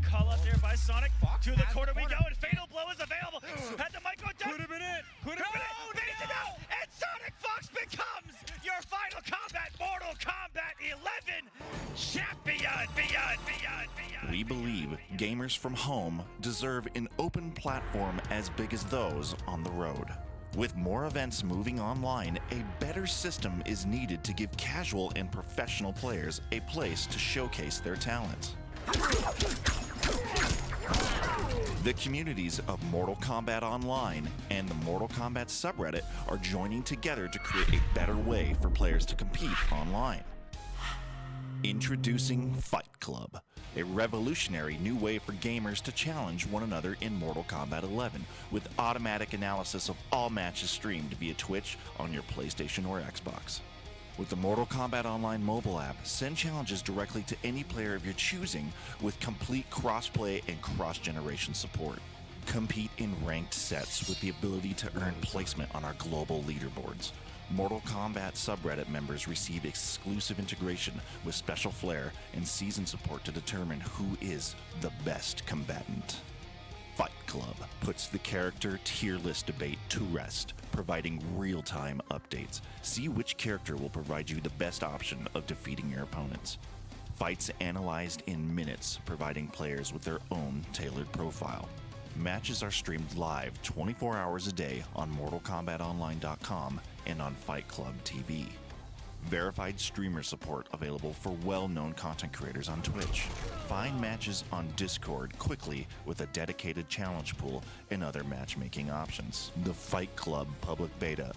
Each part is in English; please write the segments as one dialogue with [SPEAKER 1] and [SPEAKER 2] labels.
[SPEAKER 1] call out there by Sonic. To the corner we go, and Fatal Blow is available. Had the mic go down.
[SPEAKER 2] Put him in it. Put him in it.
[SPEAKER 1] They need to know. And Sonic Fox becomes your Final Kombat Mortal Kombat 11 champion.
[SPEAKER 3] We believe gamers from home deserve an open platform as big as those on the road. With more events moving online, a better system is needed to give casual and professional players a place to showcase their talent. The communities of Mortal Kombat Online and the Mortal Kombat subreddit are joining together to create a better way for players to compete online. Introducing Fight Club, a revolutionary new way for gamers to challenge one another in Mortal Kombat 11, with automatic analysis of all matches streamed via Twitch on your PlayStation or Xbox. With the Mortal Kombat Online mobile app, send challenges directly to any player of your choosing with complete crossplay and cross-generation support. Compete in ranked sets with the ability to earn placement on our global leaderboards. Mortal Kombat subreddit members receive exclusive integration with special flair and season support to determine who is the best combatant. Fight Club puts the character tier list debate to rest, providing real-time updates. See which character will provide you the best option of defeating your opponents. Fights analyzed in minutes, providing players with their own tailored profile. Matches are streamed live 24 hours a day on MortalKombatOnline.com and on Fight Club TV. Verified streamer support available for well-known content creators on Twitch. Find matches on Discord quickly with a dedicated challenge pool and other matchmaking options. The Fight Club public beta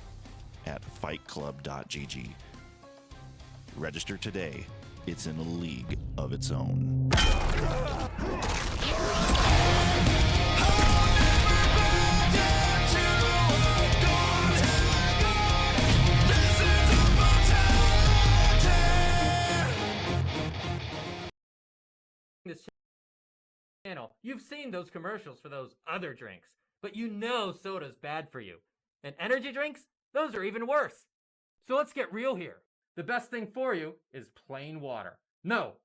[SPEAKER 3] at fightclub.gg. Register today. It's in a league of its own.
[SPEAKER 4] This channel, you've seen those commercials for those other drinks, but you know soda's bad for you. And energy drinks, those are even worse. So let's get real here. The best thing for you is plain water. No,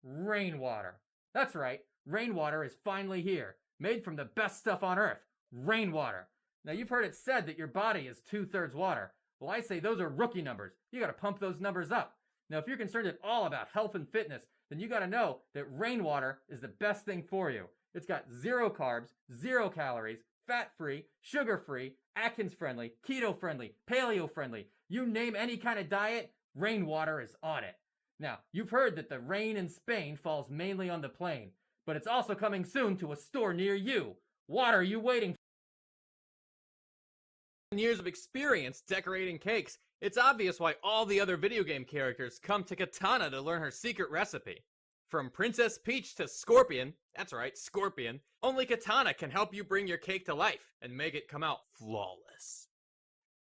[SPEAKER 4] rainwater. That's right, rainwater is finally here, made from the best stuff on earth, rainwater. Now you've heard it said that your body is 2/3 water. Well, I say those are rookie numbers. You gotta pump those numbers up. Now if you're concerned at all about health and fitness, then you gotta know that rainwater is the best thing for you. It's got 0 carbs, 0 calories, fat-free, sugar-free, Atkins-friendly, keto-friendly, paleo-friendly. You name any kind of diet, rainwater is on it. Now, you've heard that the rain in Spain falls mainly on the plain, but it's also coming soon to a store near you. What are you waiting for?
[SPEAKER 2] Years of experience decorating cakes, it's obvious why all the other video game characters come to Katana to learn her secret recipe. From Princess Peach to Scorpion, that's right, Scorpion, only Katana can help you bring your cake to life and make it come out flawless.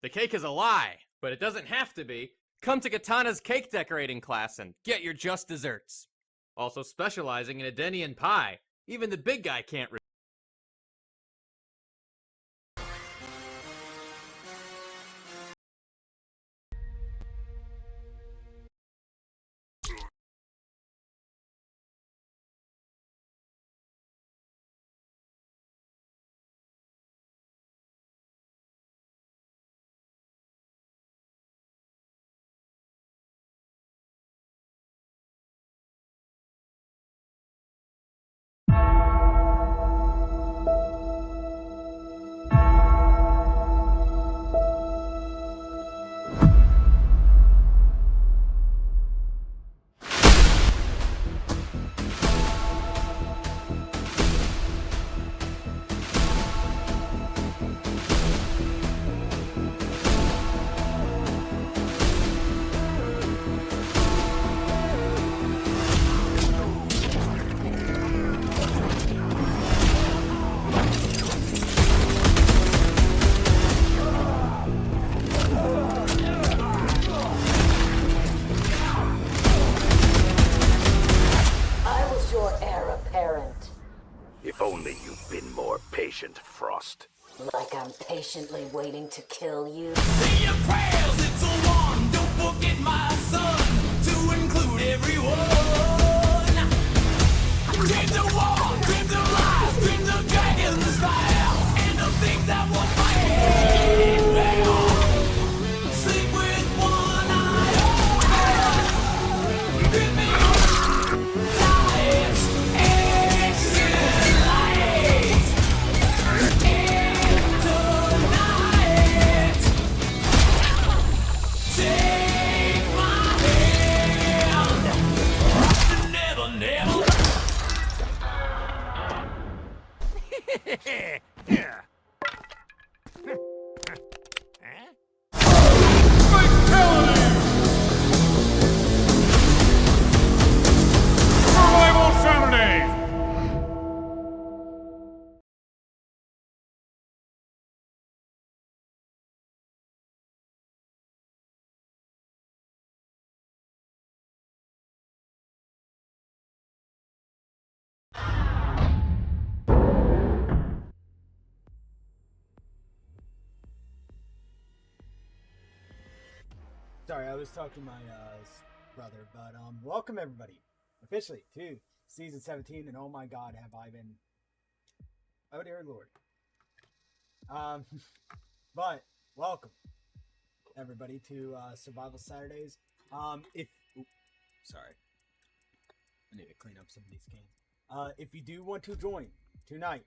[SPEAKER 2] The cake is a lie, but it doesn't have to be. Come to Katana's cake decorating class and get your just desserts. Also specializing in Edenian pie, even the big guy can't
[SPEAKER 5] patient, Frost.
[SPEAKER 6] Like I'm patiently waiting to kill you.
[SPEAKER 7] Say your prayers, it's a one. Don't forget my son, to include everyone. Change the one.
[SPEAKER 5] Survival Saturdays!
[SPEAKER 8] Sorry, I was talking to my brother, but welcome everybody officially to season 17, and oh my God, have I been? Oh dear Lord. But welcome everybody to Survival Saturdays. Sorry, I need to clean up some of these cans. If you do want to join tonight,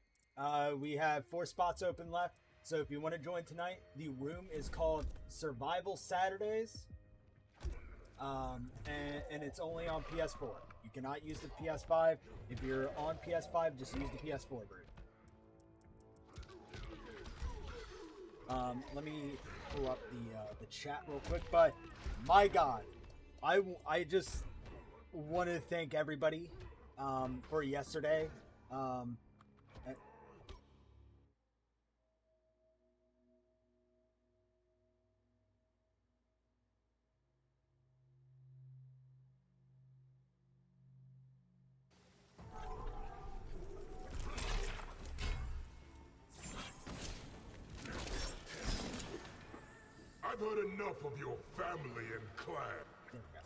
[SPEAKER 8] we have 4 spots open left. So if you want to join tonight, the room is called Survival Saturdays. And it's only on PS4. You cannot use the PS5. If you're on PS5, just use the PS4 route. Let me pull up the chat real quick. But my God, I just want to thank everybody for yesterday.
[SPEAKER 5] I've heard enough of your family and clan.
[SPEAKER 8] There we go.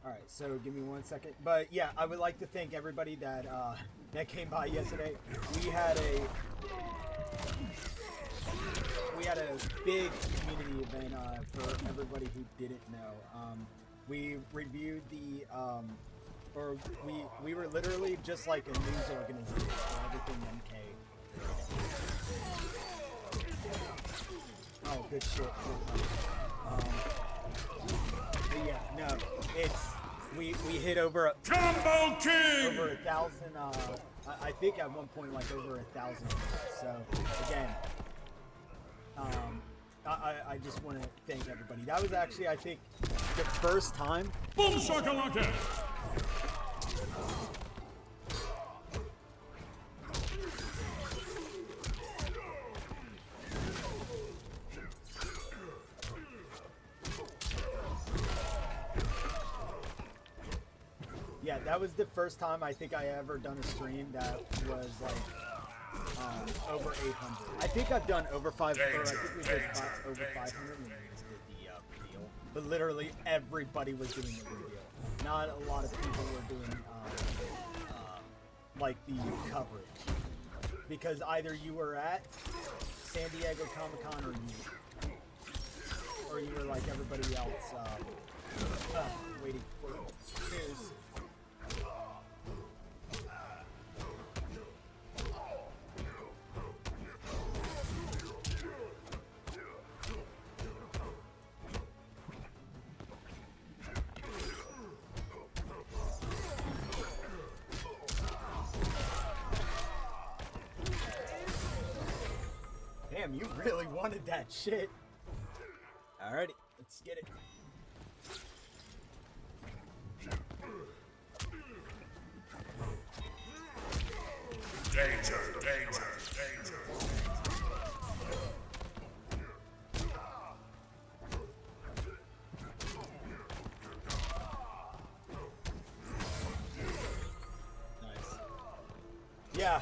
[SPEAKER 8] All right, so give me 1 second. But yeah, I would like to thank everybody that that came by yesterday. We had a big community event for everybody who didn't know. We reviewed the we were literally just like a news organization for everything MK. Oh, good shit. But yeah, no, we hit over
[SPEAKER 5] Combo King!
[SPEAKER 8] over 1,000. I think at one point like over 1,000. So again, I just want to thank everybody. That was actually, I think, the first time.
[SPEAKER 5] Boom shakalaka!
[SPEAKER 8] Yeah, that was the first time I think I ever done a stream that was like over 800. I think I've done over 500. I think we did over 500 when we just did the reveal. But literally everybody was doing the reveal. Not a lot of people were doing like the coverage, because either you were at San Diego Comic-Con or you were like everybody else waiting for news. Damn, you really wanted that shit. Alrighty, let's get it.
[SPEAKER 5] Danger, danger, danger.
[SPEAKER 8] Nice. Yeah,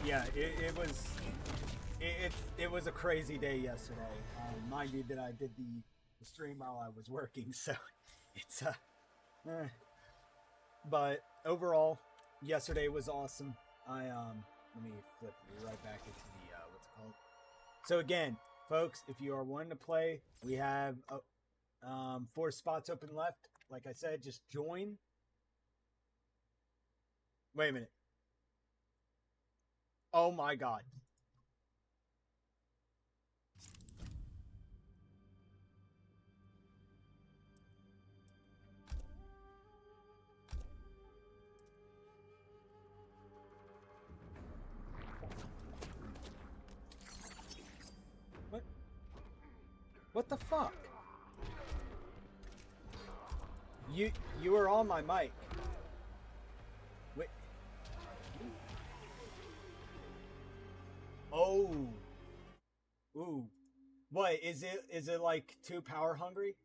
[SPEAKER 8] yeah, it was a crazy day yesterday. Mind you that I did the stream while I was working, so it's but overall, yesterday was awesome. Let me flip you right back into the what's it called. So again, folks, if you are wanting to play, we have 4 spots open left. Like I said, just join. Wait a minute. Oh my God. the fuck? You were on my mic. Wait. Oh. Ooh. What is it? Is it like too power hungry?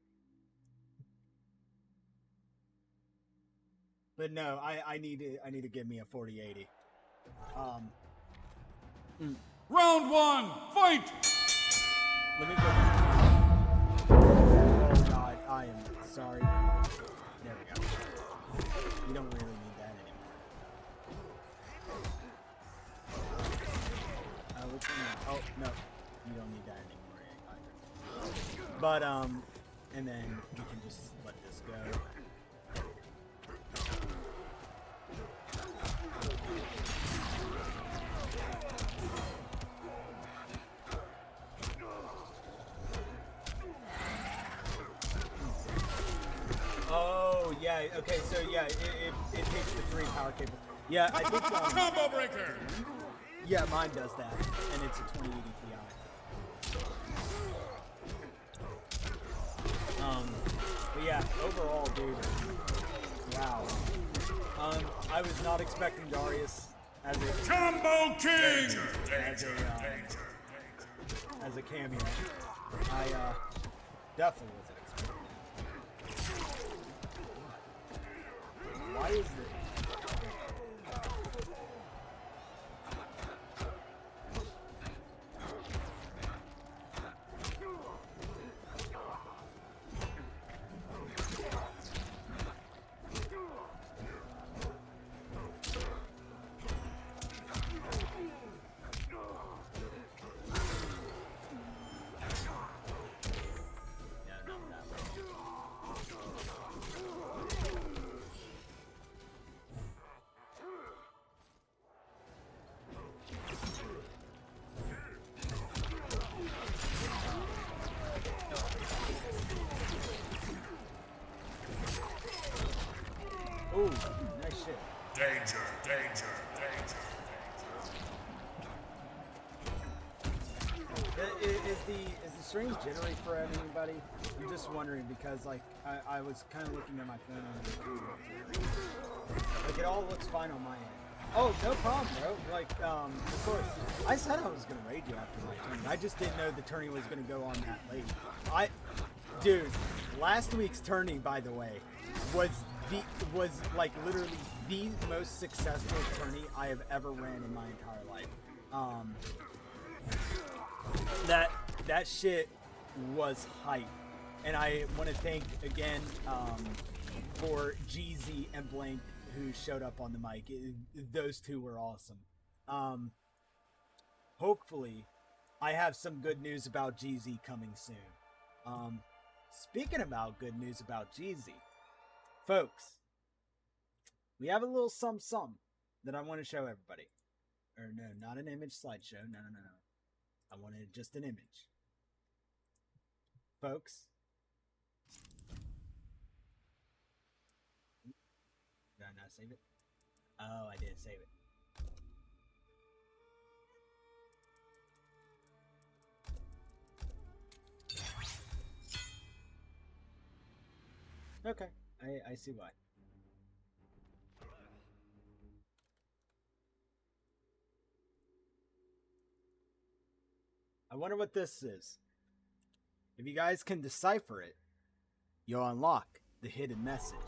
[SPEAKER 8] But no, I need to give me a 4080.
[SPEAKER 5] Round one, fight!
[SPEAKER 8] Let me go. Oh god, I am sorry. There we go. You don't really need that anymore. Which one? Oh no, you don't need that anymore either. But and then you can just let this go. Oh yeah, okay, so yeah, it takes the 3 power cable. Yeah, I think
[SPEAKER 5] Combo breaker!
[SPEAKER 8] yeah, mine does that, and it's a 2080 Ti. But yeah, overall, dude, wow. I was not expecting Darius as a
[SPEAKER 5] Combo King!
[SPEAKER 8] as a cameo. I definitely wasn't expecting. Why is it? Ooh, nice shit.
[SPEAKER 5] Danger, danger, danger.
[SPEAKER 8] Is the stream generated for anybody? I'm just wondering because like I was kind of looking at my phone and like it all looks fine on my end. Oh, no problem, bro. Like of course, I said I was gonna raid you after my turn. I just didn't know the tourney was gonna go on that late. Dude, last week's tourney, by the way, was like literally the most successful tourney I have ever ran in my entire life. That shit was hype, and I want to thank again for Jeezy and Blank who showed up on the mic. Those two were awesome. Hopefully, I have some good news about Jeezy coming soon. Speaking about good news about Jeezy, folks, we have a little some that I want to show everybody. Or no, not an image slideshow. No. I wanted just an image. Folks. Did I not save it? Oh, I didn't save it. Okay, I see why. I wonder what this is. If you guys can decipher it, you'll unlock the hidden message.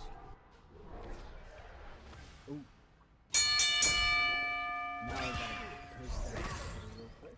[SPEAKER 8] Ooh. Now I gotta post that real quick.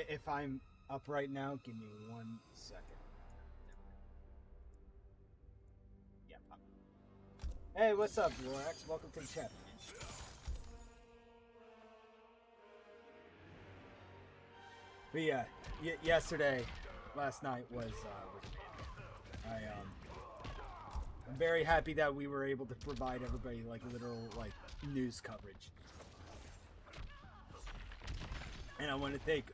[SPEAKER 8] If I'm up right now, give me 1 second. Yeah. Hey, what's up, Lorax? Welcome to the chat. But yeah, yesterday, last night was I'm very happy that we were able to provide everybody like literal like news coverage. And I want to thank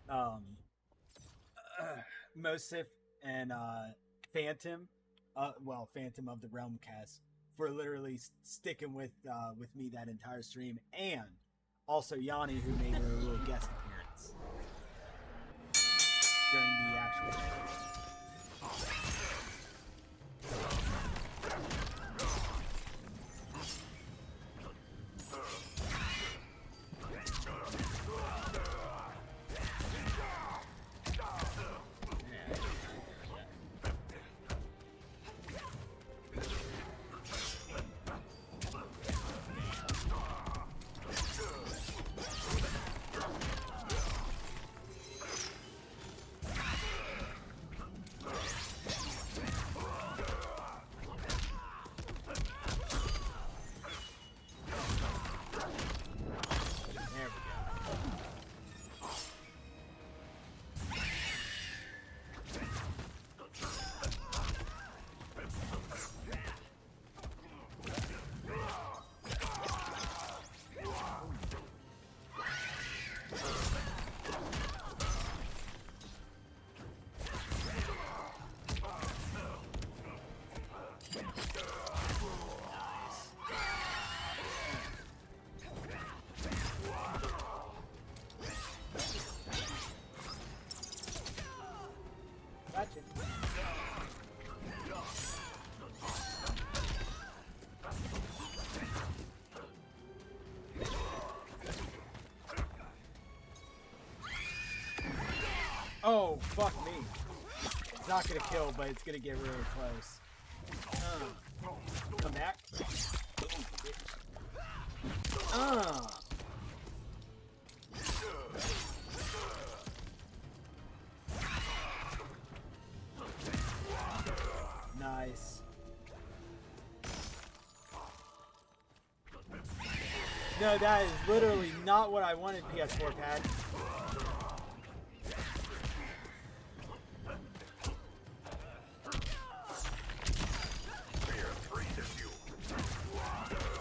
[SPEAKER 8] Mosif and Phantom, Phantom of the Realm Cast, for literally sticking with me that entire stream, and also Yanni, who made a little guest appearance during the actual stream. Gotcha. Oh, fuck me. It's not gonna kill, but it's gonna get really close. Come back. Nice. No, that is literally not what I wanted, PS4 pad.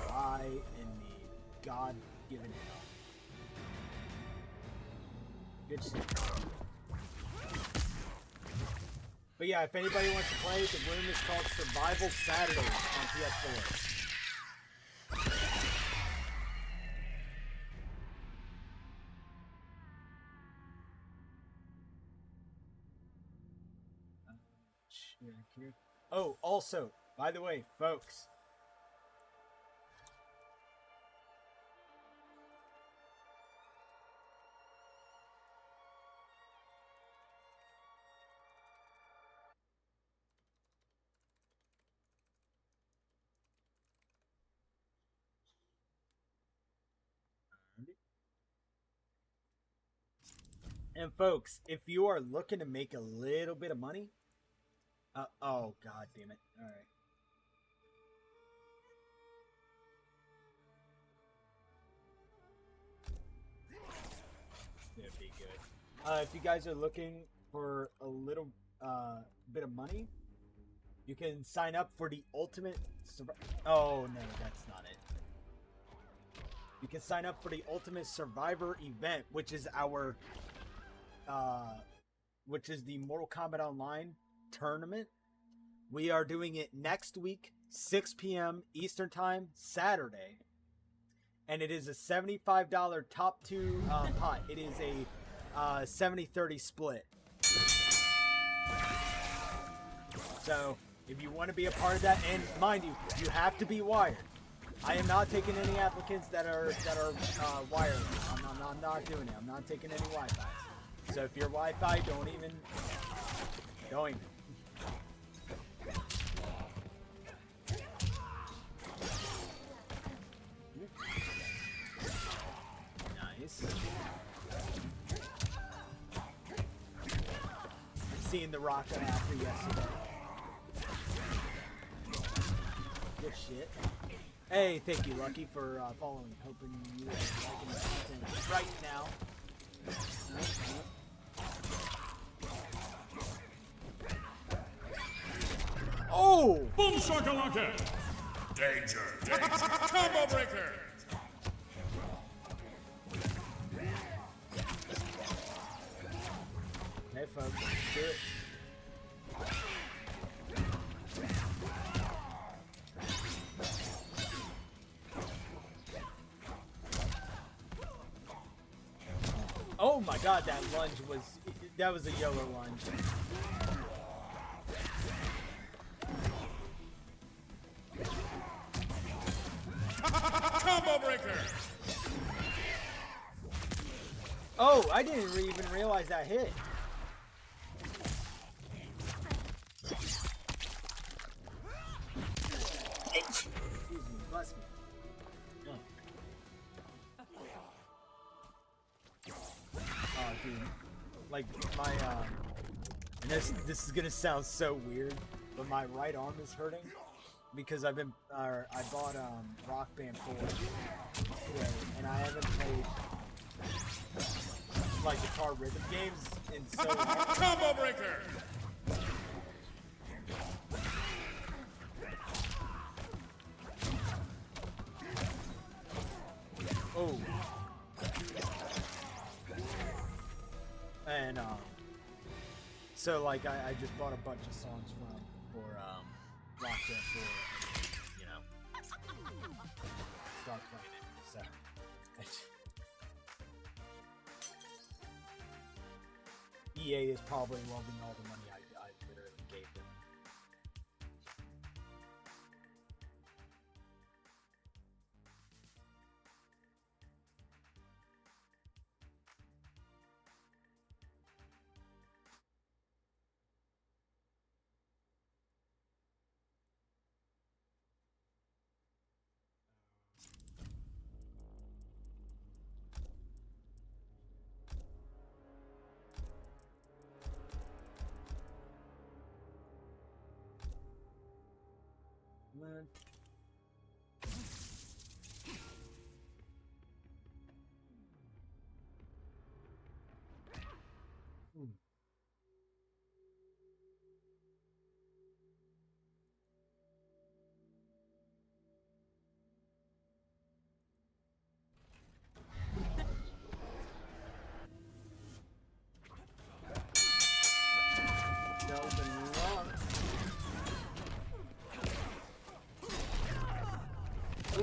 [SPEAKER 8] Why in the God-given hell? Good shit. But yeah, if anybody wants to play, the room is called Survival Saturdays on PS4. Oh, also, by the way, folks. And folks, if you are looking to make a little bit of money, oh god damn it! All right. That'd be good. If you guys are looking for a little bit of money, you can sign up for the Ultimate. Oh no, that's not it. You can sign up for the Ultimate Survivor event, which is our, which is the Mortal Kombat Online tournament. We are doing it next week, 6 p.m. Eastern Time, Saturday. And it is a $75 top two pot. It is a 70-30 split. So, if you want to be a part of that, and mind you, you have to be wired. I am not taking any applicants that are wireless. I'm not doing it. I'm not taking any Wi-Fi. So if you're Wi-Fi, don't even. Nice. seeing The Rock after yesterday. Good shit. Hey, thank you, Lucky, for following. Hoping you are liking the content right now. Oh!
[SPEAKER 5] Boom shakalaka! Danger, danger, combo breaker!
[SPEAKER 8] Hey, folks, do it. Oh my god, that lunge was a YOLO lunge.
[SPEAKER 5] Combo breaker!
[SPEAKER 8] Oh, I didn't even realize that hit. Excuse me, bless me. Oh, dude. Like, my, and this is gonna sound so weird, but my right arm is hurting because I bought, Rock Band 4 today, and I haven't played, like, guitar rhythm games in so long.
[SPEAKER 5] Combo breaker!
[SPEAKER 8] Oh. And, so, like, I just bought a bunch of songs for Rock Band 4, and, you know, start playing it, so. EA is probably loving all the money I literally gave them. Man. Delving wrong.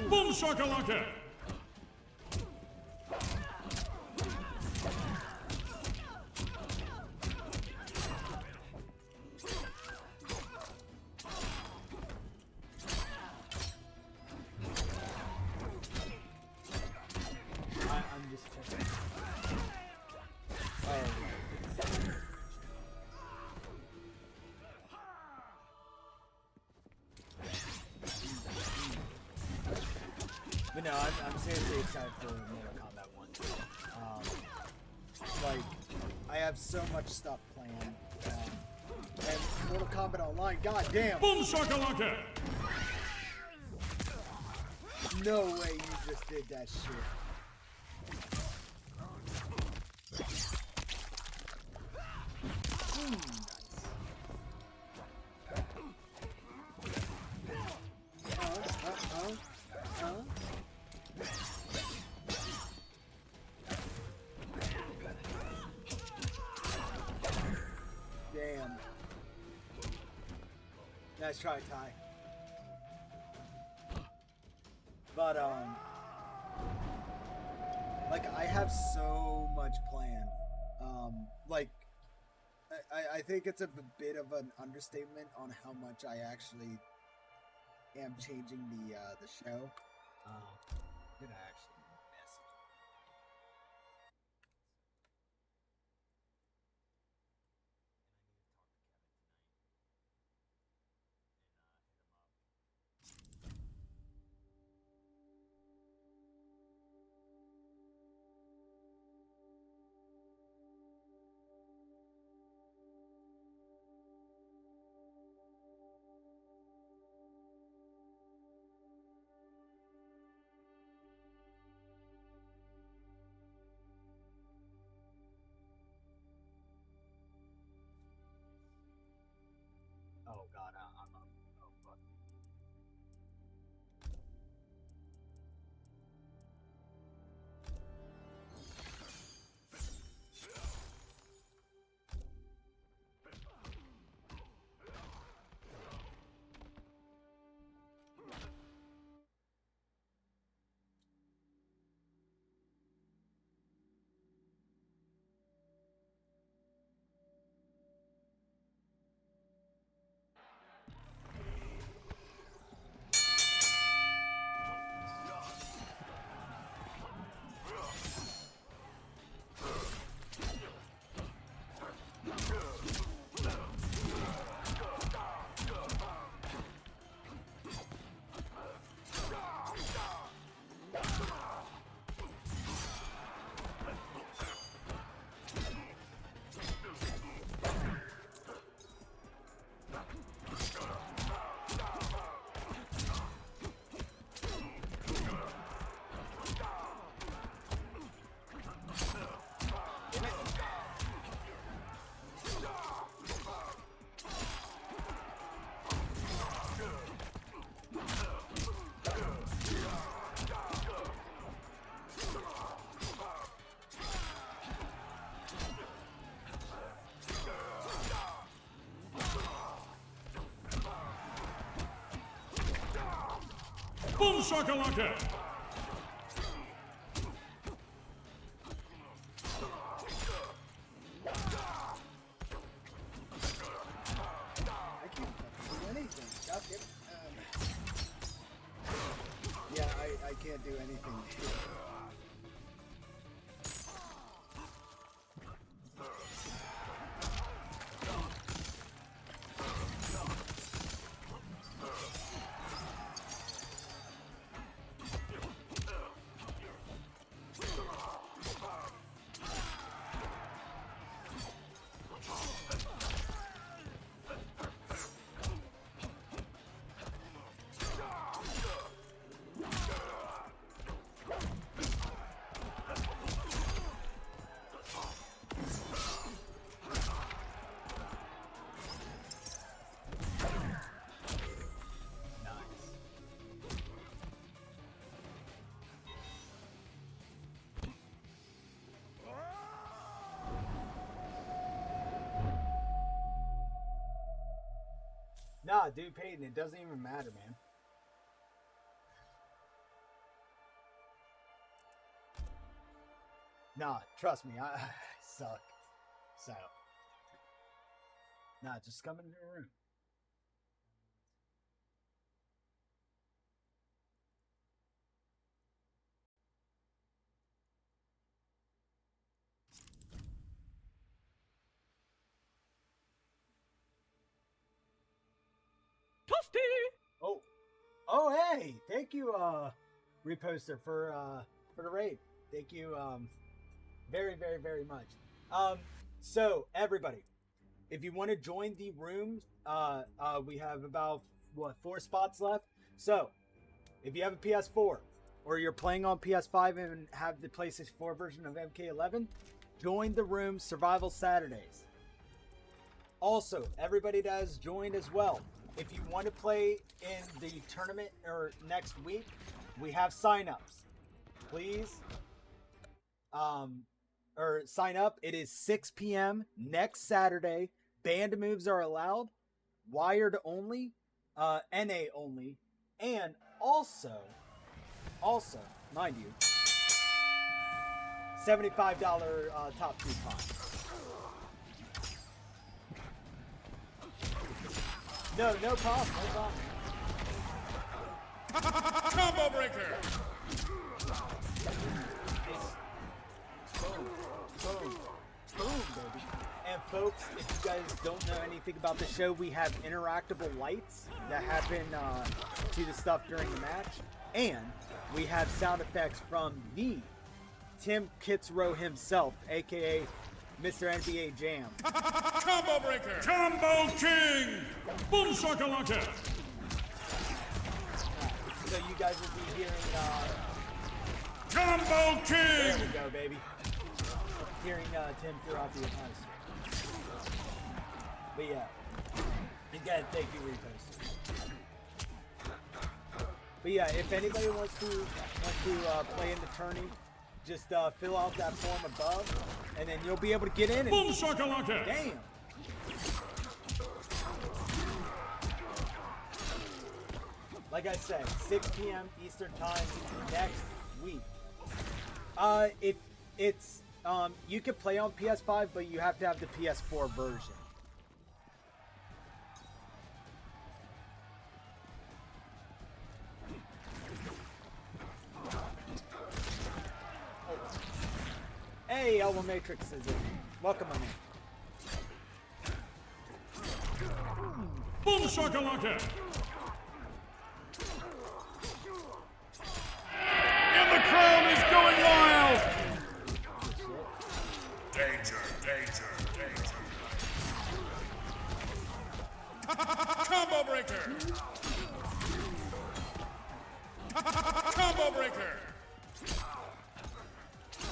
[SPEAKER 5] Boom shakalaka!
[SPEAKER 8] I'm just checking. Oh. But no, I'm seriously excited for Mortal Kombat 1. Like, I have so much stuff planned. And Mortal Kombat Online, goddamn!
[SPEAKER 5] Boom shakalaka!
[SPEAKER 8] No way you just did that shit. Nice. Damn. Nice try, Ty. But, like, I have so much planned. Like, I think it's a bit of an understatement on how much I actually am changing the show. Did I actually message?
[SPEAKER 5] shakalaka!
[SPEAKER 8] I can't do anything. God damn it. Yeah, I can't do anything. Nah, dude, Peyton, it doesn't even matter, man. Nah, trust me, I suck. So, nah, just come into the room. Oh, hey! Thank you, Reposter, for the raid. Thank you, very, very, very much. So everybody, if you want to join the rooms, we have about 4 spots left. So, if you have a PS4 or you're playing on PS5 and have the PlayStation 4 version of MK11, join the room Survival Saturdays. Also, everybody that has joined as well. If you want to play in the tournament or next week, we have signups. Please, or sign up. It is 6 p.m. next Saturday. Band moves are allowed, wired only, NA only, and also, mind you, $75 top coupon. No problem, no problem.
[SPEAKER 5] Combo breaker!
[SPEAKER 8] Boom, baby. And folks, if you guys don't know anything about the show, we have interactable lights that happen to the stuff during the match. And we have sound effects from the Tim Kitzrow himself, aka Mr. NBA Jam.
[SPEAKER 5] Combo breaker! Combo king! Boom shakalaka!
[SPEAKER 8] So you guys will be hearing,
[SPEAKER 5] Combo
[SPEAKER 8] there
[SPEAKER 5] king!
[SPEAKER 8] we go, baby. Hearing Tim throughout the entire stream. But yeah, again, thank you, Repost. But yeah, if anybody wants to play in the tourney, just fill out that form above, and then you'll be able to get in. And
[SPEAKER 5] Boom shakalaka!
[SPEAKER 8] damn. Like I said, 6 p.m. Eastern Time next week. If it's you can play on PS5, but you have to have the PS4 version. Hey, Elbow Matrix is in. Welcome on in.
[SPEAKER 5] Boom shakalaka! And the crowd is going wild! Danger, danger, danger. Combo breaker! Combo breaker!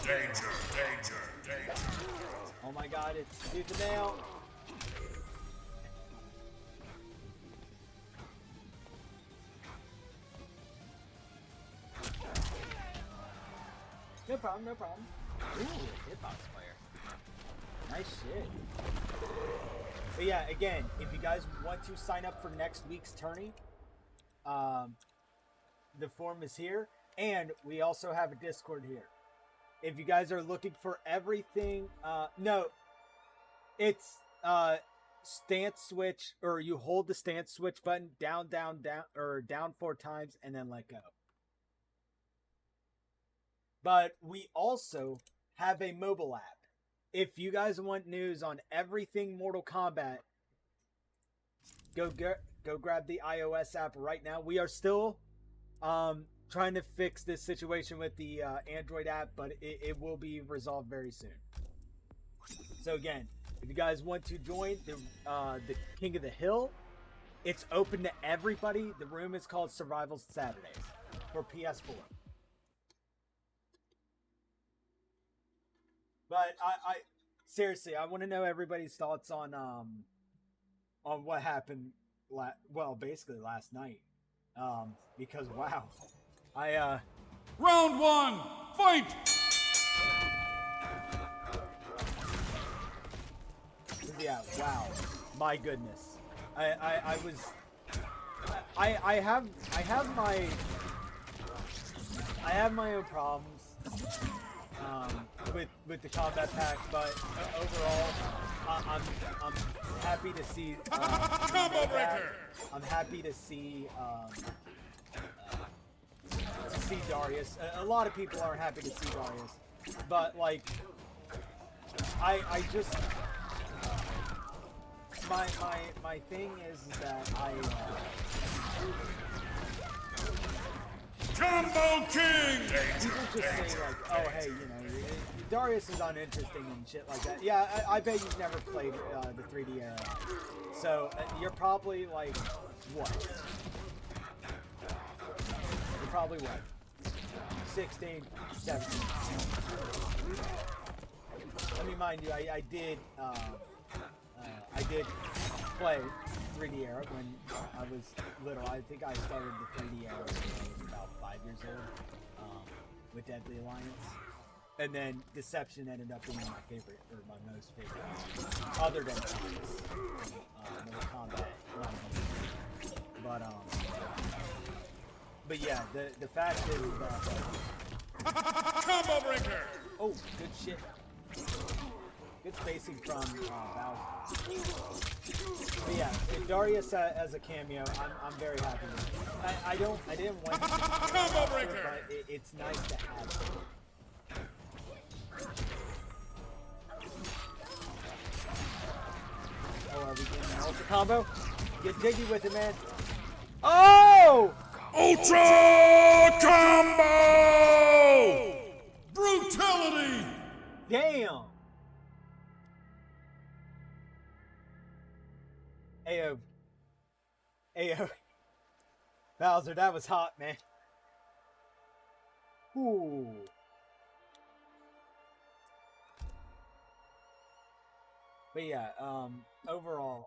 [SPEAKER 5] Danger, danger, danger.
[SPEAKER 8] Oh my god, it's tooth and nail. No problem, no problem. Ooh, hitbox player. Nice shit. But yeah, again, if you guys want to sign up for next week's tourney, the forum is here, and we also have a Discord here. If you guys are looking for everything, no, it's stance switch, or you hold the stance switch button down, or down 4 times, and then let go. But we also have a mobile app. If you guys want news on everything Mortal Kombat, go grab the iOS app right now. We are still trying to fix this situation with the Android app, but it will be resolved very soon. So again, if you guys want to join the King of the Hill, it's open to everybody. The room is called Survival Saturdays for PS4. But I seriously, I want to know everybody's thoughts on what happened. Basically last night, because wow,
[SPEAKER 5] Round 1, fight!
[SPEAKER 8] Yeah, wow, my goodness, I have my own problems with the combat pack, but overall, I'm happy to see
[SPEAKER 5] Combo breaker!
[SPEAKER 8] I'm happy to see Darius. A lot of people aren't happy to see Darius, but like I just my thing is that
[SPEAKER 5] Combo King!
[SPEAKER 8] people just say like, oh hey, you know, Darius is uninteresting and shit like that. Yeah, I bet you've never played the 3D era, so you're probably like what? You're probably what? 16, 17. I mean, mind you, I did play 3D era when I was little. I think I started the 3D era when I was about 5 years old with Deadly Alliance. And then Deception ended up being my favorite, or my most favorite, other than Mortal Kombat. But yeah, the fact is that
[SPEAKER 5] Combo breaker!
[SPEAKER 8] oh, good shit. Good spacing from Bowser. But yeah, with Darius as a cameo, I'm very happy with it. I didn't want to,
[SPEAKER 5] Combo breaker!
[SPEAKER 8] but it's nice to have it. Oh, are we getting an ultra combo? Get jiggy with it, man. Oh!
[SPEAKER 5] Ultra Combo! Brutality!
[SPEAKER 8] Damn! Ayo. Bowser, that was hot, man. Ooh. But yeah, overall,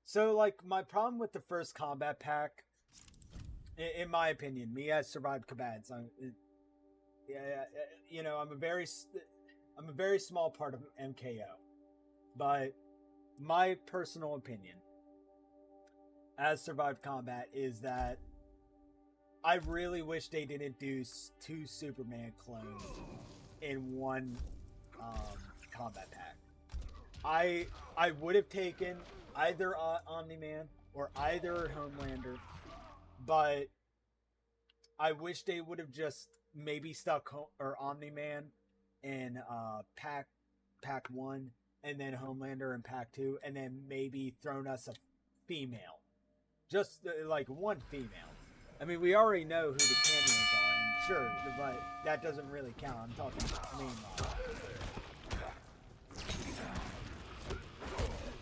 [SPEAKER 8] so like my problem with the first combat pack, in my opinion, me as survived combatants, you know, I'm a very small part of MKO, but my personal opinion as survived combat is that I really wish they didn't do 2 Superman clones in one combat pack. I would have taken either Omni-Man or either Homelander, but I wish they would have just maybe stuck Omni-Man in pack 1, and then Homelander in pack 2, and then maybe thrown us a female, just like one female. I mean, we already know who the cameos are, and sure, but that doesn't really count. I'm talking mainline.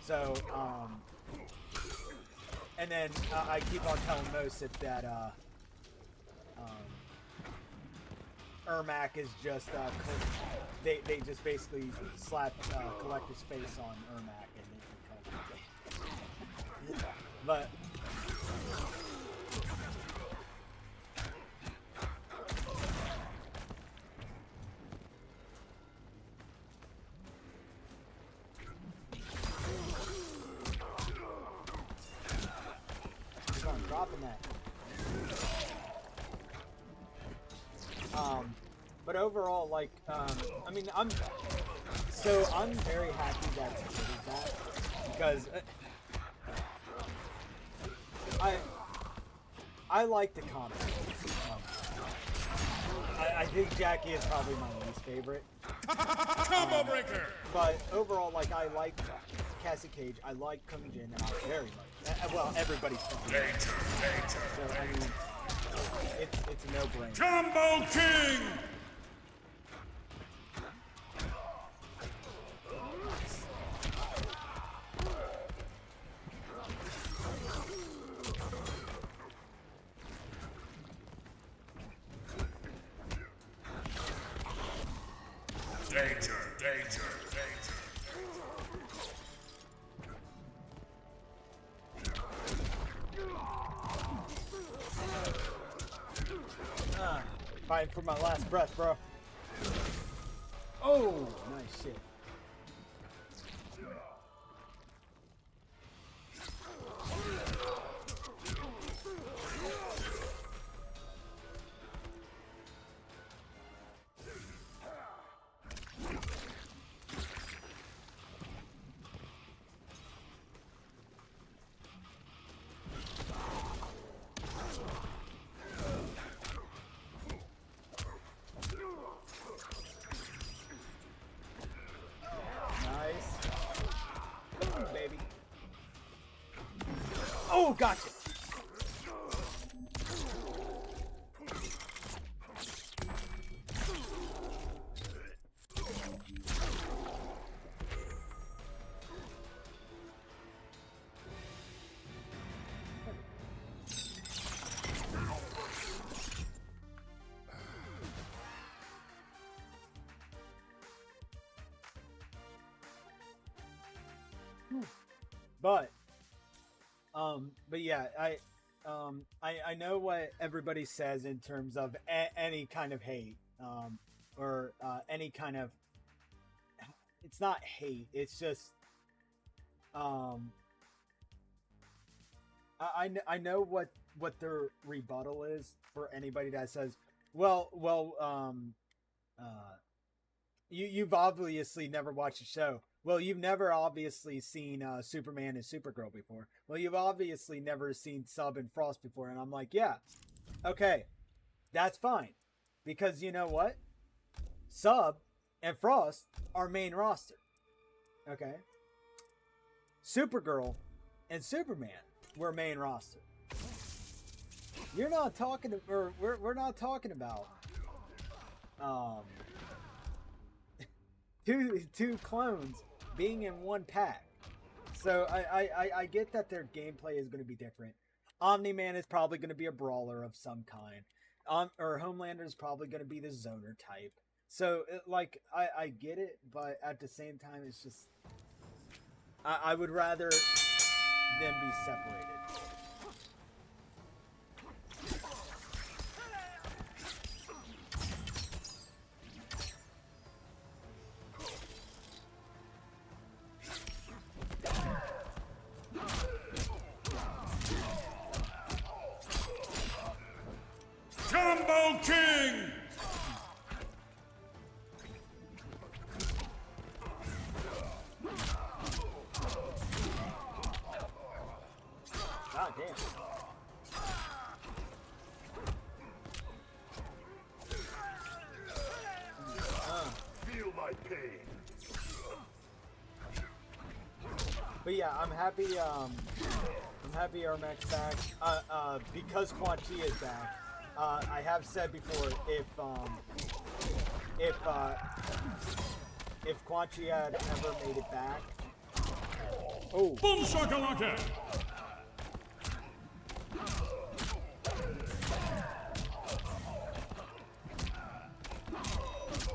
[SPEAKER 8] So, and then I keep on telling Mosif that Ermac is just they just basically slap Collector's face on Ermac and it becomes but overall, like, I mean, I'm very happy that he did that because I like the combat. I think Jackie is probably my least favorite.
[SPEAKER 5] Combo breaker.
[SPEAKER 8] But overall, like, I like Cassie Cage, I like Kung Jin, and I very like. Well, everybody's fucking. So I mean, it's a no-brainer.
[SPEAKER 5] Combo king. Danger.
[SPEAKER 8] Fighting for my last breath, bro. Oh, nice shit. Baby. Oh, gotcha. But yeah, I know what everybody says in terms of any kind of hate, or any kind of, it's not hate, it's just, I know what their rebuttal is for anybody that says, you've obviously never watched the show. Well, you've never obviously seen Superman and Supergirl before. Well, you've obviously never seen Sub and Frost before. And I'm like, yeah, okay, that's fine. Because you know what? Sub and Frost are main roster. Okay? Supergirl and Superman were main roster. You're not talking, or we're not talking about two clones being in one pack. So I get that their gameplay is going to be different. Omni-Man is probably going to be a brawler of some kind. Or Homelander is probably going to be the zoner type. So, like, I get it, but at the same time, it's just, I would rather them be separated.
[SPEAKER 5] Combo king.
[SPEAKER 8] God damn.
[SPEAKER 5] Feel my pain.
[SPEAKER 8] But yeah, I'm happy Ermac's back. Because Quan Chi is back. I have said before, if Quan Chi had ever made it back. Oh.
[SPEAKER 5] Boom shakalaka.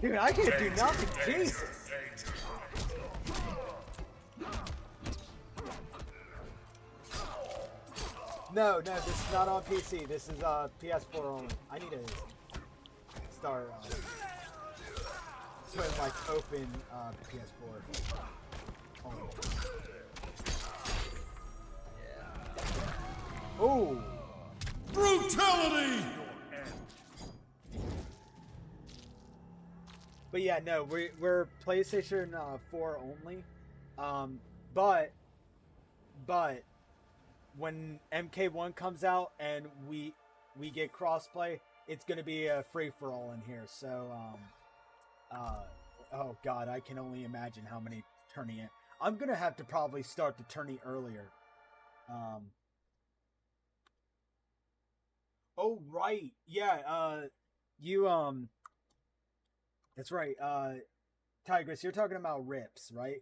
[SPEAKER 8] Dude, I can't do nothing. Jesus. No, this is not on PC. This is PS4 only. I need to start putting like open PS4 only. Oh, But yeah, no, we're PlayStation 4 only. But when MK1 comes out and we get crossplay, it's gonna be a free for all in here. So oh god, I can only imagine how many tourney. I'm gonna have to probably start the tourney earlier. Oh right, yeah. That's right. Tigress, you're talking about rips, right?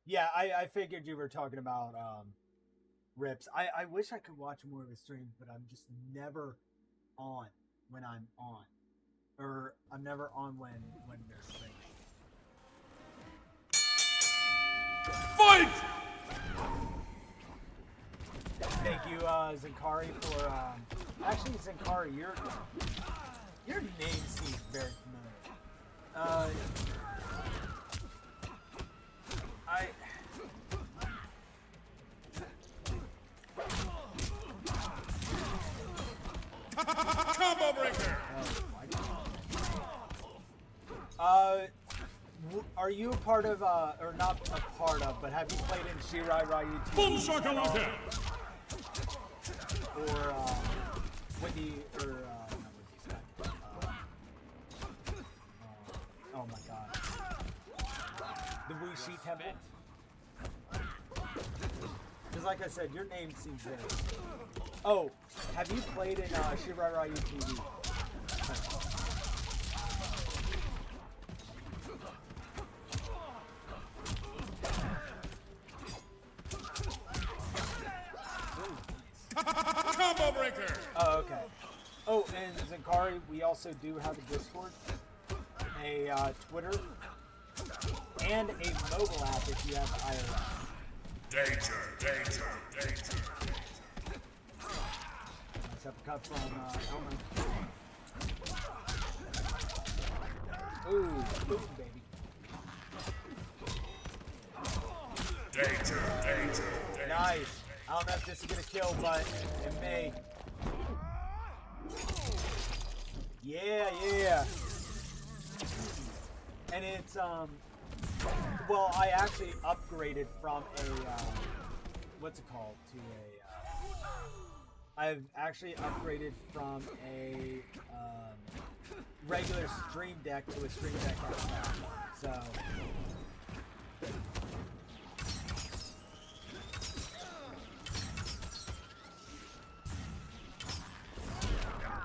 [SPEAKER 8] Yeah, I figured you were talking about rips. I wish I could watch more of his streams, but I'm just never on when I'm on. Or I'm never on when they're streaming.
[SPEAKER 5] Fight!
[SPEAKER 8] Thank you, Zinkari, for actually Zinkari, your name seems very familiar.
[SPEAKER 5] Combo breaker!
[SPEAKER 8] Are you a part of, or not a part of, but have you played in Shirai Ryu TV?
[SPEAKER 5] Boom shakalaka!
[SPEAKER 8] Or, Wendy, or, not Wendy's oh my god. The Wuxi Temple? Because like I said, your name seems very... Oh, have you played in Shirai Ryu TV?
[SPEAKER 5] Combo breaker!
[SPEAKER 8] Oh, okay. Oh, and Zinkari, we also do have a Discord, a Twitter, and a mobile app if you have iOS.
[SPEAKER 5] Danger, danger, danger.
[SPEAKER 8] Let's have a cut from Elmer. Ooh, boom, baby.
[SPEAKER 5] Danger, danger, danger.
[SPEAKER 8] Nice. I don't know if this is gonna kill, but it may. Yeah. And it's well, I actually upgraded from a what's it called to a I've actually upgraded from a regular Stream Deck to a Stream Deck XL. So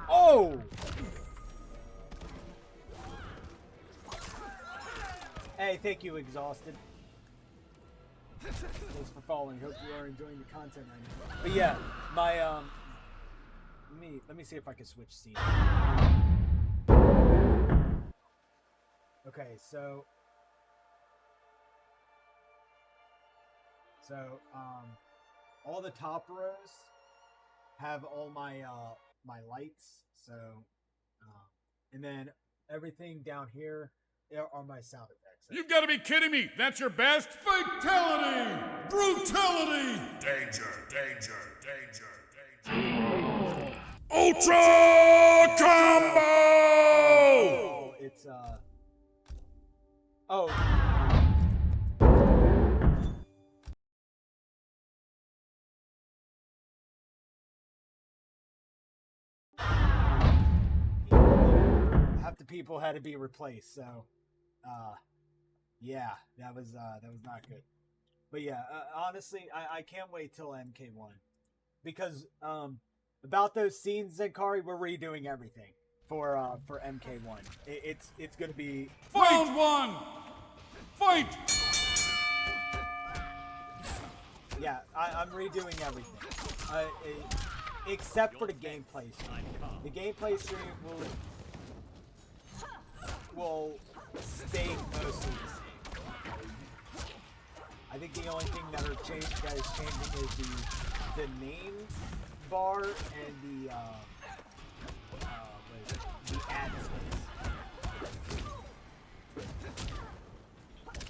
[SPEAKER 8] oh! Hey, thank you, Exhausted. Thanks for following. Hope you are enjoying the content right now. But yeah, my let me see if I can switch scenes. Okay, so all the top rows have all my my lights, so and then everything down here are my sound effects.
[SPEAKER 5] You've got to be kidding me! That's your best? Fatality! Brutality! Danger, danger, danger, danger. Ultra Combo!
[SPEAKER 8] Oh, it's oh. Half the people had to be replaced, so yeah, that was not good. But yeah, honestly, I can't wait till MK1 because about those scenes, Zinkari, we're redoing everything for MK1. It's gonna be
[SPEAKER 5] Round one! Fight!
[SPEAKER 8] Yeah, I'm redoing everything, except for the gameplay stream. The gameplay stream will stay mostly the same. I think the only thing that is changing is the name bar and the ad space.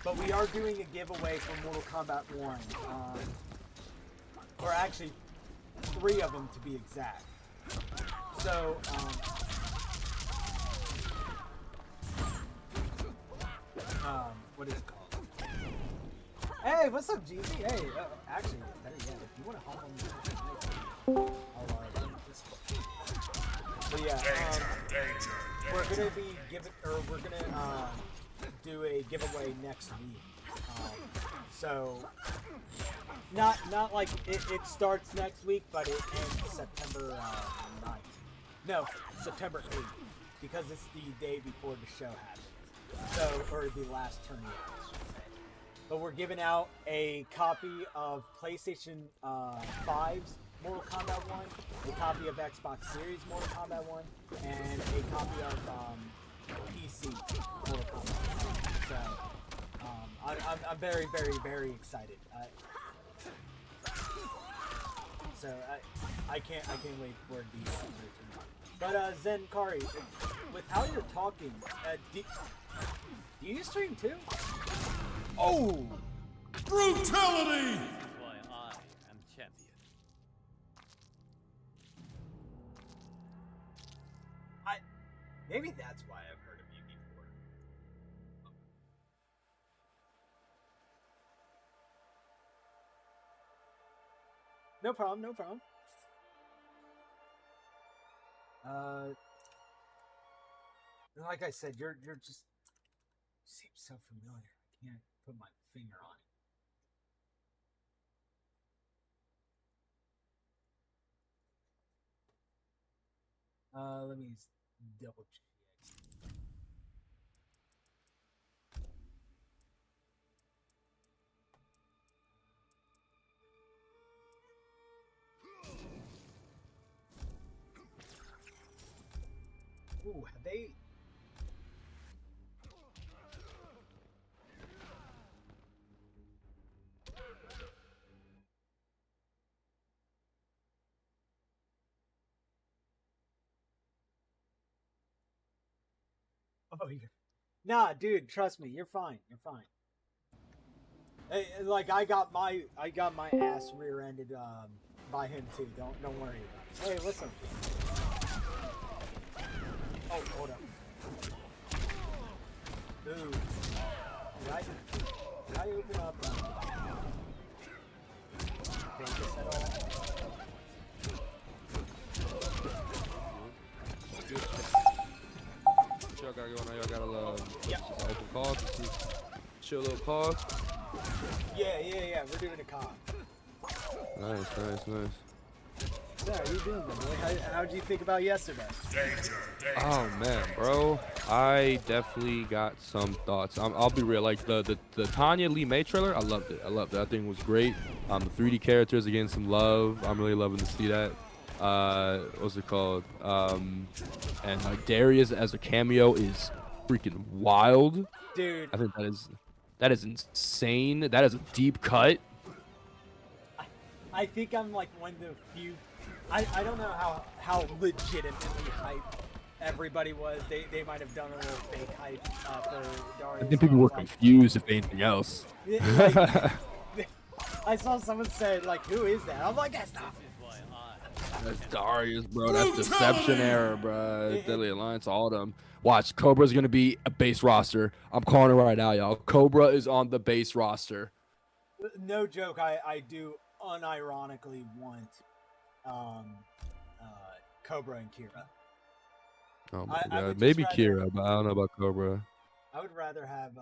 [SPEAKER 8] But we are doing a giveaway for Mortal Kombat 1. Or actually, 3 of them to be exact. So, what is it called? Hey, what's up, GZ? Hey, actually, better yet, if you want to hop on the mic, I'll this. But yeah, we're gonna be we're gonna do a giveaway next week. So, not like it starts next week, but it ends September 9th. No, September 8th, because it's the day before the show happens. So, or the last tournament, I should say. But we're giving out a copy of PlayStation 5's Mortal Kombat 1, a copy of Xbox Series Mortal Kombat 1, and a copy of PC Mortal Kombat 1. So, I'm very, very, very excited. So I can't wait for the return. But Zen Kari, with how you're talking, do you stream too? Oh!
[SPEAKER 5] Brutality!
[SPEAKER 1] This is why I am champion.
[SPEAKER 8] Maybe that's why I've heard of you before. No problem, no problem. Like I said, you're just you seem so familiar. I can't put my finger on it. Let me double check. Ooh, have they? Oh, nah, dude, trust me, you're fine. You're fine. Hey, like I got my ass rear-ended by him too. Don't worry about it. Hey, listen. Oh, hold up. Ooh. Did I open up Vegas at all?
[SPEAKER 9] What y'all got going on? Y'all got a little open call? Chill little call?
[SPEAKER 8] Yeah. We're doing a call.
[SPEAKER 9] Nice.
[SPEAKER 8] So, how you doing, boy? How'd you think about yesterday?
[SPEAKER 9] Oh man, bro, I definitely got some thoughts. I'll be real. Like the Tanya Lee May trailer, I loved it. That thing was great. The 3D characters are getting some love. I'm really loving to see that. What's it called? And like Darius as a cameo is freaking wild.
[SPEAKER 8] Dude,
[SPEAKER 9] I think that is insane. That is a deep cut.
[SPEAKER 8] I think I'm like one of the few. I don't know how legitimately hyped everybody was. They might have done a little fake hype for Darius.
[SPEAKER 9] I think people were confused if anything else.
[SPEAKER 8] Like, I saw someone say like, "Who is that?" I'm like, "That's not."
[SPEAKER 9] That's Darius, bro. That's Deception Era, bro. Deadly Alliance, all of them. Watch, Cobra's gonna be a base roster. I'm calling it right now, y'all. Cobra is on the base roster.
[SPEAKER 8] No joke. I do unironically want Cobra and Kira.
[SPEAKER 9] Oh my
[SPEAKER 8] I would
[SPEAKER 9] god,
[SPEAKER 8] just
[SPEAKER 9] maybe
[SPEAKER 8] rather-
[SPEAKER 9] Kira, but I don't know about Cobra.
[SPEAKER 8] I would rather have.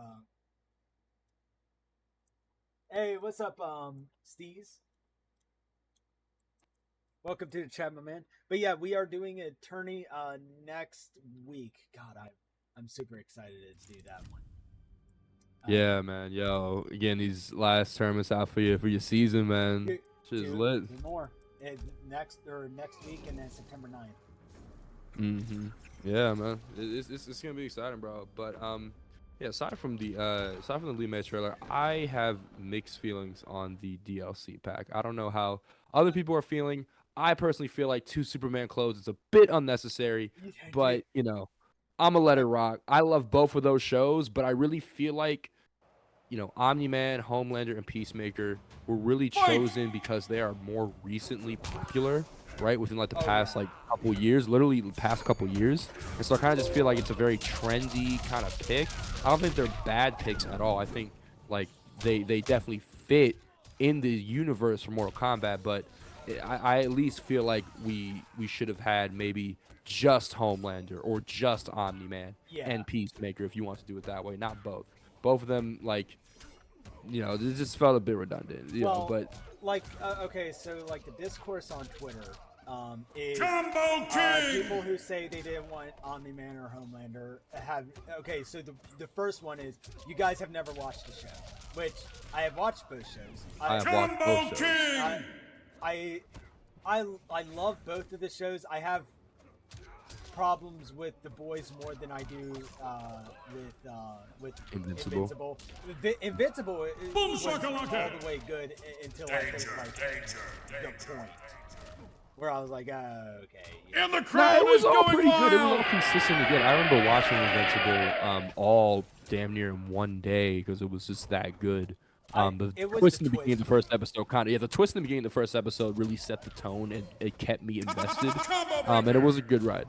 [SPEAKER 8] Hey, what's up, Steez? Welcome to the chat, my man. But yeah, we are doing a tourney next week. God, I'm super excited to do that one.
[SPEAKER 9] Yeah, man. Yo, again, these last tournaments out for your season, man.
[SPEAKER 8] Two-
[SPEAKER 9] Shit's
[SPEAKER 8] two
[SPEAKER 9] lit.
[SPEAKER 8] more. Next week and then September 9th.
[SPEAKER 9] Yeah, man. It's gonna be exciting, bro. But Yeah, aside from the Lee May trailer, I have mixed feelings on the DLC pack. I don't know how other people are feeling. I personally feel like 2 Superman clothes is a bit unnecessary, but you know, I'm gonna let it rock. I love both of those shows, but I really feel like, you know, Omni-Man, Homelander, and Peacemaker were really chosen because they are more recently popular, right? Within like the past like couple years, literally the past couple years. And so I kind of just feel like it's a very trendy kind of pick. I don't think they're bad picks at all. I think like they definitely fit in the universe for Mortal Kombat, but I at least feel like we should have had maybe just Homelander or just Omni-Man and Peacemaker if you want to do it that way, not both. Both of them, like, you know, this just felt a bit redundant, you know, but
[SPEAKER 8] like, okay, so like the discourse on Twitter is
[SPEAKER 5] Combo King!
[SPEAKER 8] people who say they didn't want Omni-Man or Homelander have, okay, so the first one is, you guys have never watched the show, which I have watched both shows.
[SPEAKER 9] I have watched both shows.
[SPEAKER 8] I love both of the shows. I have problems with The Boys more than I do with Invincible. Invincible was all the way good until I hit like the point where I was like, okay. Yeah.
[SPEAKER 5] And the crowd
[SPEAKER 9] it was
[SPEAKER 5] is
[SPEAKER 9] all
[SPEAKER 5] going
[SPEAKER 9] pretty
[SPEAKER 5] wild.
[SPEAKER 9] good. It was all consistent again. I remember watching Invincible all damn near in one day because it was just that good. The twist in the beginning of the first episode the twist in the beginning of the first episode really set the tone and it kept me invested. And it was a good ride.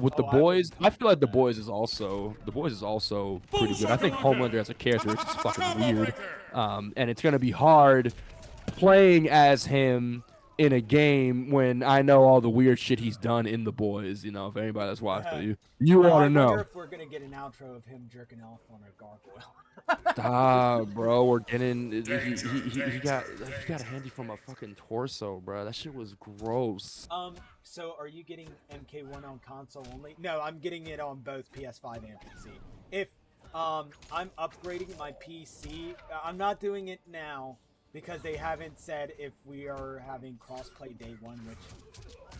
[SPEAKER 9] With The Boys, I feel like The Boys is also pretty good. I think Homelander as a character is just fucking weird. And it's gonna be hard playing as him in a game when I know all the weird shit he's done in The Boys. You know, if anybody that's watched it, you ought to know.
[SPEAKER 8] I wonder if we're gonna get an outro of him jerking off on a gargoyle.
[SPEAKER 9] Bro, we're getting. He got a handy from a fucking torso, bro. That shit was gross.
[SPEAKER 8] So are you getting MK1 on console only? No, I'm getting it on both PS5 and PC. If I'm upgrading my PC, I'm not doing it now because they haven't said if we are having crossplay day one, which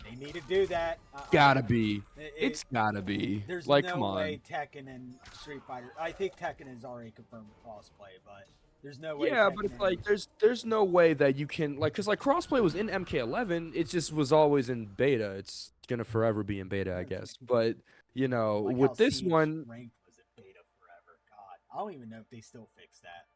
[SPEAKER 8] they need to do that.
[SPEAKER 9] Gotta be. It's gotta be.
[SPEAKER 8] There's
[SPEAKER 9] like,
[SPEAKER 8] no
[SPEAKER 9] come on.
[SPEAKER 8] way Tekken and Street Fighter. I think Tekken is already confirmed crossplay, but there's no way.
[SPEAKER 9] Yeah,
[SPEAKER 8] Tekken
[SPEAKER 9] but it's like there's no way that you can like because like crossplay was in MK11. It just was always in beta. It's gonna forever be in beta, I guess. But you know,
[SPEAKER 8] like
[SPEAKER 9] with
[SPEAKER 8] how
[SPEAKER 9] this
[SPEAKER 8] Siege
[SPEAKER 9] one,
[SPEAKER 8] Ranked was in beta forever. God, I don't even know if they still fixed that.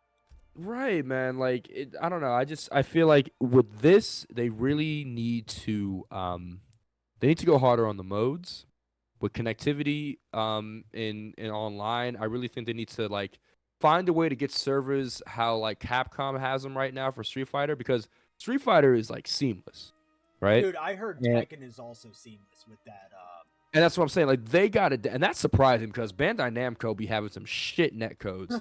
[SPEAKER 9] right, man? Like I don't know. I feel like with this, they really need to go harder on the modes with connectivity in online. I really think they need to like find a way to get servers how like Capcom has them right now for Street Fighter because Street Fighter is like seamless, right?
[SPEAKER 8] Dude, I heard Tekken is also seamless with that.
[SPEAKER 9] And that's what I'm saying. Like they got it, and that's surprising because Bandai Namco be having some shit netcodes.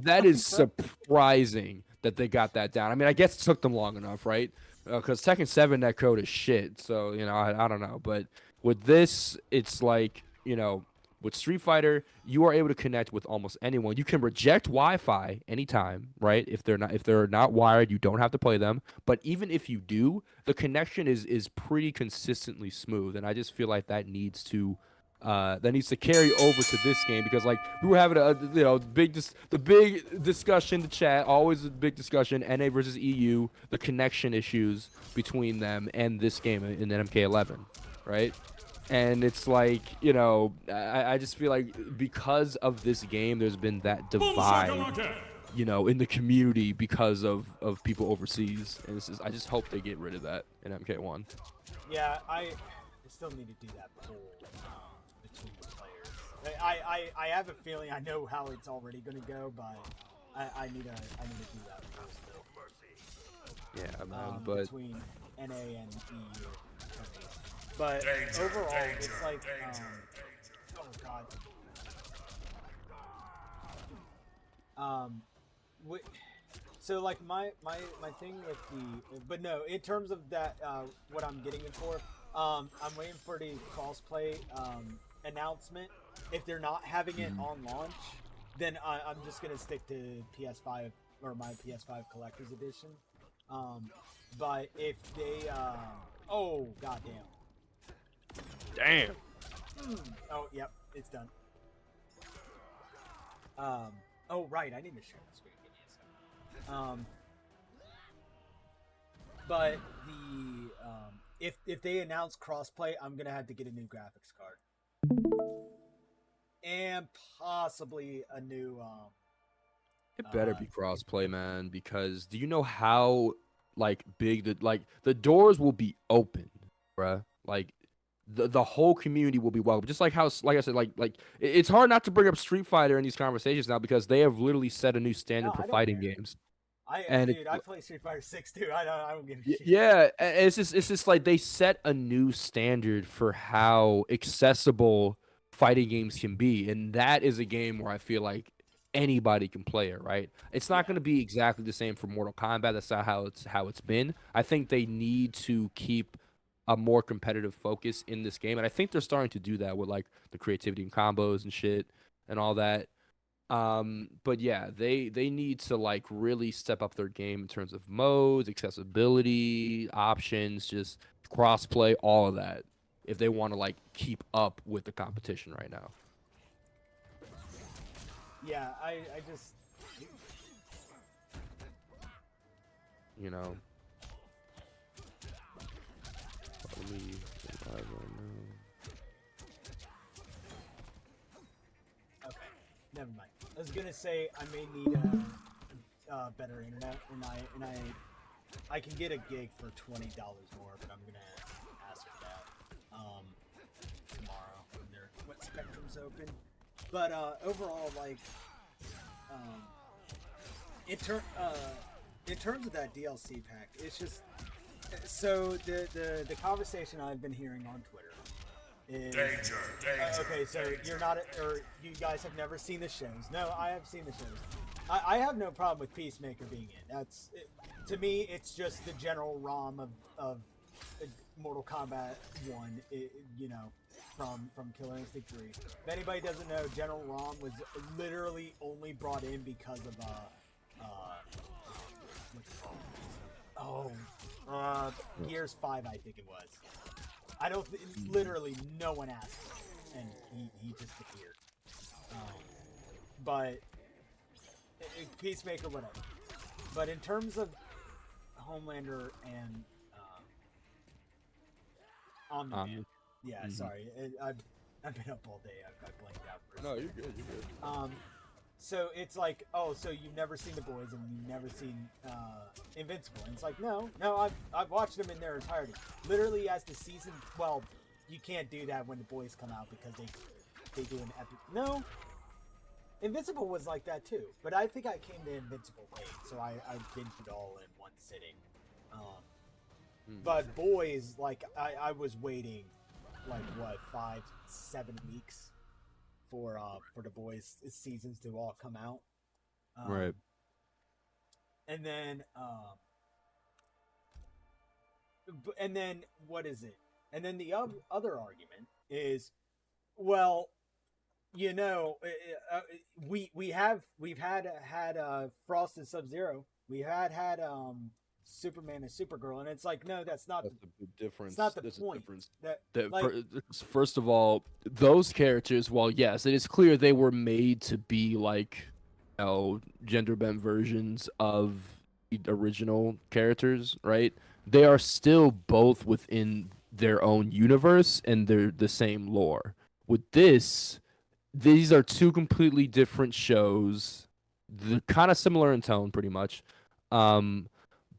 [SPEAKER 9] That is surprising that they got that down. I mean, I guess it took them long enough, right? Because Tekken 7 netcode is shit. So you know, I don't know, but with this, it's like, you know, with Street Fighter, you are able to connect with almost anyone. You can reject Wi-Fi anytime, right? If they're not wired, you don't have to play them. But even if you do, the connection is pretty consistently smooth, and I just feel like that needs to carry over to this game because like we were having a big discussion in the chat, always a big discussion, NA versus EU, the connection issues between them and this game in MK11, right? And it's like, you know, I just feel like because of this game, there's been that divide, you know, in the community because of people overseas. And I just hope they get rid of that in MK1.
[SPEAKER 8] Yeah, I still need to do that poll between the players. I have a feeling I know how it's already going to go, but I need to do that first.
[SPEAKER 9] Yeah, man, but
[SPEAKER 8] between NA and EU. But overall, it's like, oh god. So like my thing with but no, in terms of that, what I'm getting it for, I'm waiting for the crossplay announcement. If they're not having it on launch, then I'm just gonna stick to PS5 or my PS5 Collector's Edition. But if they, oh goddamn.
[SPEAKER 9] Damn.
[SPEAKER 8] Oh, yep, it's done. Oh right, I need to share the screen. Give me a second. But if they announce crossplay, I'm gonna have to get a new graphics card and possibly a new.
[SPEAKER 9] It better be crossplay, man, because do you know how like big the doors will be open, bruh? Like the whole community will be welcome. Just like how, like I said, it's hard not to bring up Street Fighter in these conversations now because they have literally set a new standard for fighting games.
[SPEAKER 8] I play Street Fighter 6 too. I don't give a shit.
[SPEAKER 9] Yeah, it's just like they set a new standard for how accessible fighting games can be, and that is a game where I feel like anybody can play it, right? It's not going to be exactly the same for Mortal Kombat. That's not how it's been. I think they need to keep a more competitive focus in this game, and I think they're starting to do that with like the creativity and combos and shit and all that. But yeah, they need to like really step up their game in terms of modes, accessibility, options, just crossplay, all of that, if they want to like keep up with the competition right now.
[SPEAKER 8] Yeah, I just,
[SPEAKER 9] you know. Let me live right now.
[SPEAKER 8] Okay, never mind. I was gonna say I may need a better internet, and I can get a gig for $20 more, but I'm gonna ask for that tomorrow when Spectrum's open. But overall, like, in terms of that DLC pack, it's just so the conversation I've been hearing on Twitter is
[SPEAKER 5] Danger.
[SPEAKER 8] okay. So you're not, or you guys have never seen the shows. No, I have seen the shows. I have no problem with Peacemaker being in. That's to me, it's just the general ROM of Mortal Kombat 1. You know. From Killer Instinct 3. If anybody doesn't know, General Rom was literally only brought in because of Gears 5, I think it was. I don't literally no one asked him, and he just appeared. But Peacemaker, whatever. But in terms of Homelander and Omni-Man. Yeah, sorry. I've been up all day. I blanked out for a second.
[SPEAKER 9] No, you're good. You're good.
[SPEAKER 8] So it's like, oh, so you've never seen The Boys and you've never seen Invincible. And it's like, no, I've watched them in their entirety. Literally, as the season, well, you can't do that when The Boys come out because they do an epic. No, Invincible was like that too. But I think I came to Invincible late, so I binged it all in one sitting. But Boys, like, I was waiting. Like what, 5-7 weeks for the Boys seasons to all come out,
[SPEAKER 9] right?
[SPEAKER 8] And then what is it? And then the other argument is, well, you know, we've had Frost and Sub-Zero. We had Superman and Supergirl, and it's like, no, that's not
[SPEAKER 9] the big difference.
[SPEAKER 8] It's not the
[SPEAKER 9] There's
[SPEAKER 8] point.
[SPEAKER 9] First of all, those characters, well, yes, it is clear they were made to be like, you know, gender bent versions of the original characters, right? They are still both within their own universe and they're the same lore. With this, these are two completely different shows. They're kind of similar in tone, pretty much.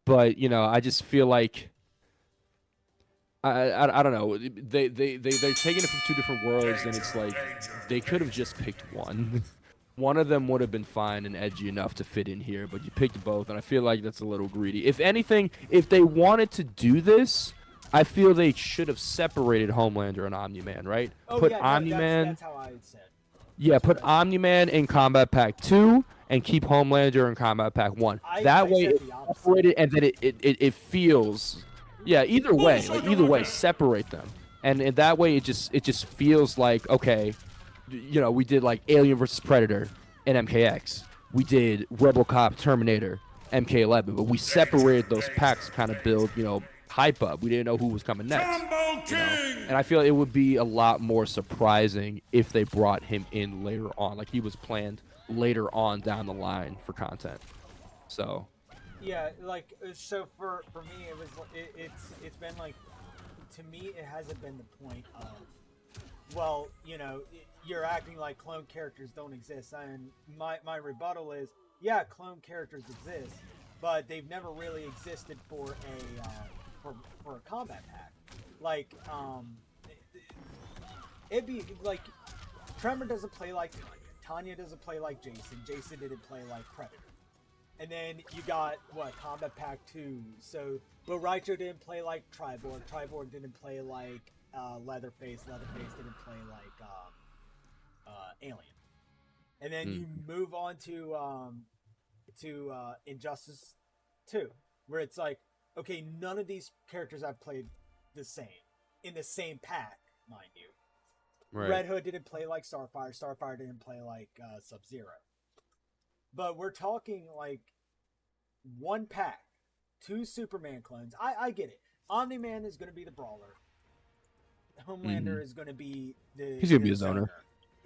[SPEAKER 9] But you know, I just feel like I don't know. They're taking it from two different worlds, and it's like they could have just picked one. One of them would have been fine and edgy enough to fit in here, but you picked both, and I feel like that's a little greedy. If anything, if they wanted to do this, I feel they should have separated Homelander and Omni-Man, right? Put Omni-Man.
[SPEAKER 8] That's how I said.
[SPEAKER 9] Yeah, put Omni-Man in Combat Pack 2 and keep Homelander in Combat Pack 1. That way it's separated and then it feels, yeah, either way, separate them. And that way it just feels like, okay, you know, we did like Alien vs Predator and MKX. We did RoboCop, Terminator, MK11, but we separated those packs to kind of build, you know, hype up. We didn't know who was coming next. You know? And I feel it would be a lot more surprising if they brought him in later on, like he was planned later on down the line for content. So
[SPEAKER 8] Yeah, like so for me, it was it's been like, to me it hasn't been the point of, well, you know, you're acting like clone characters don't exist, and my rebuttal is, yeah, clone characters exist, but they've never really existed for a combat pack. Like it'd be like Tremor doesn't play like Tanya doesn't play like Jason didn't play like Predator. And then you got, what, Combat Pack 2. So, but Raicho didn't play like Triborg. Triborg didn't play like Leatherface. Leatherface didn't play like Alien. And then you move on to Injustice 2, where it's like, okay, none of these characters I've played the same, in the same pack, mind you.
[SPEAKER 9] right.
[SPEAKER 8] Red Hood didn't play like Starfire. Starfire didn't play like Sub-Zero. But we're talking like one pack, 2 Superman clones. I get it. Omni-Man is going to be the brawler. Homelander is going to be the.
[SPEAKER 9] He's gonna be his owner.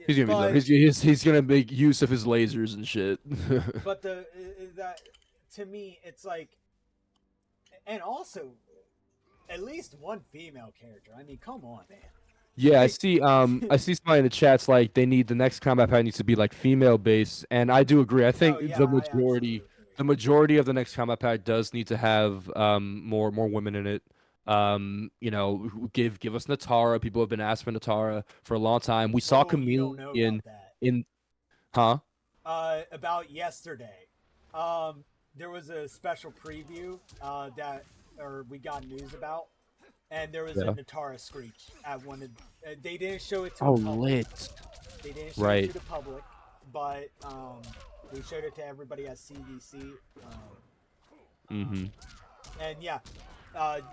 [SPEAKER 9] He's gonna be he's gonna make use of his lasers and shit.
[SPEAKER 8] But that, to me, it's like, and also, at least one female character. I mean, come on, man.
[SPEAKER 9] Yeah, I see somebody in the chats like they need the next combat pack needs to be like female based, and I do agree. I think the majority of the next combat pack does need to have more women in it. You know, give us Natara. People have been asking for Natara for a long time. We saw Chameleon in
[SPEAKER 8] about yesterday. There was a special preview we got news about. And there was a Natara Screech at one of. They didn't show it to the public.
[SPEAKER 9] Lit.
[SPEAKER 8] They didn't show it to the public, but they showed it to everybody at CDC. And yeah,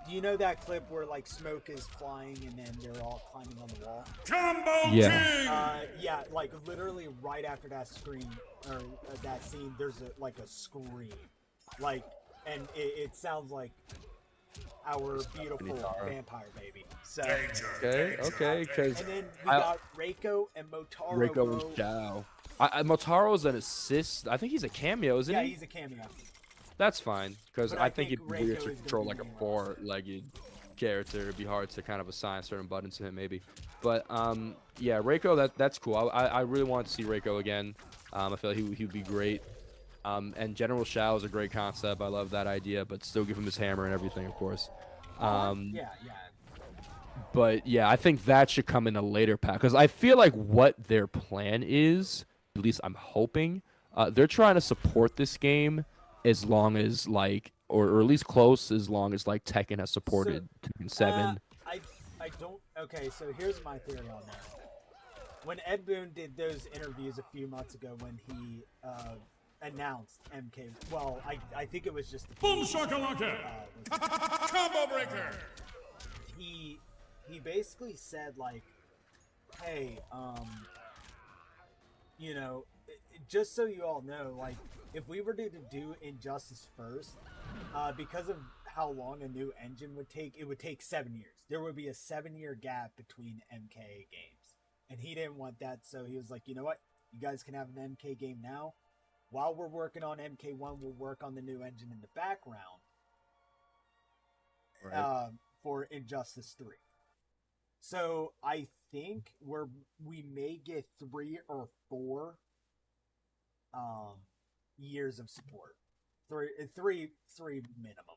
[SPEAKER 8] do you know that clip where like smoke is flying and then they're all climbing on the wall?
[SPEAKER 5] Combo King!
[SPEAKER 8] Yeah, like literally right after that screen or that scene, there's a scream, like, and it sounds like our beautiful vampire baby. So
[SPEAKER 9] okay, because
[SPEAKER 8] and then we got Reiko and Motaro.
[SPEAKER 9] Reiko and Zhao. Motaro's an assist. I think he's a cameo, isn't he?
[SPEAKER 8] Yeah, he's a cameo.
[SPEAKER 9] That's fine, because I think it'd be weird
[SPEAKER 8] Reiko
[SPEAKER 9] to
[SPEAKER 8] is
[SPEAKER 9] control
[SPEAKER 8] gonna
[SPEAKER 9] like
[SPEAKER 8] be
[SPEAKER 9] a 4-legged character. It'd be hard to kind of assign certain buttons to him, maybe. But yeah, Reiko, that's cool. I really want to see Reiko again. I feel like he would be great. And General Shao is a great concept. I love that idea, but still give him his hammer and everything, of course.
[SPEAKER 8] Yeah.
[SPEAKER 9] But yeah, I think that should come in a later pack, because I feel like what their plan is, at least I'm hoping, they're trying to support this game as long as like, or at least close as long as like Tekken has supported Tekken 7.
[SPEAKER 8] I don't. Okay, so here's my theory on that. When Ed Boon did those interviews a few months ago, when he announced MK, well, I think it was just the
[SPEAKER 5] Boom shakalaka! Combo breaker!
[SPEAKER 8] He basically said like, hey, you know, just so you all know, like, if we were to do Injustice first, because of how long a new engine would take, it would take 7 years. There would be a 7-year gap between MK games, and he didn't want that, so he was like, you know what, you guys can have an MK game now. While we're working on MK1, we'll work on the new engine in the background for Injustice 3. So I think we may get 3 or 4 years of support. Three minimum.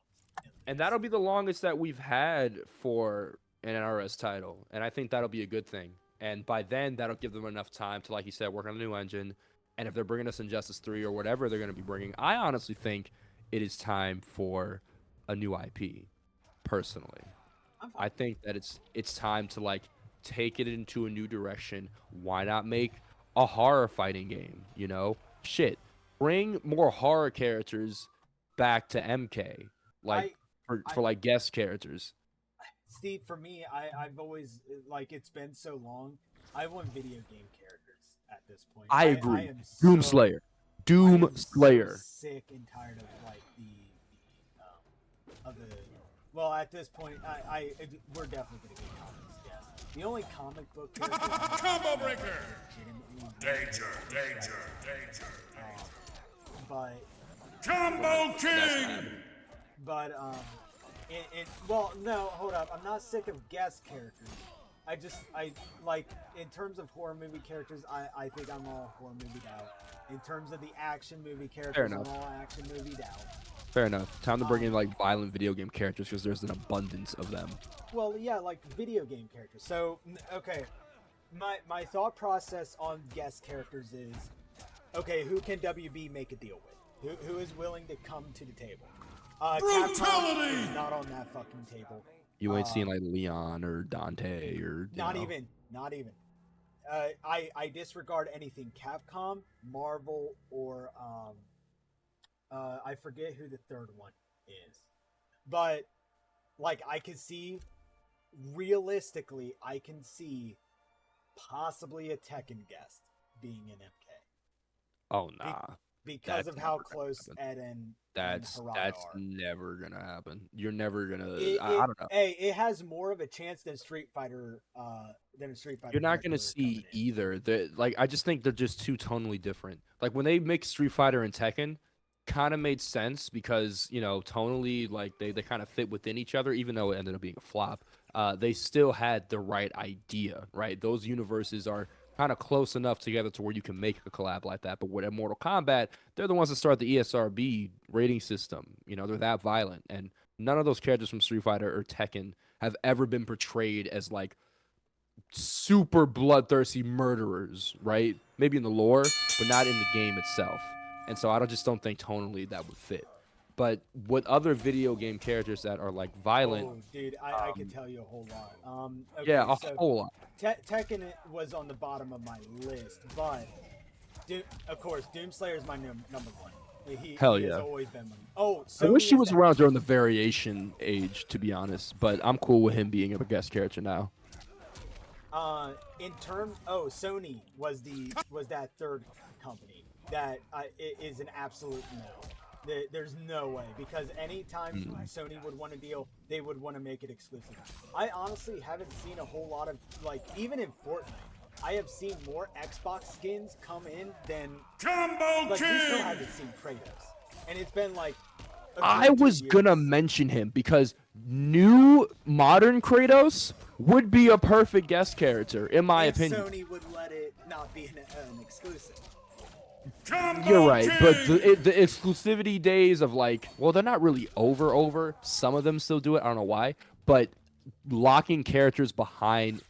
[SPEAKER 9] And that'll be the longest that we've had for an NRS title, and I think that'll be a good thing. And by then, that'll give them enough time to, like you said, work on a new engine. And if they're bringing us Injustice 3 or whatever they're going to be bringing, I honestly think it is time for a new IP, personally. I think that it's time to, like, take it into a new direction. Why not make a horror fighting game, you know? Shit. Bring more horror characters back to MK, like, for like, guest characters.
[SPEAKER 8] Steve, for me, I've always, like, it's been so long, I want video game characters at this point.
[SPEAKER 9] I agree.
[SPEAKER 8] I am
[SPEAKER 9] Doom
[SPEAKER 8] so,
[SPEAKER 9] Slayer.
[SPEAKER 8] I am
[SPEAKER 9] Slayer.
[SPEAKER 8] So sick and tired of, like, well, at this point, we're definitely gonna get comics, yes. The only comic book character
[SPEAKER 5] Combo breaker.
[SPEAKER 8] legitimately
[SPEAKER 5] Danger, danger, danger.
[SPEAKER 8] but
[SPEAKER 5] Combo king.
[SPEAKER 8] but well, no, hold up. I'm not sick of guest characters. I like, in terms of horror movie characters, I think I'm all horror movied out. In terms of the action movie characters, I'm
[SPEAKER 9] enough.
[SPEAKER 8] all action movied out.
[SPEAKER 9] Fair enough. Time to bring in like violent video game characters because there's an abundance of them.
[SPEAKER 8] Well, yeah, like video game characters. So, okay, my thought process on guest characters is, okay, who can WB make a deal with? Who is willing to come to the table? Capcom
[SPEAKER 5] Brutality!
[SPEAKER 8] is not on that fucking table.
[SPEAKER 9] You ain't seen like Leon or Dante or you
[SPEAKER 8] Not
[SPEAKER 9] know.
[SPEAKER 8] even. I disregard anything Capcom, Marvel, or I forget who the third one is, but like I can see, realistically, I can see possibly a Tekken guest being an MK
[SPEAKER 9] Oh nah.
[SPEAKER 8] because
[SPEAKER 9] That's
[SPEAKER 8] of how
[SPEAKER 9] never gonna
[SPEAKER 8] close
[SPEAKER 9] happen.
[SPEAKER 8] Ed and
[SPEAKER 9] That's
[SPEAKER 8] Harada are.
[SPEAKER 9] never gonna happen. You're never gonna. I don't know.
[SPEAKER 8] Hey, it has more of a chance than Street Fighter.
[SPEAKER 9] You're not gonna
[SPEAKER 8] character
[SPEAKER 9] see
[SPEAKER 8] coming in.
[SPEAKER 9] either. Like I just think they're just too tonally different. Like when they mixed Street Fighter and Tekken, kind of made sense because you know tonally like they kind of fit within each other. Even though it ended up being a flop, they still had the right idea. Right, those universes are kind of close enough together to where you can make a collab like that. But with Mortal Kombat, they're the ones that start the ESRB rating system. You know, they're that violent, and none of those characters from Street Fighter or Tekken have ever been portrayed as like super bloodthirsty murderers, right? Maybe in the lore, but not in the game itself. And so just don't think tonally that would fit. But with other video game characters that are like violent,
[SPEAKER 8] Oh, dude, I could tell you a whole lot. Okay,
[SPEAKER 9] yeah, a
[SPEAKER 8] so
[SPEAKER 9] whole lot.
[SPEAKER 8] Tekken was on the bottom of my list, but of course, Doomslayer is my number one.
[SPEAKER 9] Hell
[SPEAKER 8] he has
[SPEAKER 9] yeah.
[SPEAKER 8] always been one. Oh,
[SPEAKER 9] I
[SPEAKER 8] so
[SPEAKER 9] wish he was around during the variation age, to be honest. But I'm cool with him being a guest character now.
[SPEAKER 8] In terms, Sony was that third company that is an absolute no. There's no way, because anytime Sony would want a deal, they would want to make it exclusive. I honestly haven't seen a whole lot of, like, even in Fortnite, I have seen more Xbox skins come in than
[SPEAKER 5] Combo
[SPEAKER 8] like we still
[SPEAKER 5] king.
[SPEAKER 8] haven't seen Kratos, and it's been like
[SPEAKER 9] I
[SPEAKER 8] good 2
[SPEAKER 9] was gonna
[SPEAKER 8] years.
[SPEAKER 9] mention him because new modern Kratos would be a perfect guest character, in my
[SPEAKER 8] If
[SPEAKER 9] opinion.
[SPEAKER 8] Sony would let it not be an exclusive.
[SPEAKER 5] Combo
[SPEAKER 9] You're right,
[SPEAKER 5] king.
[SPEAKER 9] but the exclusivity days of like, well, they're not really over. Some of them still do it. I don't know why, but locking characters behind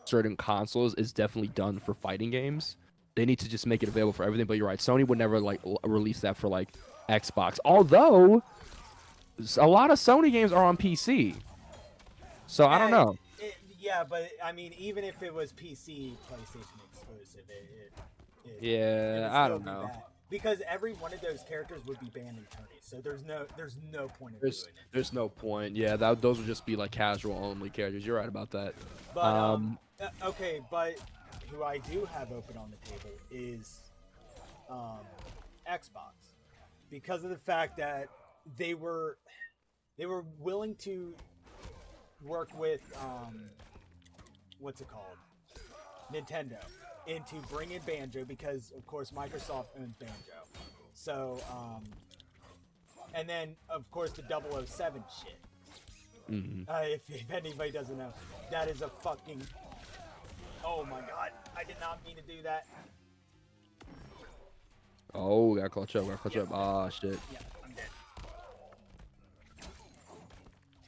[SPEAKER 9] certain consoles is definitely done for fighting games. They need to just make it available for everything. But you're right, Sony would never like release that for like Xbox. Although a lot of Sony games are on PC, so I don't know.
[SPEAKER 8] Yeah, but I mean, even if it was PC, PlayStation exclusive, it
[SPEAKER 9] Yeah,
[SPEAKER 8] would
[SPEAKER 9] I
[SPEAKER 8] still
[SPEAKER 9] don't
[SPEAKER 8] be
[SPEAKER 9] know.
[SPEAKER 8] bad. Because every one of those characters would be banned in tourneys, so there's no point in
[SPEAKER 9] There's
[SPEAKER 8] doing it.
[SPEAKER 9] there's no point. Yeah, those would just be like casual only characters. You're right about that.
[SPEAKER 8] But okay, but who I do have open on the table is Xbox, because of the fact that they were willing to work with what's it called, Nintendo, and to bring in Banjo, because of course Microsoft owns Banjo. So and then of course the 007 shit. If anybody doesn't know, that is a fucking, oh my god, I did not mean to do that.
[SPEAKER 9] Oh, gotta clutch up. Ah, shit.
[SPEAKER 8] Yeah, I'm dead.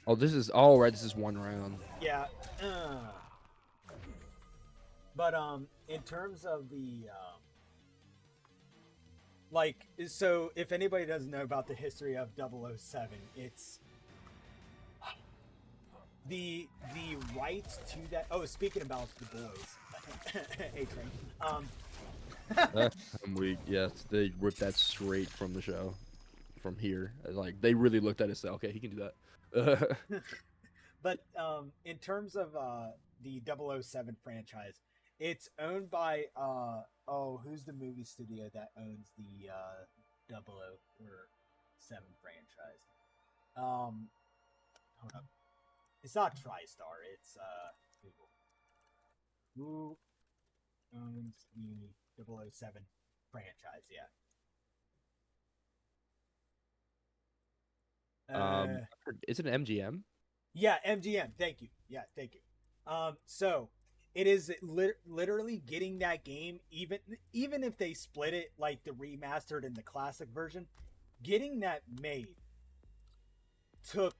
[SPEAKER 9] Oh, this is all right. This is one round.
[SPEAKER 8] Yeah. But in terms of the like, so if anybody doesn't know about the history of 007, it's the rights to that. Oh, speaking about the boys, A-Train.
[SPEAKER 9] I'm weak. Yes, they ripped that straight from the show, from here. Like they really looked at it and said, "Okay, he can do that."
[SPEAKER 8] But in terms of the 007 franchise, it's owned by who's the movie studio that owns the 007 franchise? Hold up. It's not TriStar, it's Google. Who owns the 007 franchise? Yeah.
[SPEAKER 9] Is it an MGM?
[SPEAKER 8] Yeah, MGM. Thank you. Yeah, thank you. So it is literally getting that game, even if they split it like the remastered and the classic version, getting that made took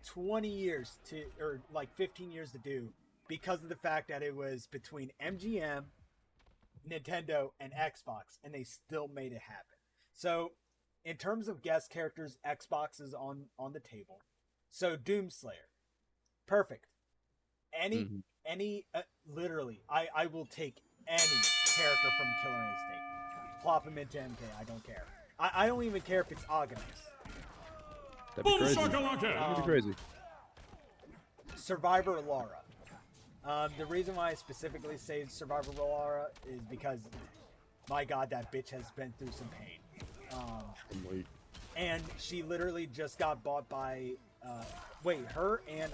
[SPEAKER 8] 20 years to, or like 15 years to do, because of the fact that it was between MGM, Nintendo, and Xbox, and they still made it happen. So in terms of guest characters, Xbox is on the table. So Doomslayer, perfect. Any literally, I will take any character from Killer Instinct, plop him into MK. I don't care. I don't even care if it's Agnes.
[SPEAKER 9] That'd be crazy.
[SPEAKER 5] shakalaka!
[SPEAKER 9] That'd be crazy.
[SPEAKER 8] Survivor Lara. The reason why I specifically say Survivor Lara is because, my God, that bitch has been through some pain. And she literally just got bought by, her and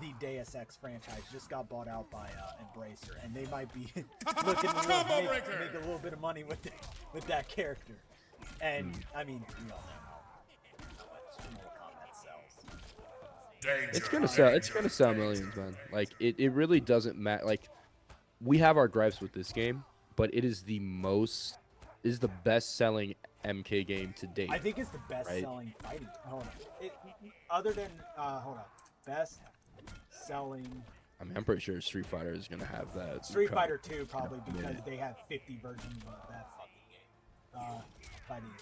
[SPEAKER 8] the Deus Ex franchise just got bought out by Embracer, and they might be looking to make a little bit of money with that character. And I mean, we all know how much Mortal Kombat sells.
[SPEAKER 9] It's gonna sell. It's gonna sell millions, man. Like it really doesn't matter. Like we have our gripes with this game, but it is the best selling MK game to date.
[SPEAKER 8] I think it's the best selling fighting. Hold on. Other than best selling.
[SPEAKER 9] I mean, I'm pretty sure Street Fighter is gonna have that.
[SPEAKER 8] Street Fighter 2 probably, because they have 50 versions of that fucking game. Fighting.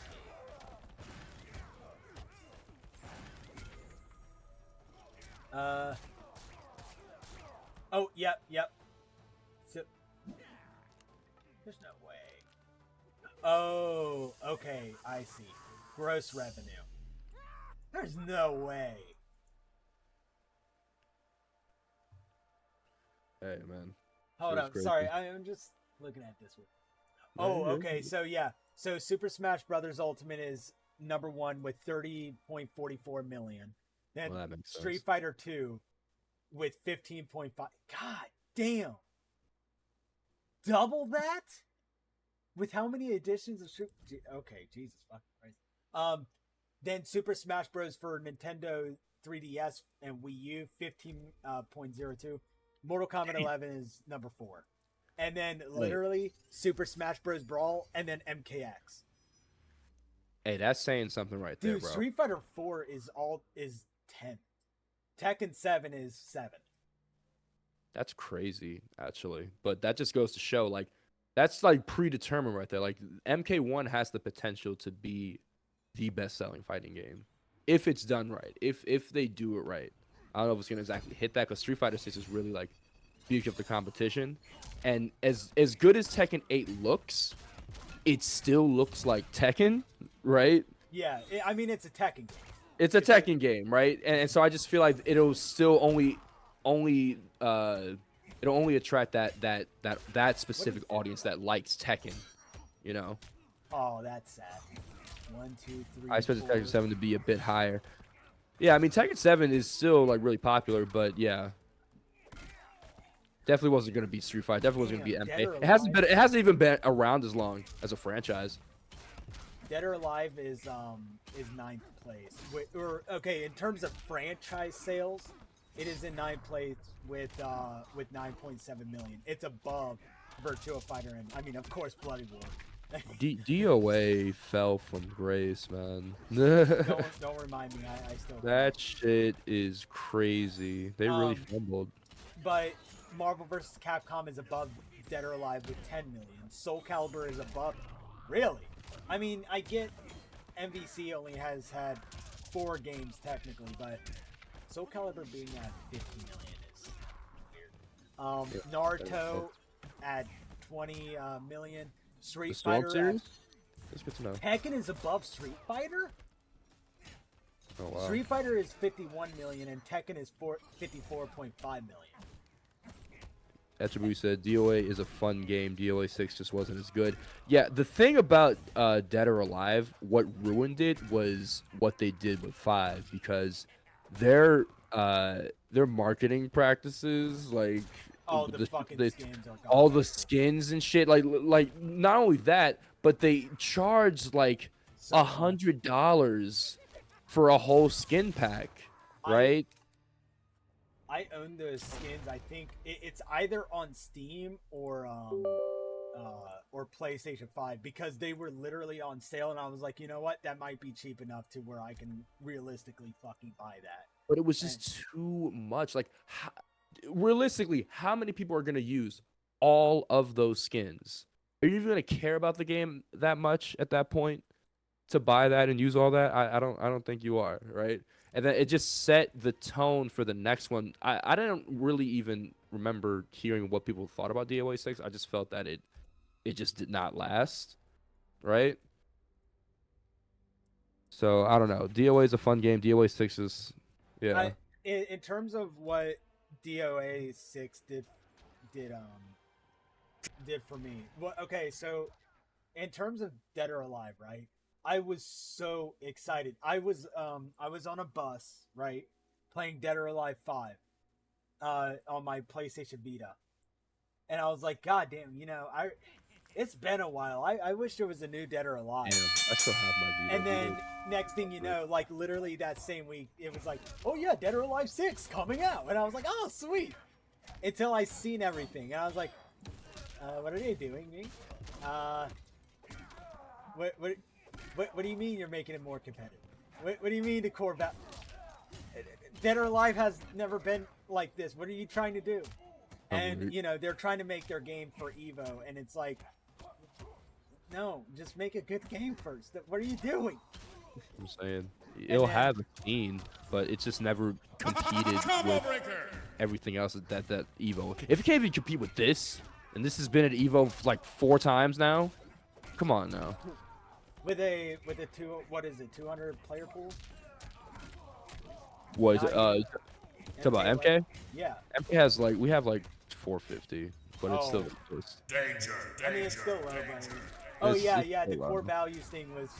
[SPEAKER 8] Oh, yep. So, there's no way. Oh, okay, I see. Gross revenue. There's no way.
[SPEAKER 9] Hey, man.
[SPEAKER 8] Hold up, sorry, I'm just looking at this one. Oh, okay, so yeah. So Super Smash Brothers Ultimate is number 1 with 30.44 million. Then
[SPEAKER 9] Well, that makes sense.
[SPEAKER 8] Street Fighter 2 with 15.5. God damn. Double that? With how many editions of Street? Okay, Jesus fucking Christ. Then Super Smash Bros. For Nintendo 3DS and Wii U, 15.02. Mortal Kombat 11 is number 4. And then literally Super Smash Bros. Brawl, and then MKX.
[SPEAKER 9] Hey, that's saying something right there,
[SPEAKER 8] Dude,
[SPEAKER 9] bro.
[SPEAKER 8] Street Fighter 4 is 10. Tekken 7 is 7.
[SPEAKER 9] That's crazy, actually. But that just goes to show, like, that's like predetermined right there. Like MK1 has the potential to be the best-selling fighting game if it's done right. If they do it right. I don't know if it's gonna exactly hit that, because Street Fighter 6 is really like beefed up the competition. And as good as Tekken 8 looks, it still looks like Tekken, right?
[SPEAKER 8] Yeah, I mean, it's a Tekken game.
[SPEAKER 9] It's a Tekken game, right? And so I just feel like it'll still only it'll only attract that specific audience that likes Tekken, you know.
[SPEAKER 8] Oh, that's sad. 1, 2, 3.
[SPEAKER 9] I expected
[SPEAKER 8] 4.
[SPEAKER 9] Tekken 7 to be a bit higher. Yeah, I mean Tekken 7 is still like really popular, but yeah, definitely wasn't gonna beat Street Fighter. Definitely wasn't gonna beat MK. It hasn't even been around as long as a franchise.
[SPEAKER 8] Dead or Alive is 9th place. Okay, in terms of franchise sales, it is in 9th place with 9.7 million. It's above Virtua Fighter and, I mean, of course, Bloody War.
[SPEAKER 9] DOA fell from grace, man.
[SPEAKER 8] don't remind me. I still.
[SPEAKER 9] That shit is crazy. They really fumbled.
[SPEAKER 8] But Marvel vs. Capcom is above Dead or Alive with 10 million. Soul Calibur is above. Really? I mean, I get MVC only has had 4 games technically, but Soul Calibur being at 50 million is weird. Naruto at 20 million. Street Fighter.
[SPEAKER 9] Series? That's good to know.
[SPEAKER 8] Tekken is above Street Fighter?
[SPEAKER 9] Oh, wow.
[SPEAKER 8] Street Fighter is 51 million and Tekken is 54.5 million.
[SPEAKER 9] Etribu said DOA is a fun game. DOA 6 just wasn't as good. Yeah, the thing about Dead or Alive, what ruined it was what they did with 5, because their marketing practices, like,
[SPEAKER 8] Oh, the fucking
[SPEAKER 9] the-
[SPEAKER 8] skins are
[SPEAKER 9] all the
[SPEAKER 8] god-awful.
[SPEAKER 9] skins and shit. Like not only that, but they charge like
[SPEAKER 8] So much.
[SPEAKER 9] $100 for a whole skin pack,
[SPEAKER 8] I-
[SPEAKER 9] right?
[SPEAKER 8] I own those skins. I think it's either on Steam or PlayStation 5 because they were literally on sale, and I was like, you know what, that might be cheap enough to where I can realistically fucking buy that.
[SPEAKER 9] But it was just too much. Like, realistically, how many people are gonna use all of those skins? Are you even gonna care about the game that much at that point to buy that and use all that? I don't think you are, right? And then it just set the tone for the next one. I didn't really even remember hearing what people thought about DOA 6. I just felt that it just did not last, right? So I don't know. DOA is a fun game. DOA 6 is, yeah.
[SPEAKER 8] In terms of what DOA 6 did for me. Well, okay, so in terms of Dead or Alive, right? I was so excited. I was on a bus, right, playing Dead or Alive 5 on my PlayStation Vita. And I was like, God damn, it's been a while. I wish there was a new Dead or Alive.
[SPEAKER 9] Damn, I still have my Vita.
[SPEAKER 8] And then next thing you know, like literally that same week, it was like, oh yeah, Dead or Alive 6 coming out. And I was like, oh sweet. Until I seen everything. And I was like, what are they doing, me? What do you mean you're making it more competitive? What do you mean the core Dead or Alive has never been like this. What are you trying to do? And they're trying to make their game for Evo, and it's like, no, just make a good game first. What are you doing?
[SPEAKER 9] I'm saying it'll have a scene, but it's just never competed with everything else that Evo. If it can't even compete with this, and this has been at Evo like 4 times now, come on now.
[SPEAKER 8] With a 200 player pool?
[SPEAKER 9] What is it? Talk about MK?
[SPEAKER 8] Yeah.
[SPEAKER 9] MK has we have 450, but it's still close.
[SPEAKER 8] I mean, it's still low, but the
[SPEAKER 9] still
[SPEAKER 8] core
[SPEAKER 9] low.
[SPEAKER 8] values thing was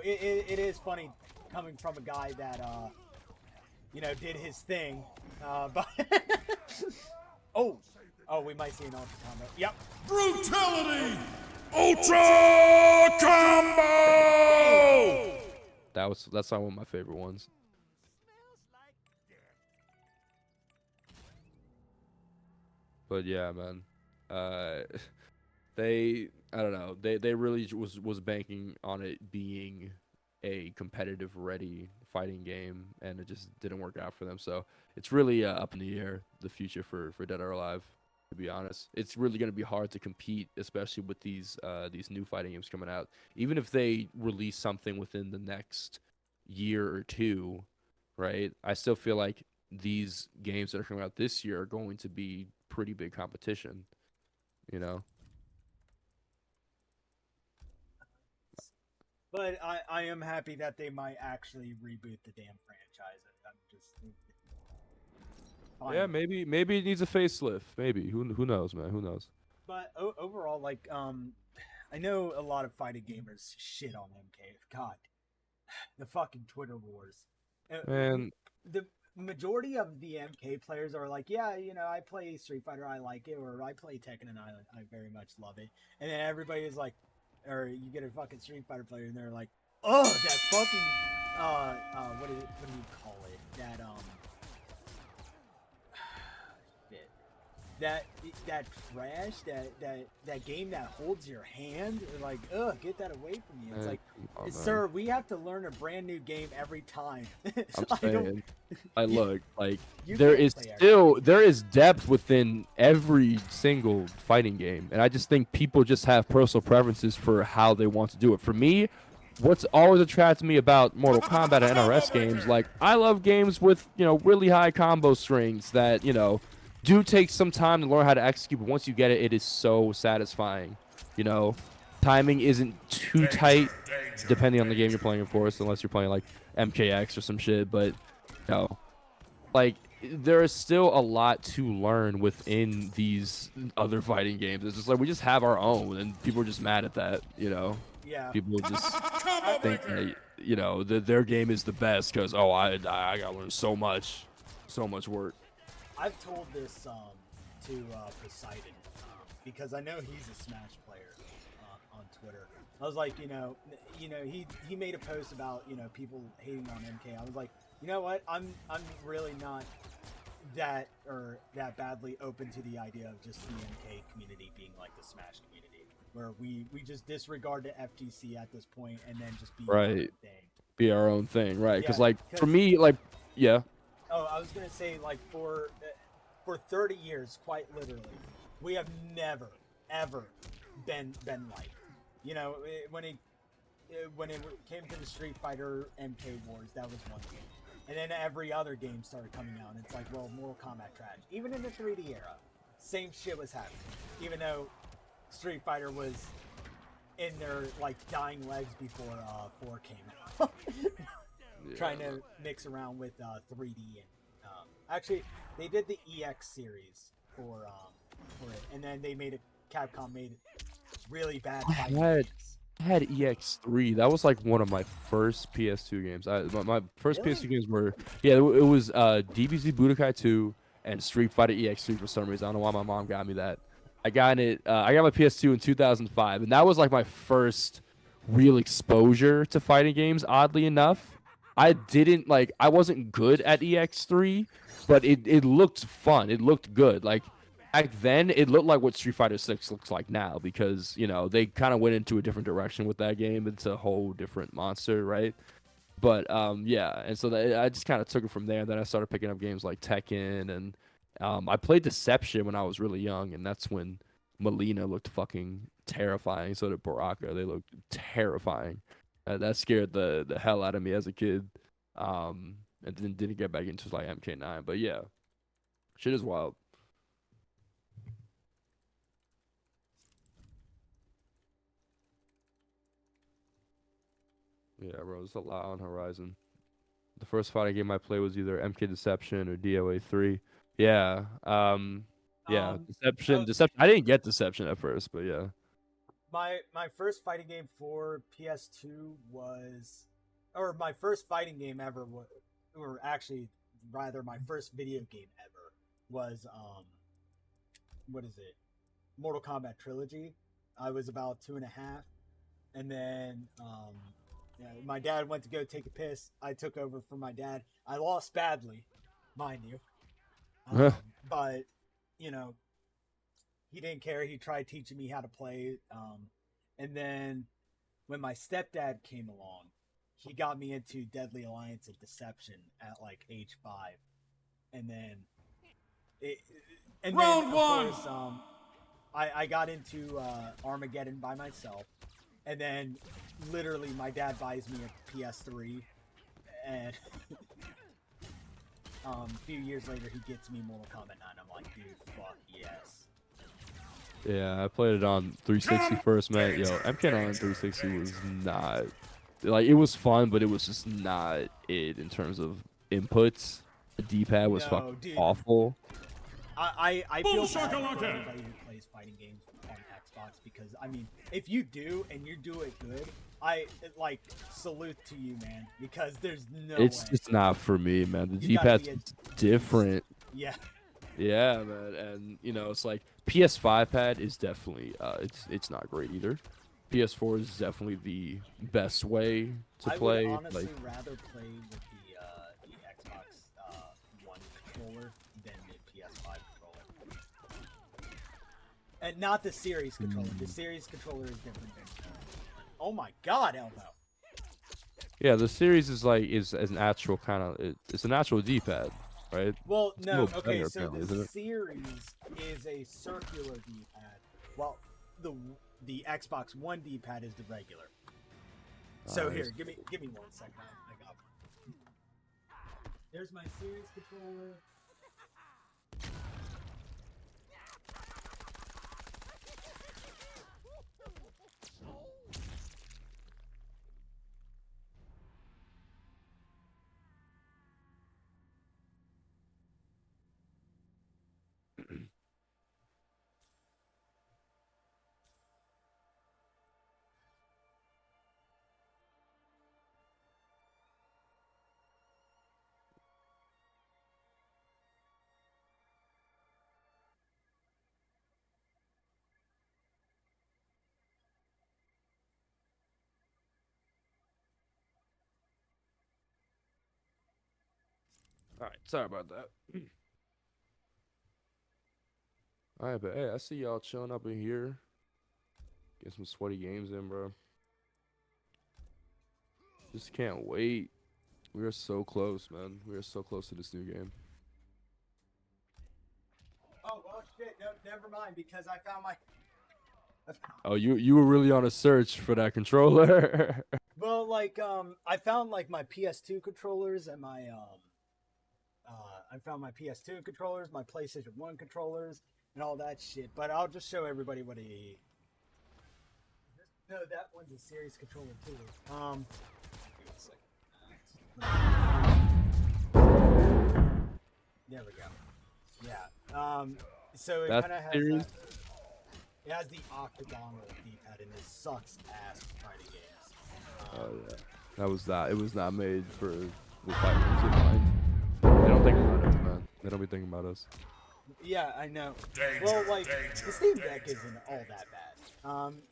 [SPEAKER 8] it is funny coming from a guy that did his thing, but we might see an ultra combo. Yep.
[SPEAKER 5] Brutality! Ultra Combo!
[SPEAKER 9] That's not one of my favorite ones. But yeah, man. I don't know. They really was banking on it being a competitive ready fighting game, and it just didn't work out for them. So it's really up in the air, the future for Dead or Alive, to be honest. It's really going to be hard to compete, especially with these new fighting games coming out. Even if they release something within the next year or two, right? I still feel like these games that are coming out this year are going to be pretty big competition,
[SPEAKER 8] But I am happy that they might actually reboot the damn franchise. I'm just fine.
[SPEAKER 9] Yeah, maybe it needs a facelift. Maybe who knows, man? Who knows?
[SPEAKER 8] But overall, I know a lot of fighting gamers shit on MK. God, the fucking Twitter wars.
[SPEAKER 9] Man,
[SPEAKER 8] The majority of the MK players are like, yeah, I play Street Fighter, I like it, or I play Tekken and I very much love it. And then everybody is like, or you get a fucking Street Fighter player and they're like, oh, that fucking what do you call it? That that trash, that game that holds your hand, like, ugh, get that away from me. It's like, sir, we have to learn a brand new game every time.
[SPEAKER 9] I'm saying, look,
[SPEAKER 8] You
[SPEAKER 9] there
[SPEAKER 8] can't
[SPEAKER 9] is
[SPEAKER 8] play
[SPEAKER 9] there is depth within every single fighting game, and I just think people just have personal preferences for how they want to do it. For me, what's always attracted me about Mortal Kombat and NRS games, I love games with really high combo strings that do take some time to learn how to execute, but once you get it, it is so satisfying. Timing isn't too tight, depending on the game you're playing, of course, unless you're playing like MKX or some shit. But there is still a lot to learn within these other fighting games. It's just we just have our own, and people are just mad at that.
[SPEAKER 8] Yeah.
[SPEAKER 9] People just think that their game is the best because I gotta learn so much work.
[SPEAKER 8] I've told this to Poseidon because I know he's a Smash player on Twitter. I was like, he made a post about people hating on MK. I was like, you know what? I'm really not that badly open to the idea of just the MK community being like the Smash community, where we just disregard the FGC at this point and then just be our own thing.
[SPEAKER 9] Be our own thing, right? Because
[SPEAKER 8] Yeah,
[SPEAKER 9] for me, yeah.
[SPEAKER 8] Oh, I was gonna say for 30 years, quite literally, we have never ever been like, when it came to the Street Fighter MK Wars, that was one thing. And then every other game started coming out, and it's like, well, Mortal Kombat trash. Even in the 3D era, same shit was happening. Even though Street Fighter was in their dying legs before 4 came out, trying to mix around with 3D. And actually, they did the EX series for it, and then Capcom made really bad fighting games.
[SPEAKER 9] I had EX3. That was one of my first PS2 games. My first PS2 games were it was DBZ Budokai 2 and Street Fighter EX3 for some reason. I don't know why my mom got me that. I got my PS2 in 2005, and that was my first real exposure to fighting games. Oddly enough, I wasn't good at EX3, but it looked fun. It looked good. Back then, it looked like what Street Fighter 6 looks like now because, they kind of went into a different direction with that game. It's a whole different monster, right? But, yeah, and so I just kind of took it from there. Then I started picking up games like Tekken, and I played Deception when I was really young, and that's when Melina looked fucking terrifying. So did Baraka. They looked terrifying. That scared the hell out of me as a kid. And then didn't get back into MK9. But, yeah, shit is wild. Yeah, bro, there's a lot on Horizon. The first fighting game I played was either MK Deception or DOA 3. Yeah, Deception. I didn't get Deception at first, but yeah.
[SPEAKER 8] My first fighting game for PS2 my first fighting game ever or actually rather my first video game ever was Mortal Kombat Trilogy. I was about 2.5, and then my dad went to go take a piss. I took over for my dad. I lost badly, mind you. But, he didn't care. He tried teaching me how to play. And then when my stepdad came along, he got me into Deadly Alliance and Deception at age 5. And then
[SPEAKER 5] Round one!
[SPEAKER 8] Course, I got into Armageddon by myself. And then, literally, my dad buys me a PS3, and a few years later, he gets me Mortal Kombat 9. I'm like, dude, fuck yes.
[SPEAKER 9] Yeah, I played it on 360 first, man. Yo, MK9 360 was not... it was fun, but it was just not it in terms of inputs. The D-pad was fucking awful.
[SPEAKER 8] I feel bad for everybody who plays fighting games on Xbox because, if you do and you do it good, I salute to you, man, because there's no way.
[SPEAKER 9] It's not for me, man. The D-pad's different.
[SPEAKER 8] Yeah.
[SPEAKER 9] Yeah, man, and it's PS5 pad is definitely it's not great either. PS4 is definitely the best way to play.
[SPEAKER 8] I would honestly rather play with the Xbox One controller than the PS5 controller. And not the Series controller. The Series controller is different than. Oh my God, Elbow!
[SPEAKER 9] Yeah, the Series is an actual kind of it's an actual D-pad, right?
[SPEAKER 8] Well, no.
[SPEAKER 9] It's
[SPEAKER 8] Okay,
[SPEAKER 9] better,
[SPEAKER 8] so
[SPEAKER 9] apparently,
[SPEAKER 8] the
[SPEAKER 9] isn't it?
[SPEAKER 8] Series is a circular D-pad, while the Xbox One D-pad is the regular. So here, give me 1 second. I got one. There's my Series controller.
[SPEAKER 9] All right, sorry about that. All right, but hey, I see y'all chilling up in here. Get some sweaty games in, bro. Just can't wait. We are so close, man. We are so close to this new game.
[SPEAKER 8] Oh well, shit. No, never mind because I found my.
[SPEAKER 9] Oh, you were really on a search for that controller.
[SPEAKER 8] Well, like I found like my PS2 controllers and my I found my PS2 controllers, my PlayStation 1 controllers, and all that shit. But I'll just show everybody what he. No, that one's a series controller too. There we go. Yeah. So it
[SPEAKER 9] That's
[SPEAKER 8] kind of has
[SPEAKER 9] serious?
[SPEAKER 8] that, it has the octagonal D-pad, and it sucks ass fighting games.
[SPEAKER 9] Oh yeah, that was that. It was not made for the fight games in mind. They don't think about us, man. They don't be thinking about us.
[SPEAKER 8] Yeah, I know.
[SPEAKER 5] Danger,
[SPEAKER 8] Well, like
[SPEAKER 5] danger,
[SPEAKER 8] the Steam Deck isn't all that bad.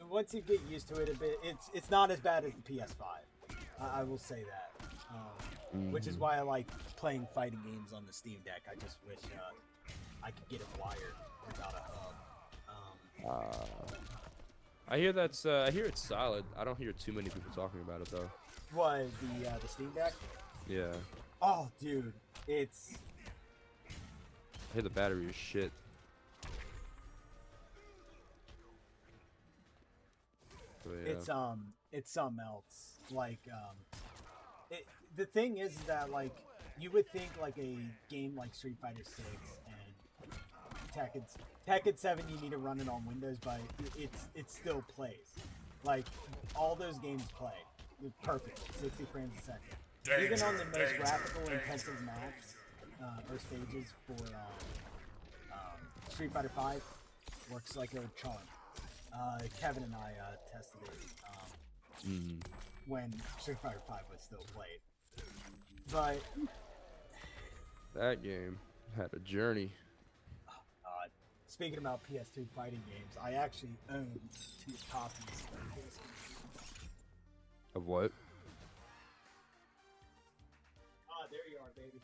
[SPEAKER 8] Once you get used to it a bit, it's not as bad as the PS5. I will say that. Which is why I like playing fighting games on the Steam Deck. I just wish I could get it wired without a hub.
[SPEAKER 9] I hear that's. I hear it's solid. I don't hear too many people talking about it though.
[SPEAKER 8] What, the Steam Deck?
[SPEAKER 9] Yeah.
[SPEAKER 8] Oh, dude, it's
[SPEAKER 9] I hear the battery is shit. But, yeah.
[SPEAKER 8] it's something else. Like the thing is that like you would think like a game like Street Fighter 6 and Tekken 7 you need to run it on Windows, but it still plays. Like all those games play perfect, 60 frames a second. Even on the most graphical intensive maps or stages for Street Fighter 5 works like a charm. Kevin and I tested it when Street Fighter 5 was still played. But
[SPEAKER 9] That game had a journey.
[SPEAKER 8] speaking about PS2 fighting games, I actually own 2 copies of this.
[SPEAKER 9] Of what?
[SPEAKER 8] There you are, baby.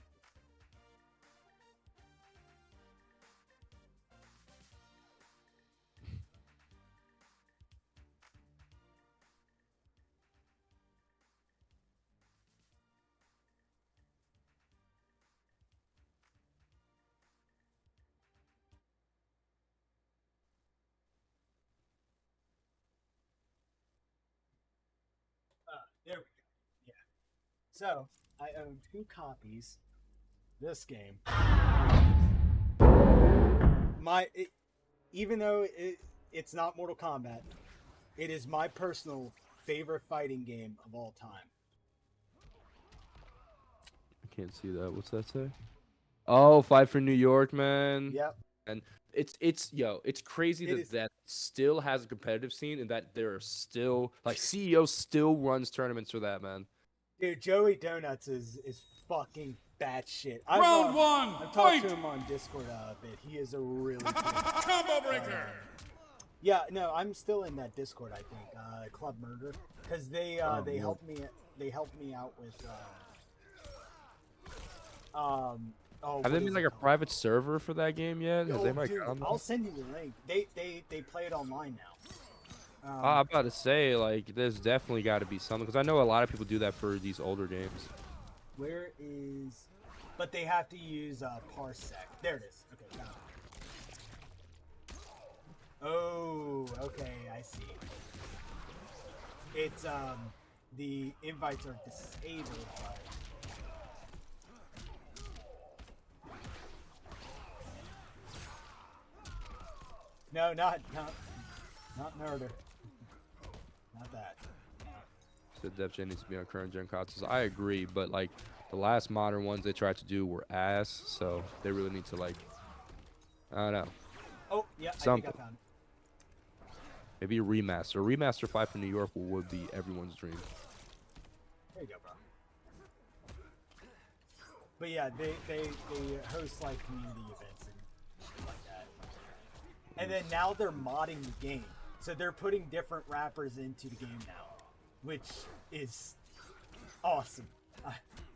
[SPEAKER 8] There we go. Yeah. So, I own 2 copies. This game. Even though it's not Mortal Kombat, it is my personal favorite fighting game of all time.
[SPEAKER 9] I can't see that. What's that say? Oh, Fight for New York, man.
[SPEAKER 8] Yep.
[SPEAKER 9] And it's crazy that still has a competitive scene and that there are still like CEO still runs tournaments for that, man.
[SPEAKER 8] Dude, Joey Donuts is fucking batshit.
[SPEAKER 5] Round one,
[SPEAKER 8] I've talked
[SPEAKER 5] fight!
[SPEAKER 8] to him on Discord a bit. He is a really good
[SPEAKER 5] Combo breaker!
[SPEAKER 8] Yeah, no, I'm still in that Discord, I think. Club Murder. Because they helped me out with
[SPEAKER 9] Have they made like a private server for that game yet? Has they
[SPEAKER 8] dude,
[SPEAKER 9] on
[SPEAKER 8] I'll send you the link. They play it online now.
[SPEAKER 9] I'm about to say, like, there's definitely got to be something because I know a lot of people do that for these older games.
[SPEAKER 8] Where is? But they have to use Parsec. There it is. Okay, got it. Oh, okay, I see. It's the invites are disabled. No, not murder. Not that.
[SPEAKER 9] So Def Jam needs to be on current gen consoles. I agree, but like the last modern ones they tried to do were ass, so they really need to like, I don't know.
[SPEAKER 8] Oh yeah,
[SPEAKER 9] Something.
[SPEAKER 8] I think I found it.
[SPEAKER 9] Maybe a remaster. A remaster 5 for New York would be everyone's dream.
[SPEAKER 8] There you go, bro. But yeah, they host like community events and shit like that. And then now they're modding the game. So they're putting different rappers into the game now, which is awesome.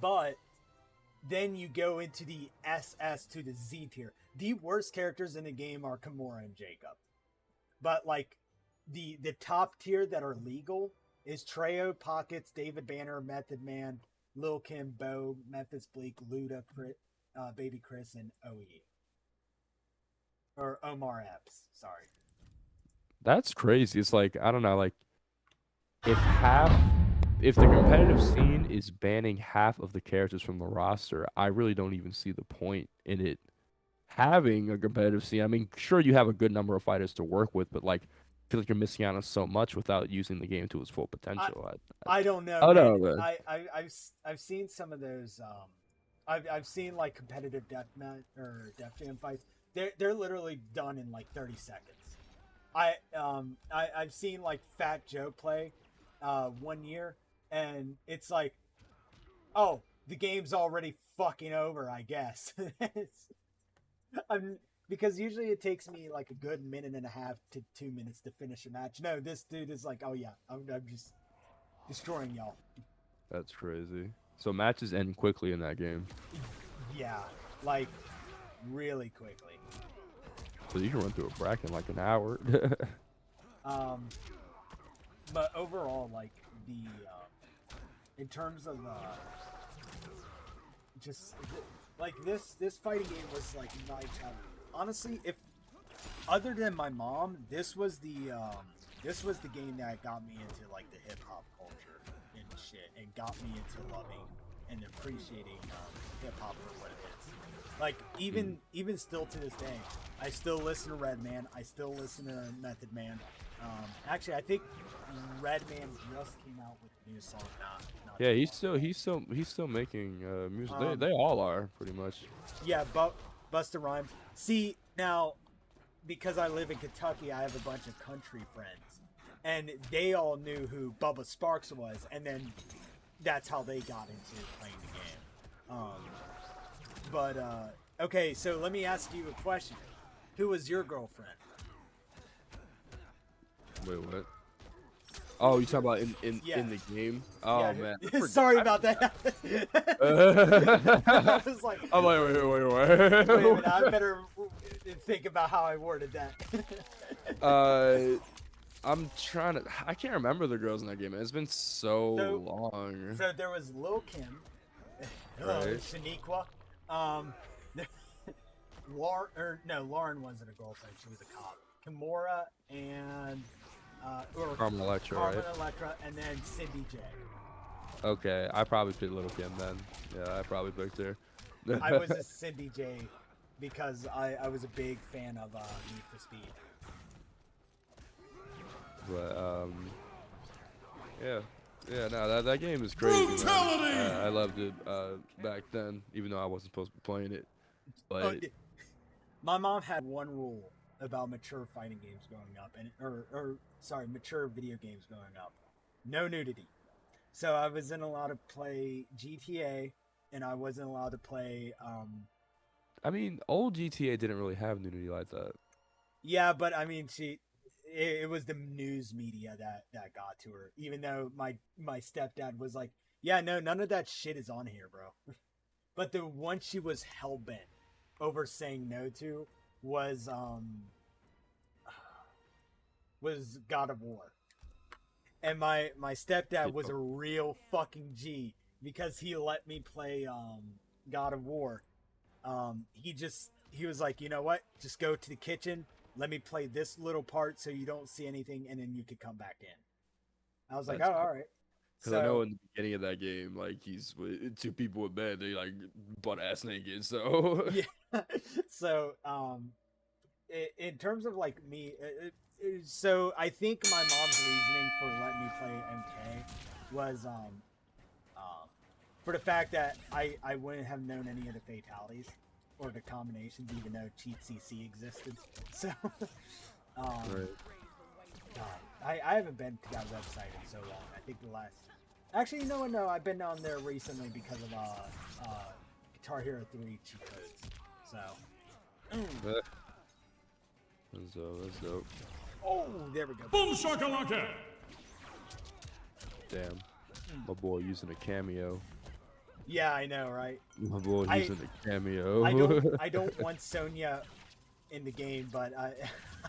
[SPEAKER 8] But then you go into the SS to the Z tier. The worst characters in the game are Kimura and Jacob. But like the top tier that are legal is Treo, Pockets, David Banner, Method Man, Lil Kim, Bo, Memphis Bleak, Luda, Baby Chris, and OE. Or Omar Epps, sorry.
[SPEAKER 9] That's crazy. It's like, I don't know, like if the competitive scene is banning half of the characters from the roster, I really don't even see the point in it having a competitive scene. I mean, sure, you have a good number of fighters to work with, but like, I feel like you're missing out on so much without using the game to its full potential.
[SPEAKER 8] I don't know.
[SPEAKER 9] I
[SPEAKER 8] Man.
[SPEAKER 9] don't know.
[SPEAKER 8] I've seen some of those. I've seen like competitive deathmatch or Def Jam fights. They're literally done in like 30 seconds. I've seen like Fat Joe play 1 year, and it's like, oh, the game's already fucking over, I guess. Because usually it takes me like a good minute and a half to 2 minutes to finish a match. No, this dude is like, oh yeah, I'm just destroying y'all.
[SPEAKER 9] That's crazy. So matches end quickly in that game.
[SPEAKER 8] Yeah, like really quickly.
[SPEAKER 9] So you can run through a bracket in like an hour.
[SPEAKER 8] But overall, like in terms of just like this fighting game was like my childhood. Honestly, if other than my mom, this was the game that got me into like the hip hop culture and shit, and got me into loving and appreciating hip hop for what it is. Like even still to this day, I still listen to Redman. I still listen to Method Man. Actually, I think Redman just came out with a new song. Not
[SPEAKER 9] Yeah, he's still making music. They all are pretty much.
[SPEAKER 8] Yeah, Busta Rhymes. See, now, because I live in Kentucky, I have a bunch of country friends, and they all knew who Bubba Sparks was, and then that's how they got into playing the game. Okay, so let me ask you a question. Who was your girlfriend?
[SPEAKER 9] Wait, what? Oh, you talking about in the game? Oh
[SPEAKER 8] Yeah.
[SPEAKER 9] man,
[SPEAKER 8] Sorry about that. I was like,
[SPEAKER 9] I'm like, wait.
[SPEAKER 8] wait a minute, I better think about how I worded that.
[SPEAKER 9] I'm trying to. I can't remember the girls in that game. It's been so long.
[SPEAKER 8] So there was Lil Kim,
[SPEAKER 9] Right.
[SPEAKER 8] Shaniqua, Lauren wasn't a girlfriend. She was a cop. Kimura and
[SPEAKER 9] Carmen Electra,
[SPEAKER 8] Carmen
[SPEAKER 9] right?
[SPEAKER 8] Electra, and then Cindy J.
[SPEAKER 9] Okay, I probably picked Little Kim then. Yeah, I probably picked her.
[SPEAKER 8] I was a Cindy J because I was a big fan of Need for Speed.
[SPEAKER 9] But yeah, no, that game is crazy.
[SPEAKER 5] Brutality!
[SPEAKER 9] I loved it back then, even though I wasn't supposed to be playing it. But
[SPEAKER 8] My mom had one rule. about mature fighting games growing up, and mature video games growing up. No nudity. So I wasn't allowed to play GTA, and I wasn't allowed to play.
[SPEAKER 9] I mean, old GTA didn't really have nudity like that.
[SPEAKER 8] Yeah, but I mean, it was the news media that got to her. Even though my stepdad was like, "Yeah, no, none of that shit is on here, bro." But the one she was hell bent over saying no to was God of War. And my stepdad was a real fucking G because he let me play God of War. He was like, you know what? Just go to the kitchen. Let me play this little part so you don't see anything, and then you could come back in. I was like,
[SPEAKER 9] That's
[SPEAKER 8] oh, all right.
[SPEAKER 9] Because I know in the beginning of that game, like, he's with two people in bed, they like butt ass naked. So
[SPEAKER 8] yeah. So in terms of like me, so I think my mom's reasoning for letting me play MK was for the fact that I wouldn't have known any of the fatalities or the combinations, even though Cheat CC existed. So
[SPEAKER 9] right.
[SPEAKER 8] I haven't been to that website in so long. I think the last. Actually, no, I've been on there recently because of Guitar Hero 3 cheat codes. So.
[SPEAKER 9] That's dope.
[SPEAKER 8] Oh, there we go.
[SPEAKER 5] Boom shakalaka!
[SPEAKER 9] Damn, my boy using a cameo.
[SPEAKER 8] Yeah, I know, right?
[SPEAKER 9] My boy using a cameo.
[SPEAKER 8] I don't want Sonya in the game, but I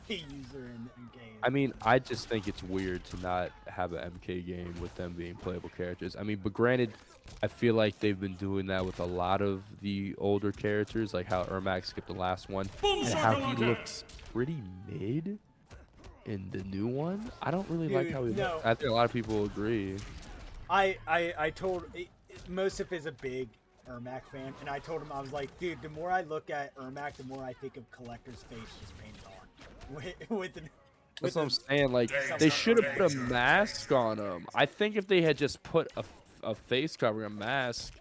[SPEAKER 8] use her in game.
[SPEAKER 9] I mean, I just think it's weird to not have an MK game with them being playable characters. I mean, but granted, I feel like they've been doing that with a lot of the older characters, like how Ermac skipped the last one, and how he looks pretty mid in the new one. I don't really like how he looks. I think a lot of people agree.
[SPEAKER 8] I told Mosif is a big Ermac fan, and I told him, I was like, dude, the more I look at Ermac, the more I think of Collector's face just painted on.
[SPEAKER 9] That's what I'm saying. Like, they should have put a mask on him. I think if they had just put a face covering, a mask,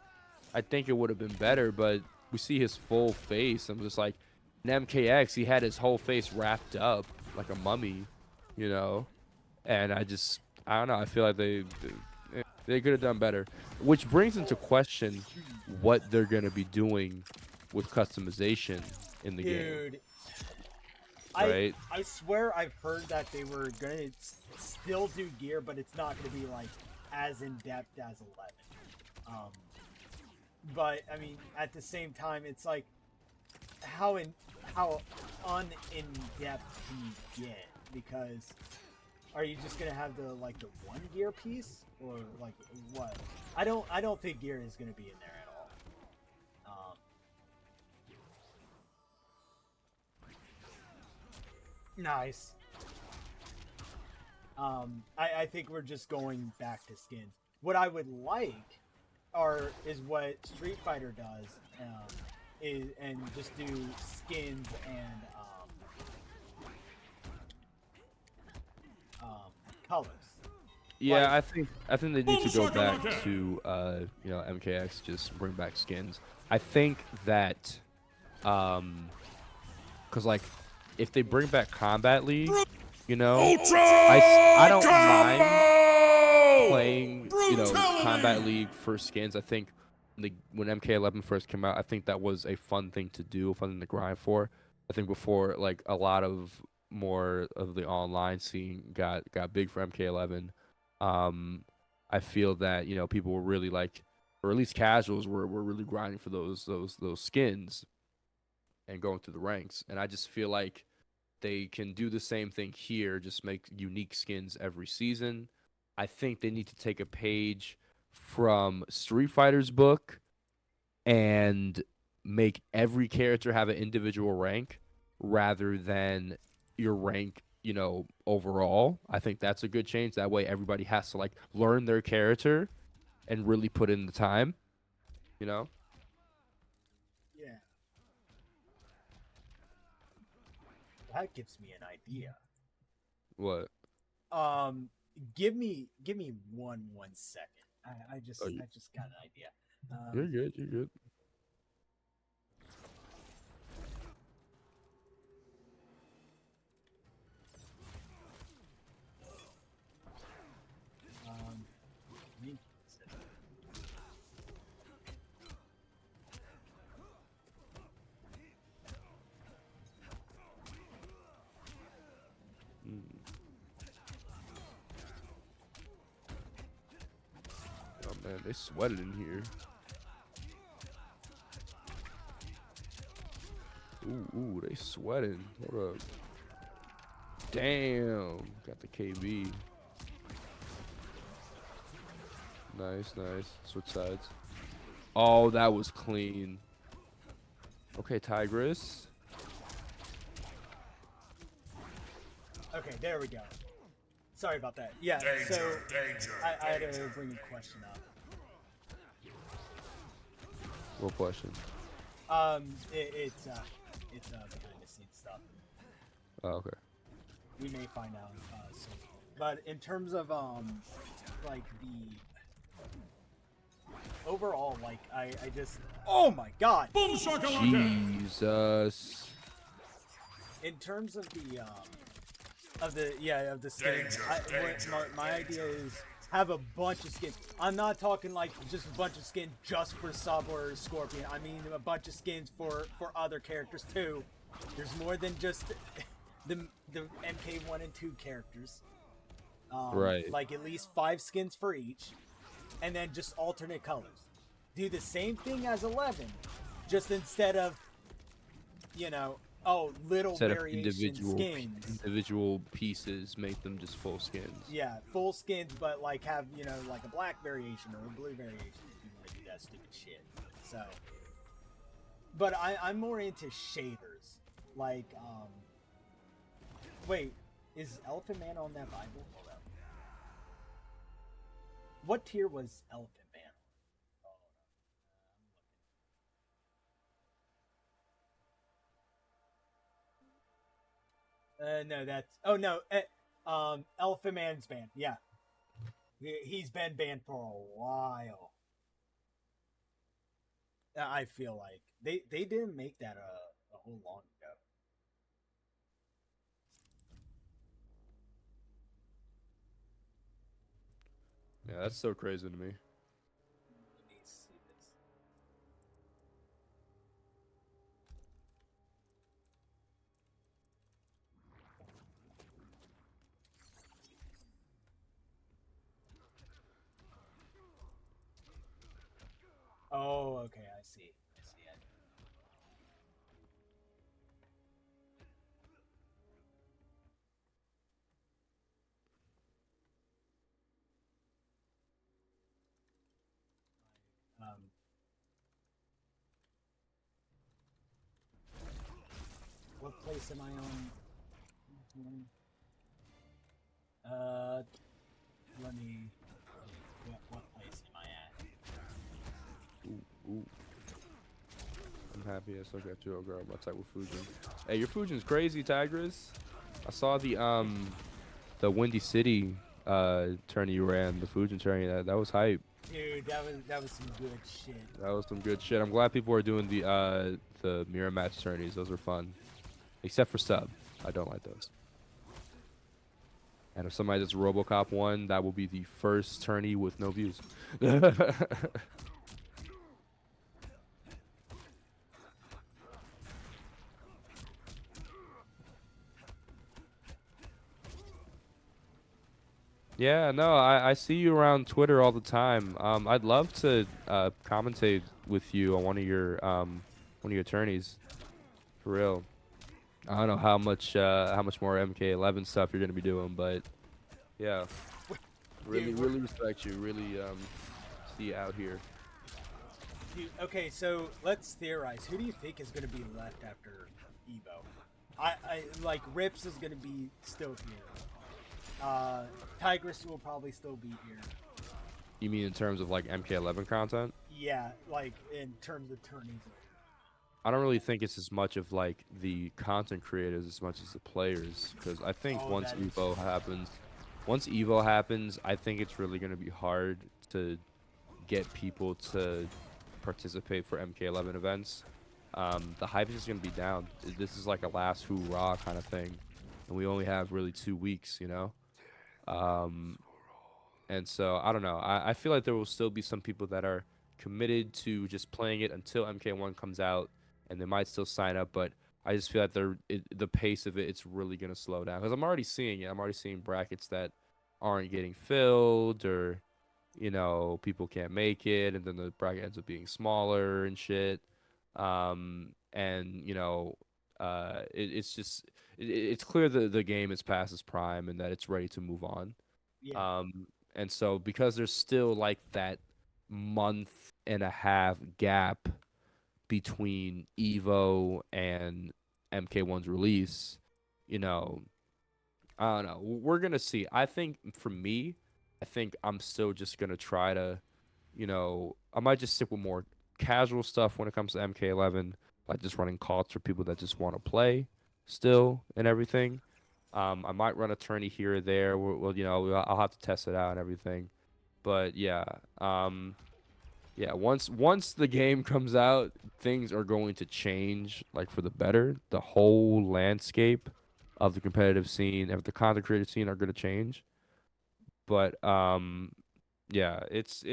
[SPEAKER 9] I think it would have been better. But we see his full face. I'm just like, in MKX, he had his whole face wrapped up like a mummy, you know? And I don't know. I feel like they could have done better. Which brings into question what they're going to be doing with customization in the game. Right?
[SPEAKER 8] I swear I've heard that they were going to still do gear, but it's not going to be like as in-depth as 11. But I mean, at the same time, it's like how un-in-depth can you get? Because are you just going to have the one gear piece? Or like what? I don't think gear is going to be in there at all. Nice. I think we're just going back to skins. What I would like is what Street Fighter does, and just do skins and colors.
[SPEAKER 9] Yeah, I think they need to go back to MKX, just bring back skins. I think that because like if they bring back Combat League, I don't mind playing Combat League for skins. I think when MK11 first came out, I think that was a fun thing to do, a fun thing to grind for. I think before like a lot of more of the online scene got big for MK11. I feel that people were really like, or at least casuals were really grinding for those skins and going through the ranks. And I just feel like they can do the same thing here, just make unique skins every season. I think they need to take a page from Street Fighter's book and make every character have an individual rank rather than your rank overall. I think that's a good change. That way everybody has to like learn their character and really put in the time,
[SPEAKER 8] Yeah. That gives me an idea.
[SPEAKER 9] What?
[SPEAKER 8] Give me 1 second. I just got an idea.
[SPEAKER 9] You're good. Man, they sweated in here. Ooh, they sweating. What up? Damn, got the KB. Nice. Switch sides. Oh, that was clean. Okay, Tigress.
[SPEAKER 8] Okay, there we go. Sorry about that. Yeah, so I had to bring a question up.
[SPEAKER 9] What question?
[SPEAKER 8] It's behind the scenes stuff.
[SPEAKER 9] Oh, okay.
[SPEAKER 8] We may find out soon. But in terms of like the overall, like I just, oh my god.
[SPEAKER 5] Boom shakalaka!
[SPEAKER 9] Jesus.
[SPEAKER 8] In terms of the skins, my idea is have a bunch of skins. I'm not talking like just a bunch of skins just for Sub or Scorpion. I mean a bunch of skins for other characters too. There's more than just the MK1 and 2 characters.
[SPEAKER 9] Right.
[SPEAKER 8] Like at least 5 skins for each, and then just alternate colors. Do the same thing as 11, just instead of, little
[SPEAKER 9] Instead of
[SPEAKER 8] variation skins.
[SPEAKER 9] individual pieces, make them just full skins.
[SPEAKER 8] Yeah, full skins, but like have, like a black variation or a blue variation if you want to do that stupid shit. So, but I'm more into shaders. Like, wait, is Elephant Man on that Bible? Hold up. What tier was Elephant Man? No, that's... Oh, no. Elephant Man's banned. Yeah. He's been banned for a while. I feel like. They didn't make that a whole long ago.
[SPEAKER 9] Yeah, that's so crazy to me.
[SPEAKER 8] Let me see this. Oh, okay, I see. What place am I on? Let me. What place am I at?
[SPEAKER 9] Ooh. I'm happy I still got you, oh girl. What's up with Fujin? Hey, your Fujin's crazy, Tigris. I saw the Windy City tourney you ran, the Fujin tourney. That was hype.
[SPEAKER 8] Dude, that was some good shit.
[SPEAKER 9] That was some good shit. I'm glad people are doing the mirror match tourneys. Those are fun. Except for Sub. I don't like those. And if somebody does RoboCop 1, that will be the first tourney with no views. Yeah, no, I see you around Twitter all the time. I'd love to commentate with you on one of your tourneys, for real. I don't know how much more MK11 stuff you're gonna be doing, but yeah, really respect you. Really see you out here.
[SPEAKER 8] Dude, okay, so let's theorize. Who do you think is gonna be left after Evo? I like Rips is gonna be still here. Tigress will probably still be here.
[SPEAKER 9] You mean in terms of like MK11 content?
[SPEAKER 8] Yeah, like in terms of tourneys.
[SPEAKER 9] I don't really think it's as much of like the content creators as much as the players, because I think once Evo happens, I think it's really going to be hard to get people to participate for MK11 events. The hype is just going to be down. This is like a last hoorah kind of thing, and we only have really 2 weeks, you know. And so I don't know. I feel like there will still be some people that are committed to just playing it until MK1 comes out, and they might still sign up, but I just feel like the pace of it's really going to slow down, because I'm already seeing it. I'm already seeing brackets that aren't getting filled, or you know, people can't make it, and then the bracket ends up being smaller and shit. And you know, it's just it's clear that the game is past its prime and that it's ready to move on.
[SPEAKER 8] Yeah.
[SPEAKER 9] And so because there's still like that month and a half gap between Evo and MK1's release, you know, I don't know. We're gonna see. I think for me, I think I'm still just gonna try to, you know, I might just stick with more casual stuff when it comes to MK11, like just running calls for people that just want to play still and everything. I might run a tourney here or there. Well, you know, I'll have to test it out and everything. But yeah, yeah. Once the game comes out, things are going to change, like for the better. The whole landscape of the competitive scene, of the content creator scene, are going to change. But yeah, it's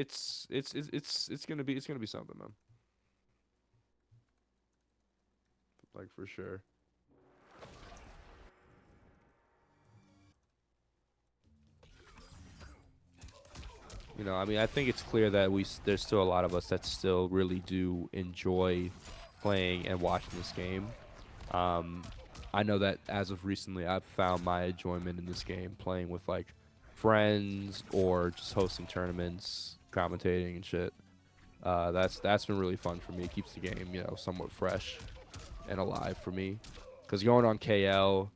[SPEAKER 9] gonna be something, man. Like for sure. You know, I mean, I think it's clear that there's still a lot of us that still really do enjoy playing and watching this game. I know that as of recently, I've found my enjoyment in this game playing with like friends or just hosting tournaments, commentating and shit. That's been really fun for me. It keeps the game, you know, somewhat fresh and alive for me. Because going on KL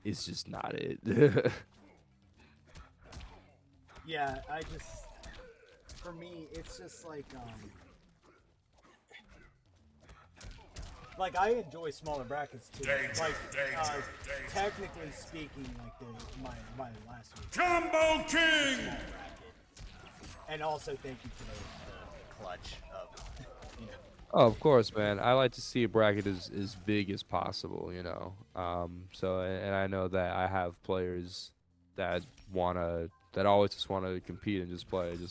[SPEAKER 9] is just not it.
[SPEAKER 8] Yeah, for me, it's just like I enjoy smaller brackets too. Like, technically speaking, like my last week.
[SPEAKER 5] Combo King!
[SPEAKER 8] And also thank you for the clutch of, you know.
[SPEAKER 9] Oh, of course, man. I like to see a bracket as big as possible, you know. So and I know that I have players that always just wanna compete and just play, you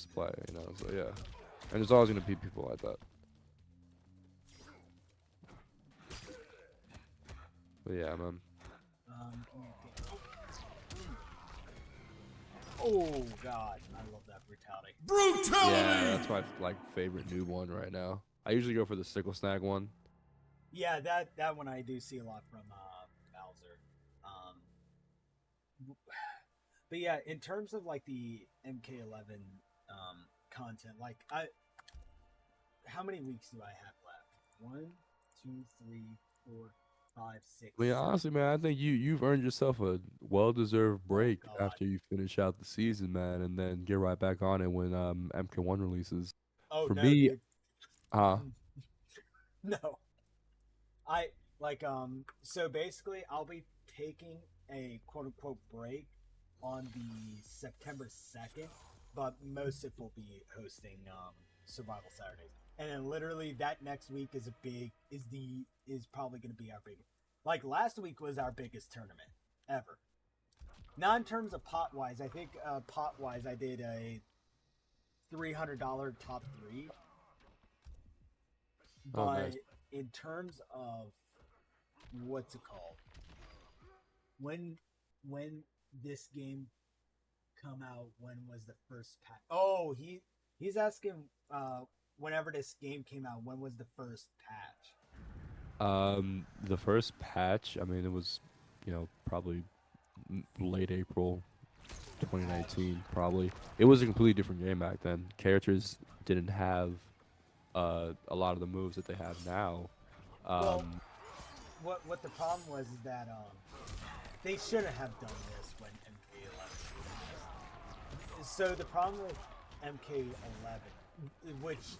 [SPEAKER 9] know. So yeah. And there's always gonna be people like that. But yeah, man.
[SPEAKER 8] Oh god, I love that brutality.
[SPEAKER 5] Brutality!
[SPEAKER 9] Yeah, that's my like favorite new one right now. I usually go for the sickle snag one.
[SPEAKER 8] Yeah, that one I do see a lot from Bowser. But yeah, in terms of like the MK11 content, like how many weeks do I have left? 1, 2, 3, 4, 5, 6.
[SPEAKER 9] I mean, honestly, man, I think you've earned yourself a well-deserved break
[SPEAKER 8] God.
[SPEAKER 9] after you finish out the season, man, and then get right back on it when MK1 releases.
[SPEAKER 8] Oh,
[SPEAKER 9] For
[SPEAKER 8] no,
[SPEAKER 9] me,
[SPEAKER 8] dude. No. I like so basically I'll be taking a quote unquote break on the September 2nd, but most of it will be hosting Survival Saturdays. And then literally that next week is probably gonna be our biggest. Like last week was our biggest tournament ever. Not in terms of pot wise. I think pot wise I did a $300 top 3. But
[SPEAKER 9] nice.
[SPEAKER 8] in terms of what's it called? When this game come out, when was the first patch? Oh, he's asking whenever this game came out, when was the first patch?
[SPEAKER 9] The first patch, I mean, it was, you know, probably late April 2019, probably. It was a completely different game back then. Characters didn't have a lot of the moves that they have now.
[SPEAKER 8] Well, what the problem was is that they shouldn't have done this when MK11 released. So the problem with MK11, which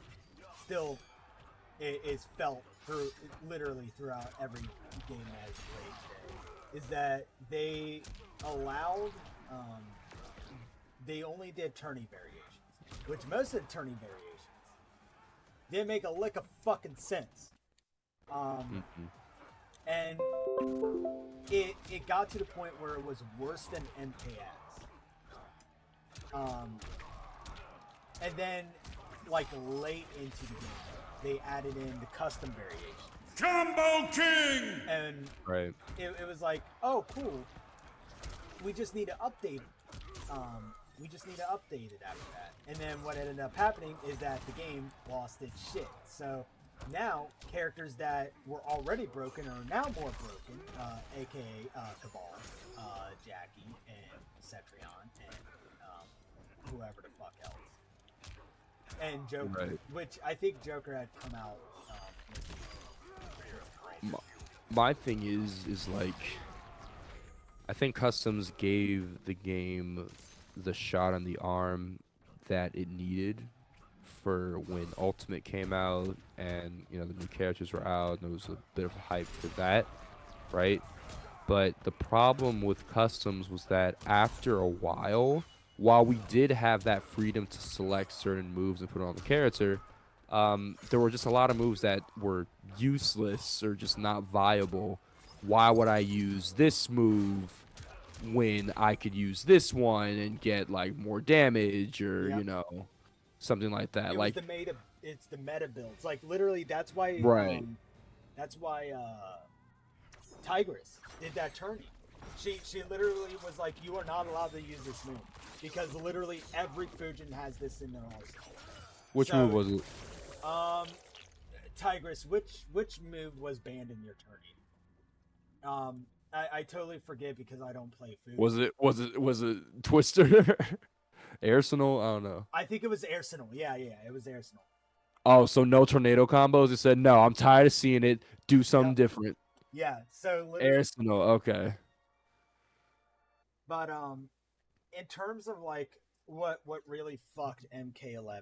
[SPEAKER 8] still is felt literally throughout every game that is played today, is that they allowed they only did tourney variations, which most of the tourney variations didn't make a lick of fucking sense. And it got to the point where it was worse than MKX. And then, like, late into the game, they added in the custom variations.
[SPEAKER 5] Combo King!
[SPEAKER 8] And
[SPEAKER 9] Right.
[SPEAKER 8] it was like, oh, cool. We just need to update We just need to update it after that. And then what ended up happening is that the game lost its shit. So now characters that were already broken are now more broken, aka Cabal, Jackie, and Cetrion, and whoever the fuck else. And Joker,
[SPEAKER 9] Right.
[SPEAKER 8] which I think Joker had come out.
[SPEAKER 9] My thing is like, I think Customs gave the game the shot on the arm that it needed for when Ultimate came out, and the new characters were out, and there was a bit of hype for that, right? But the problem with Customs was that after a while we did have that freedom to select certain moves and put it on the character, there were just a lot of moves that were useless or just not viable. Why would I use this move when I could use this one and get like more damage or
[SPEAKER 8] Yep.
[SPEAKER 9] something like that?
[SPEAKER 8] It
[SPEAKER 9] Like,
[SPEAKER 8] was it's the meta builds. Like literally, that's why.
[SPEAKER 9] Right.
[SPEAKER 8] That's why Tigress did that tourney. She literally was like, you are not allowed to use this move because literally every Fujin has this in their arsenal.
[SPEAKER 9] which move was it?
[SPEAKER 8] Tigress, which move was banned in your tourney? I totally forget because I don't play Fujin.
[SPEAKER 9] Was it Twister? Arsenal? I don't know.
[SPEAKER 8] I think it was Arsenal. Yeah, it was Arsenal.
[SPEAKER 9] Oh, so no tornado combos? It said no. I'm tired of seeing it. Do something
[SPEAKER 8] Yep.
[SPEAKER 9] different.
[SPEAKER 8] Yeah, so literally,
[SPEAKER 9] Arsenal. Okay.
[SPEAKER 8] but in terms of like what really fucked MK11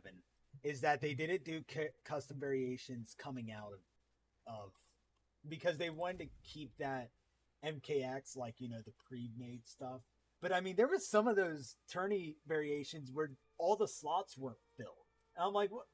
[SPEAKER 8] is that they didn't do custom variations coming out of because they wanted to keep that MKX, like the pre-made stuff. But I mean, there was some of those tourney variations where all the slots weren't filled. And I'm like, what?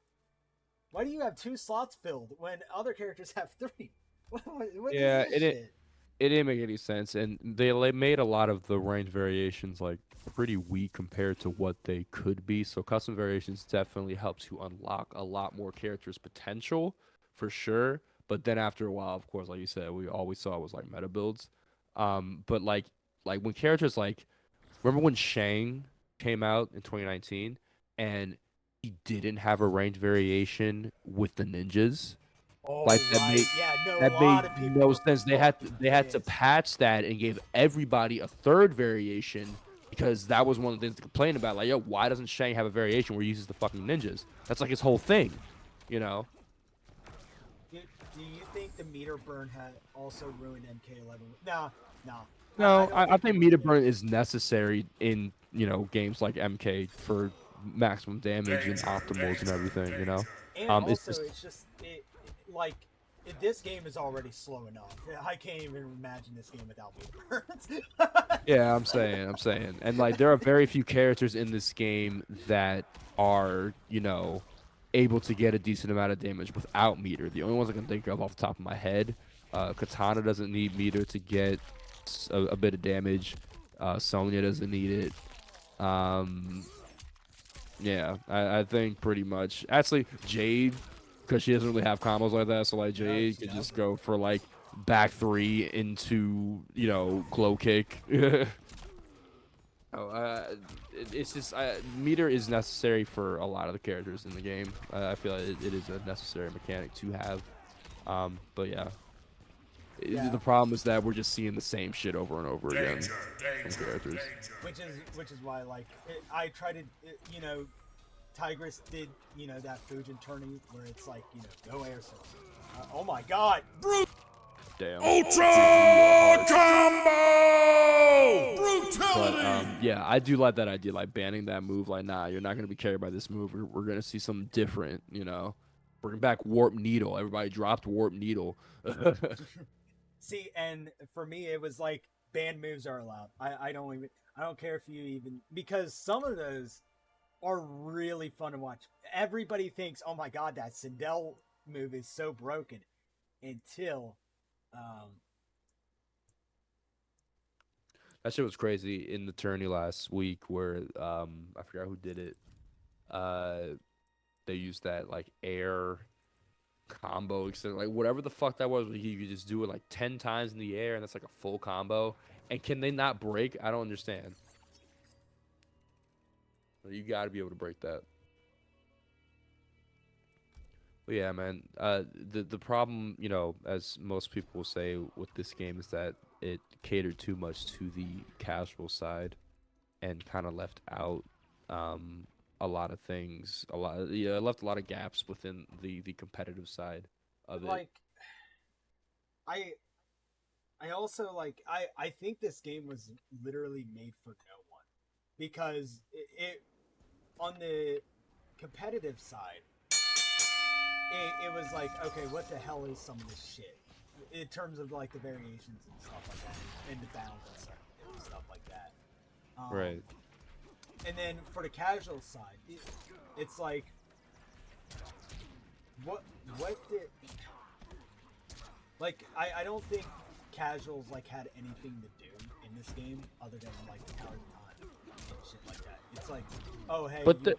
[SPEAKER 8] Why do you have 2 slots filled when other characters have 3? What is
[SPEAKER 9] Yeah,
[SPEAKER 8] this shit?
[SPEAKER 9] it didn't make any sense, and they made a lot of the range variations like pretty weak compared to what they could be. So custom variations definitely helps you unlock a lot more characters' potential, for sure. But then after a while, of course, like you said, all we saw was like meta builds. But like when characters like, remember when Shang came out in 2019 and he didn't have a range variation with the ninjas?
[SPEAKER 8] Oh,
[SPEAKER 9] Like that
[SPEAKER 8] right.
[SPEAKER 9] made
[SPEAKER 8] Yeah, no,
[SPEAKER 9] that
[SPEAKER 8] a lot of
[SPEAKER 9] made
[SPEAKER 8] people
[SPEAKER 9] no
[SPEAKER 8] were
[SPEAKER 9] sense. They had to
[SPEAKER 8] pissed.
[SPEAKER 9] patch that and gave everybody a third variation because that was one of the things to complain about. Like, yo, why doesn't Shang have a variation where he uses the fucking ninjas? That's like his whole thing, you know?
[SPEAKER 8] Do you think the meter burn had also ruined MK11? No.
[SPEAKER 9] No,
[SPEAKER 8] don't
[SPEAKER 9] I think
[SPEAKER 8] it
[SPEAKER 9] meter
[SPEAKER 8] did.
[SPEAKER 9] burn is necessary in games like MK for maximum damage and optimals and everything.
[SPEAKER 8] And
[SPEAKER 9] It's
[SPEAKER 8] also,
[SPEAKER 9] just
[SPEAKER 8] this game is already slow enough. I can't even imagine this game without meter burns.
[SPEAKER 9] yeah, I'm saying, and like there are very few characters in this game that are able to get a decent amount of damage without meter. The only ones I can think of off the top of my head, Katana doesn't need meter to get a bit of damage. Sonya doesn't need it. Yeah, I think pretty much. Actually, Jade, because she doesn't really have combos like that, so like Jade could just go for like back 3 into glow kick. It's just meter is necessary for a lot of the characters in the game. I feel like it is a necessary mechanic to have. But yeah. The problem is that we're just seeing the same shit over and over again from characters.
[SPEAKER 8] Which is why I try to Tigress did that Fujin tourney where it's like go air source. Oh my god!
[SPEAKER 9] Damn.
[SPEAKER 5] Ultra Combo! Brutality!
[SPEAKER 9] But yeah, I do like that idea, like banning that move. Like, nah, you're not gonna be carried by this move. We're gonna see something different. Bring back Warp Needle. Everybody dropped Warp Needle.
[SPEAKER 8] See, and for me, it was like banned moves are allowed. I don't care if you even, because some of those are really fun to watch. Everybody thinks, oh my god, that Sindel move is so broken until
[SPEAKER 9] that shit was crazy in the tourney last week where I forgot who did it. They used that like air combo, like whatever the fuck that was, where you could just do it like 10 times in the air and that's like a full combo. And can they not break? I don't understand. You got to be able to break that. But yeah, man. The problem, you know, as most people say with this game, is that it catered too much to the casual side, and kind of left out a lot of things. It left a lot of gaps within the competitive side of it.
[SPEAKER 8] Like, I also like I think this game was literally made for no one, because it on the competitive side, it was like, okay, what the hell is some of this shit in terms of like the variations and stuff like that, and the balance and stuff like that.
[SPEAKER 9] Right.
[SPEAKER 8] And then for the casual side, it's like, what did, like, I don't think casuals like had anything to do in this game other than like Tower of Time and shit like that. It's like, oh hey,
[SPEAKER 9] But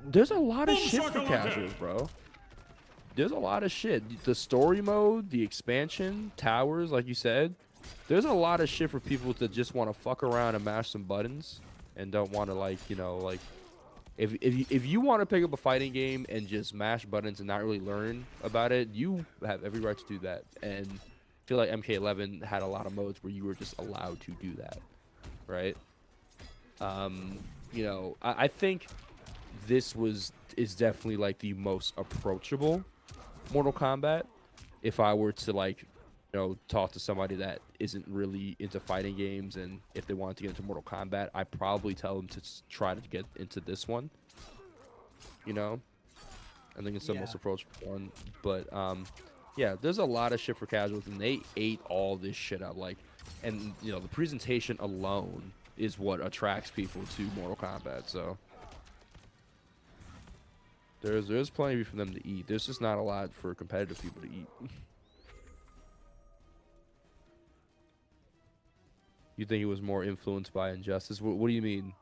[SPEAKER 9] there's a lot of shit for casuals, bro. There's a lot of shit. The story mode, the expansion, towers, like you said. There's a lot of shit for people that just want to fuck around and mash some buttons and don't want to, like, you know, like, if you want to pick up a fighting game and just mash buttons and not really learn about it, you have every right to do that. And I feel like MK11 had a lot of modes where you were just allowed to do that, right? You know, I think this is definitely like the most approachable Mortal Kombat. If I were to, like, you know, talk to somebody that isn't really into fighting games, and if they wanted to get into Mortal Kombat, I'd probably tell them to try to get into this one. You know, I think it's the most approachable one. But yeah, there's a lot of shit for casuals, and they ate all this shit up. Like, and you know, the presentation alone is what attracts people to Mortal Kombat. So there's plenty for them to eat. There's just not a lot for competitive people to eat. You think it was more influenced by Injustice? What do you mean?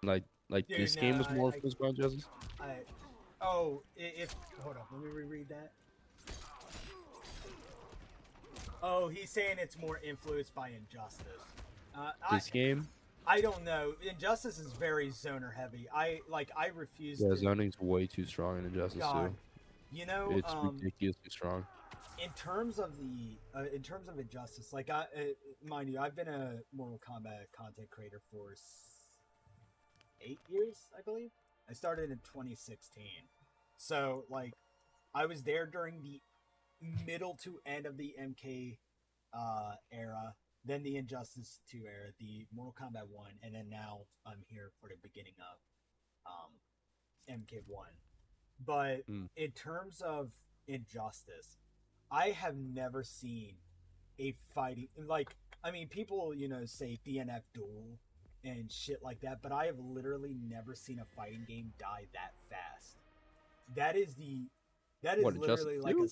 [SPEAKER 9] Like
[SPEAKER 8] Dude,
[SPEAKER 9] this game was more influenced by Injustice?
[SPEAKER 8] If hold up, let me reread that. Oh, he's saying it's more influenced by Injustice.
[SPEAKER 9] This game?
[SPEAKER 8] I don't know. Injustice is very zoner heavy. I refuse.
[SPEAKER 9] Yeah, zoning's way too strong in Injustice too.
[SPEAKER 8] You know,
[SPEAKER 9] it's ridiculously strong.
[SPEAKER 8] In terms of Injustice, like mind you, I've been a Mortal Kombat content creator for 8 years, I believe. I started in 2016, so like I was there during the middle to end of the MK era, then the Injustice 2 era, the Mortal Kombat 1, and then now I'm here for the beginning of MK1. But in terms of Injustice, I have never seen a fighting, like, I mean, people, you know, say DNF Duel and shit like that, but I have literally never seen a fighting game die that fast. That is
[SPEAKER 9] What,
[SPEAKER 8] literally
[SPEAKER 9] Injustice
[SPEAKER 8] like
[SPEAKER 9] 2?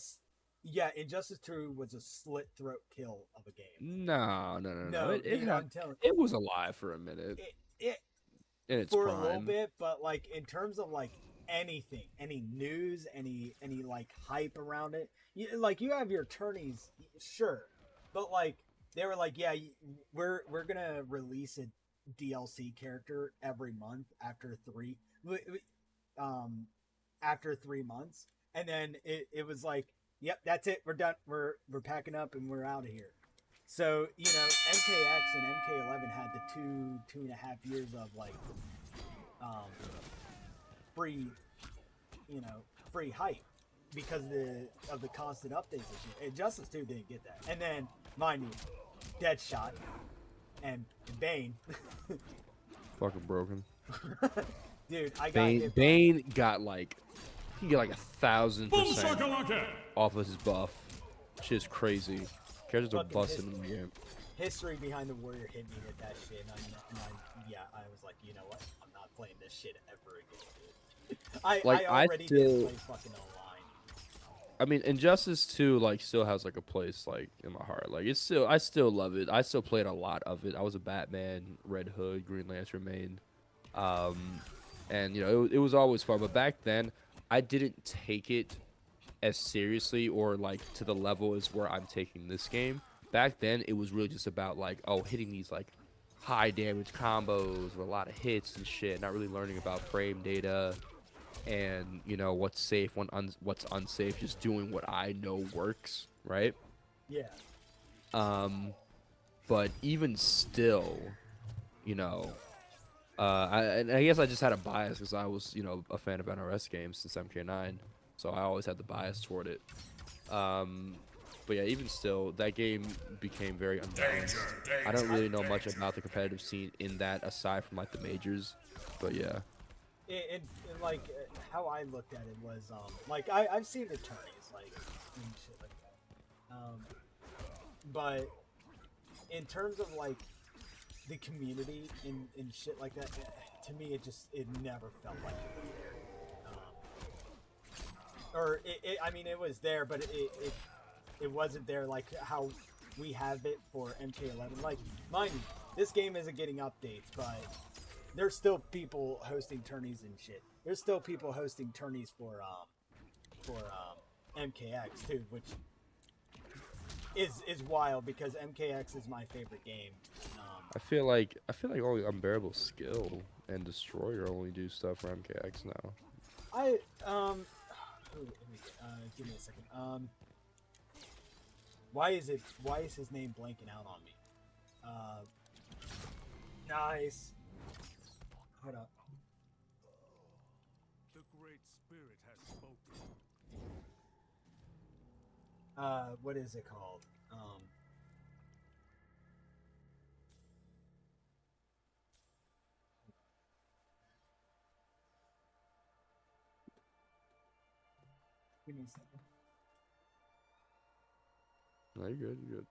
[SPEAKER 8] yeah, Injustice 2 was a slit throat kill of a game.
[SPEAKER 9] No. It was alive for a minute.
[SPEAKER 8] It
[SPEAKER 9] In its
[SPEAKER 8] for
[SPEAKER 9] prime.
[SPEAKER 8] a little bit, but like in terms of like anything, any news, any like hype around it, you have your tourneys, sure, but like they were like, yeah, we're gonna release a DLC character every month after 3 months, and then it was like, yep, that's it, we're done, we're packing up and we're out of here. So, you know, MKX and MK11 had the 2.5 years of like free hype because of the constant updates and shit. Injustice 2 didn't get that. And then, mind you, Deadshot and Bane.
[SPEAKER 9] Fucking broken.
[SPEAKER 8] Dude, I got
[SPEAKER 9] Bane got like, he got like 1,000% off of his buff. Shit's crazy. Characters are busting in the game.
[SPEAKER 8] History behind the Warrior hit me with that shit, and I was like, you know what? I'm not playing this shit ever again, dude. I already didn't play fucking online.
[SPEAKER 9] I mean, Injustice 2 like still has like a place like in my heart. Like I still love it. I still played a lot of it. I was a Batman, Red Hood, Green Lantern main, and you know it was always fun. But back then, I didn't take it as seriously or like to the level as where I'm taking this game. Back then, it was really just about like, oh, hitting these like high damage combos with a lot of hits and shit, not really learning about frame data and, you know, what's safe, what's unsafe, just doing what I know works, right?
[SPEAKER 8] Yeah.
[SPEAKER 9] But even still, you know, I guess I just had a bias because I was, you know, a fan of NRS games since MK9, so I always had the bias toward it. But yeah, even still, that game became very unbalanced. I don't really know much about the competitive scene in that aside from like the majors, but yeah.
[SPEAKER 8] And like how I looked at it was like I've seen attorneys like and shit like that. But in terms of like the community and shit like that, to me it never felt like it was there. Or I mean it was there, but it wasn't there like how we have it for MK11. Like, mind you, this game isn't getting updates, but there's still people hosting tourneys and shit. There's still people hosting tourneys for MKX too, which is wild because MKX is my favorite game.
[SPEAKER 9] I feel like only Unbearable Skill and Destroyer only do stuff for MKX now.
[SPEAKER 8] Give me a second. Why is his name blanking out on me? Nice. Hold up.
[SPEAKER 5] The Great Spirit has spoken.
[SPEAKER 8] What is it called? Give me a second.
[SPEAKER 9] No, you're good, you're good.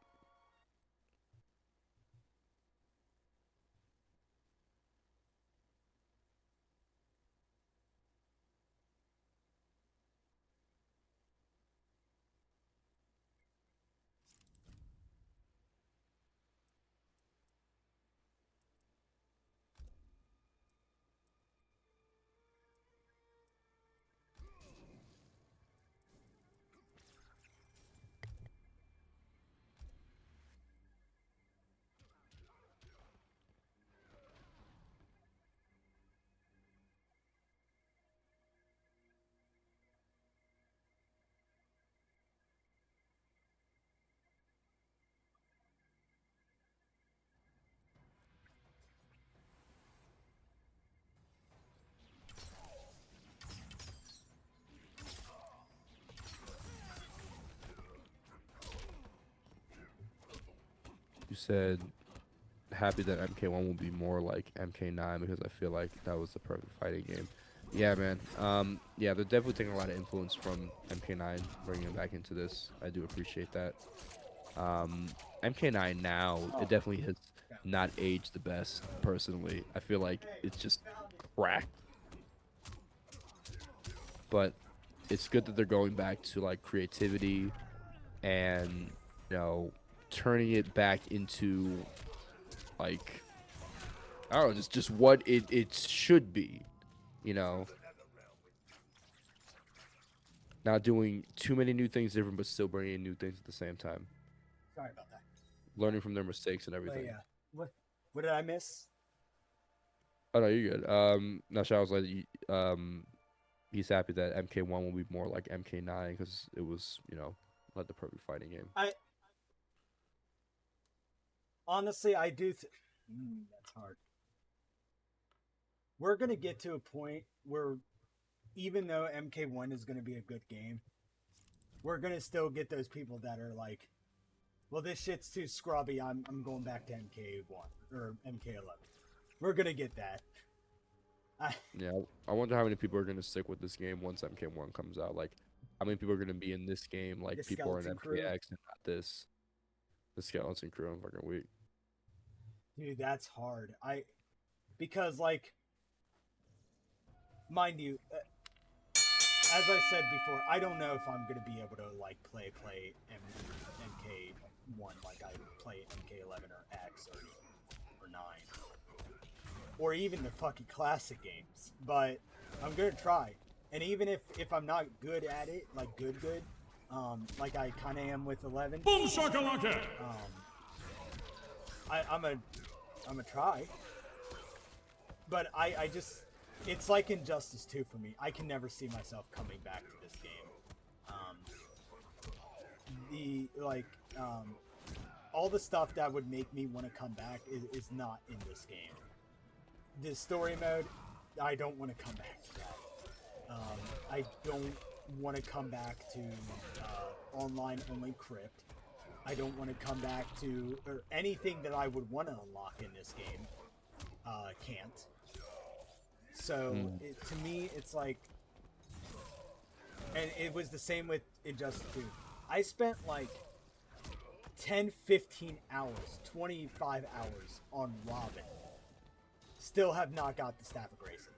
[SPEAKER 9] You said happy that MK1 will be more like MK9 because I feel like that was the perfect fighting game. Yeah, man. Yeah, they're definitely taking a lot of influence from MK9, bringing it back into this. I do appreciate that. MK9 now, it definitely has not aged the best, personally. I feel like it's just cracked. But it's good that they're going back to, like, creativity and, you know, turning it back into, like, I don't know, just what it should be, you know. Not doing too many new things different, but still bringing in new things at the same time.
[SPEAKER 8] Sorry about that.
[SPEAKER 9] Learning from their mistakes and everything.
[SPEAKER 8] But yeah. What did I miss?
[SPEAKER 9] Oh no, you're good. Nasha was like, he's happy that MK1 will be more like MK9 because it was, you know, like the perfect fighting game.
[SPEAKER 8] Honestly, I do. That's hard. We're gonna get to a point where, even though MK1 is gonna be a good game, we're gonna still get those people that are like, "Well, this shit's too scrubby. I'm going back to MK1 or MK11." We're gonna get that.
[SPEAKER 9] Yeah, I wonder how many people are gonna stick with this game once MK1 comes out. Like, how many people are gonna be in this game? Like,
[SPEAKER 8] The
[SPEAKER 9] people are in
[SPEAKER 8] Skeleton Crew?
[SPEAKER 9] MKX and not this. The Skeleton Crew, I'm fucking weak.
[SPEAKER 8] Dude, that's hard. Because like, mind you, as I said before, I don't know if I'm gonna be able to like play MK1 like I play MK11 or X or 9, or even the fucking classic games. But I'm gonna try, and even if I'm not good at it, like good, like I kind of am with 11.
[SPEAKER 5] Boom shakalaka!
[SPEAKER 8] I'm gonna I'm gonna try. But I just, it's like Injustice 2 for me. I can never see myself coming back to this game. All the stuff that would make me want to come back is not in this game. The story mode, I don't want to come back to that. I don't want to come back to online only crypt. I don't want to come back to, or anything that I would want to unlock in this game. Can't. So to me, it's like, and it was the same with Injustice 2. I spent like 10, 15 hours, 25 hours on Robin. Still have not got the Staff of Grayson.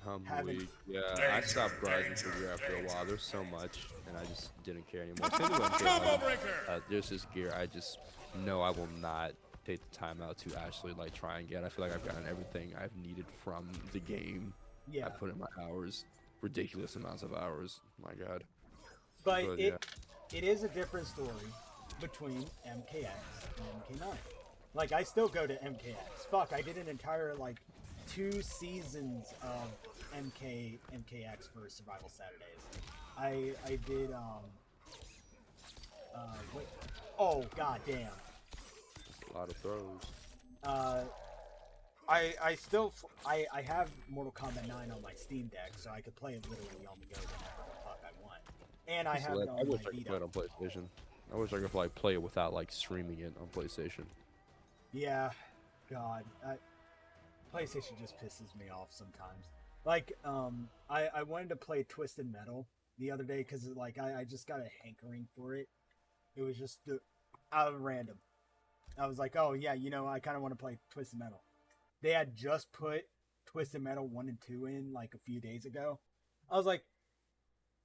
[SPEAKER 9] I'm weak. Yeah, I stopped grinding for gear after a while. There's so much, and I just didn't care anymore. Same with MK11. There's this gear I just know I will not take the time out to actually like try and get. I feel like I've gotten everything I've needed from the game.
[SPEAKER 8] Yeah.
[SPEAKER 9] I put in my hours, ridiculous amounts of hours. My God.
[SPEAKER 8] But
[SPEAKER 9] yeah.
[SPEAKER 8] it is a different story between MKX and MK9. Like, I still go to MKX. Fuck, I did an entire, like, 2 seasons of MKX for Survival Saturdays. I did, wait. Oh, god damn.
[SPEAKER 9] A lot of throws.
[SPEAKER 8] I have Mortal Kombat 9 on my Steam Deck, so I could play it literally on the go whenever the fuck I want. And I have it on
[SPEAKER 9] I wish
[SPEAKER 8] my
[SPEAKER 9] I could play
[SPEAKER 8] Vita.
[SPEAKER 9] it on PlayStation. I wish I could like play it without like streaming it on PlayStation.
[SPEAKER 8] Yeah, God, PlayStation just pisses me off sometimes. Like, I wanted to play Twisted Metal the other day because, like, I just got a hankering for it. It was just out of random. I was like, oh yeah, you know, I kind of want to play Twisted Metal. They had just put Twisted Metal 1 and 2 in like a few days ago. I was like,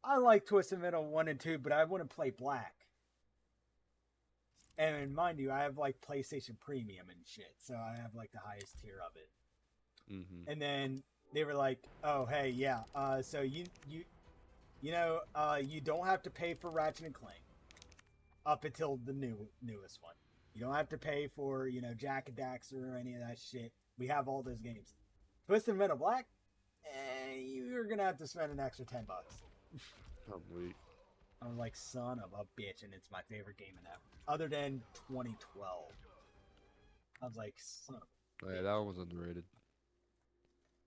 [SPEAKER 8] I like Twisted Metal 1 and 2, but I want to play Black. And mind you, I have like PlayStation Premium and shit, so I have like the highest tier of it.
[SPEAKER 9] Mm-hmm.
[SPEAKER 8] And then they were like, "Oh, hey, yeah, so you don't have to pay for Ratchet and Clank up until the newest one. You don't have to pay for Jak and Daxter or any of that shit. We have all those games. Twisted Metal Black, you're gonna have to spend an extra $10."
[SPEAKER 9] I'm weak.
[SPEAKER 8] I'm like, son of a bitch, and it's my favorite game in that. Other than 2012. I was like, son of a bitch.
[SPEAKER 9] Yeah, that one was underrated.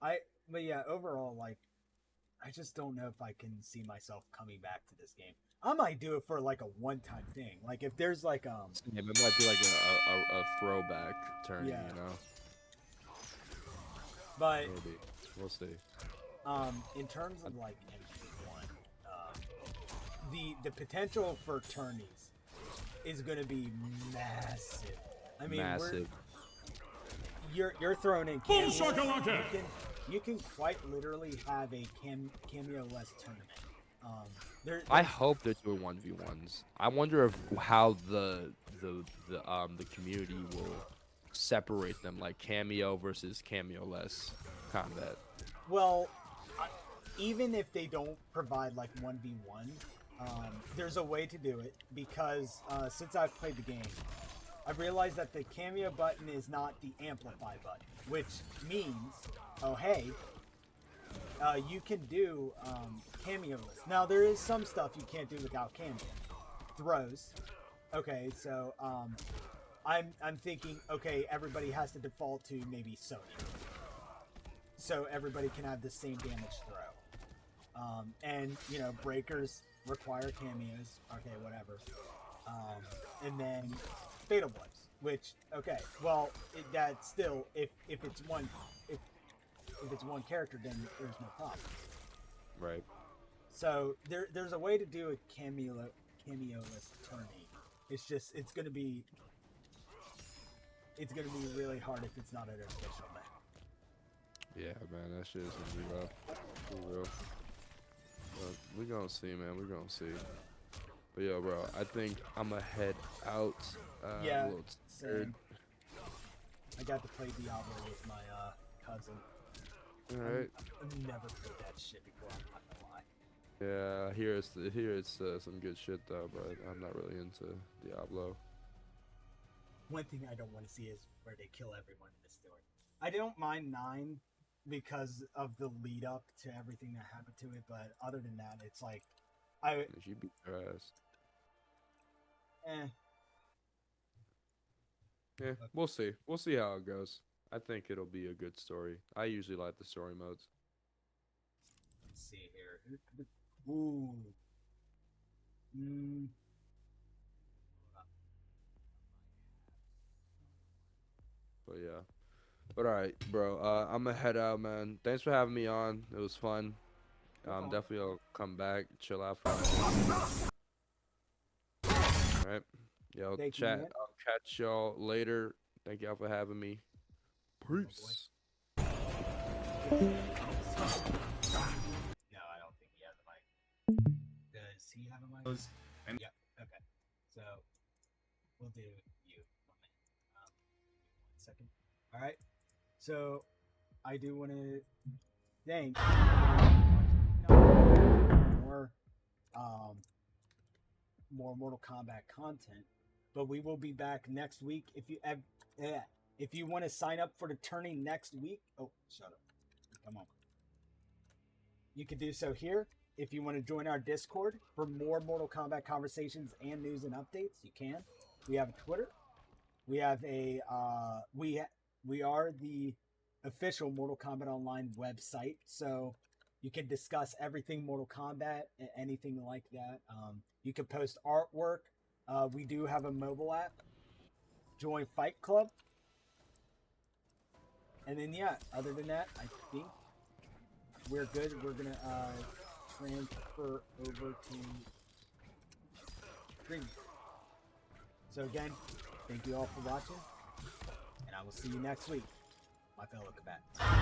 [SPEAKER 8] But yeah, overall, like, I just don't know if I can see myself coming back to this game. I might do it for like a one-time thing. Like, if there's like
[SPEAKER 9] Yeah, it might be like a throwback turn,
[SPEAKER 8] Yeah.
[SPEAKER 9] you know.
[SPEAKER 8] But
[SPEAKER 9] Maybe. We'll see.
[SPEAKER 8] in terms of like MK1, the potential for tourneys is going to be massive. I mean,
[SPEAKER 9] Massive.
[SPEAKER 8] You're thrown in
[SPEAKER 5] Boom
[SPEAKER 8] cameos.
[SPEAKER 5] shakalaka!
[SPEAKER 8] You can quite literally have a cameo-less tournament.
[SPEAKER 9] I hope they're doing 1v1s. I wonder if how the community will separate them, like cameo versus cameo-less combat.
[SPEAKER 8] Well, even if they don't provide like 1v1, there's a way to do it because since I've played the game, I've realized that the cameo button is not the amplify button, which means, oh hey, you can do cameo-less. Now there is some stuff you can't do without cameo. Throws. Okay, so I'm thinking, okay, everybody has to default to maybe Sony, so everybody can have the same damage throw. And breakers require cameos. Okay, whatever. And then fatal blows, which well, that still if it's one if it's one character, then there's no problem.
[SPEAKER 9] Right.
[SPEAKER 8] So there's a way to do a cameo-less tourney. It's just it's gonna be really hard if it's not an official map.
[SPEAKER 9] Yeah, man, that shit is gonna be rough. For real. But we gonna see, man. We gonna see. But yeah, bro, I think I'ma head out.
[SPEAKER 8] Yeah,
[SPEAKER 9] a little tired.
[SPEAKER 8] same. I got to play Diablo with my cousin.
[SPEAKER 9] All right.
[SPEAKER 8] I've never played that shit before. I'm not gonna lie.
[SPEAKER 9] Yeah, here it's some good shit though, but I'm not really into Diablo.
[SPEAKER 8] one thing I don't want to see is where they kill everyone in this story. I don't mind 9 because of the lead up to everything that happened to it, but other than that, it's like
[SPEAKER 9] She beat her ass. Yeah, we'll see. We'll see how it goes. I think it'll be a good story. I usually like the story modes.
[SPEAKER 8] Let's see here. Ooh.
[SPEAKER 9] But yeah. But alright, bro. I'm gonna head out, man. Thanks for having me on. It was fun. Definitely I'll come back, chill out for a minute. Alright. Yo,
[SPEAKER 8] Thank you,
[SPEAKER 9] chat.
[SPEAKER 8] man.
[SPEAKER 9] I'll catch y'all later. Thank y'all for having me. Peace.
[SPEAKER 8] No, I don't think he has a mic. Does he have a mic? Yeah. Okay. So we'll do you. 1 second. All right. So I do want to thank more Mortal Kombat content, but we will be back next week. If you want to sign up for the tourney next week, oh, shut up. Come on. You can do so here. If you want to join our Discord for more Mortal Kombat conversations and news and updates, you can. We have a Twitter. We have a we are the official Mortal Kombat Online website, so you can discuss everything Mortal Kombat and anything like that. You can post artwork. We do have a mobile app. Join Fight Club. And then, yeah, other than that, I think we're good. We're going to transfer over to streaming. So, again, thank you all for watching, and I will see you next week, my fellow combatants.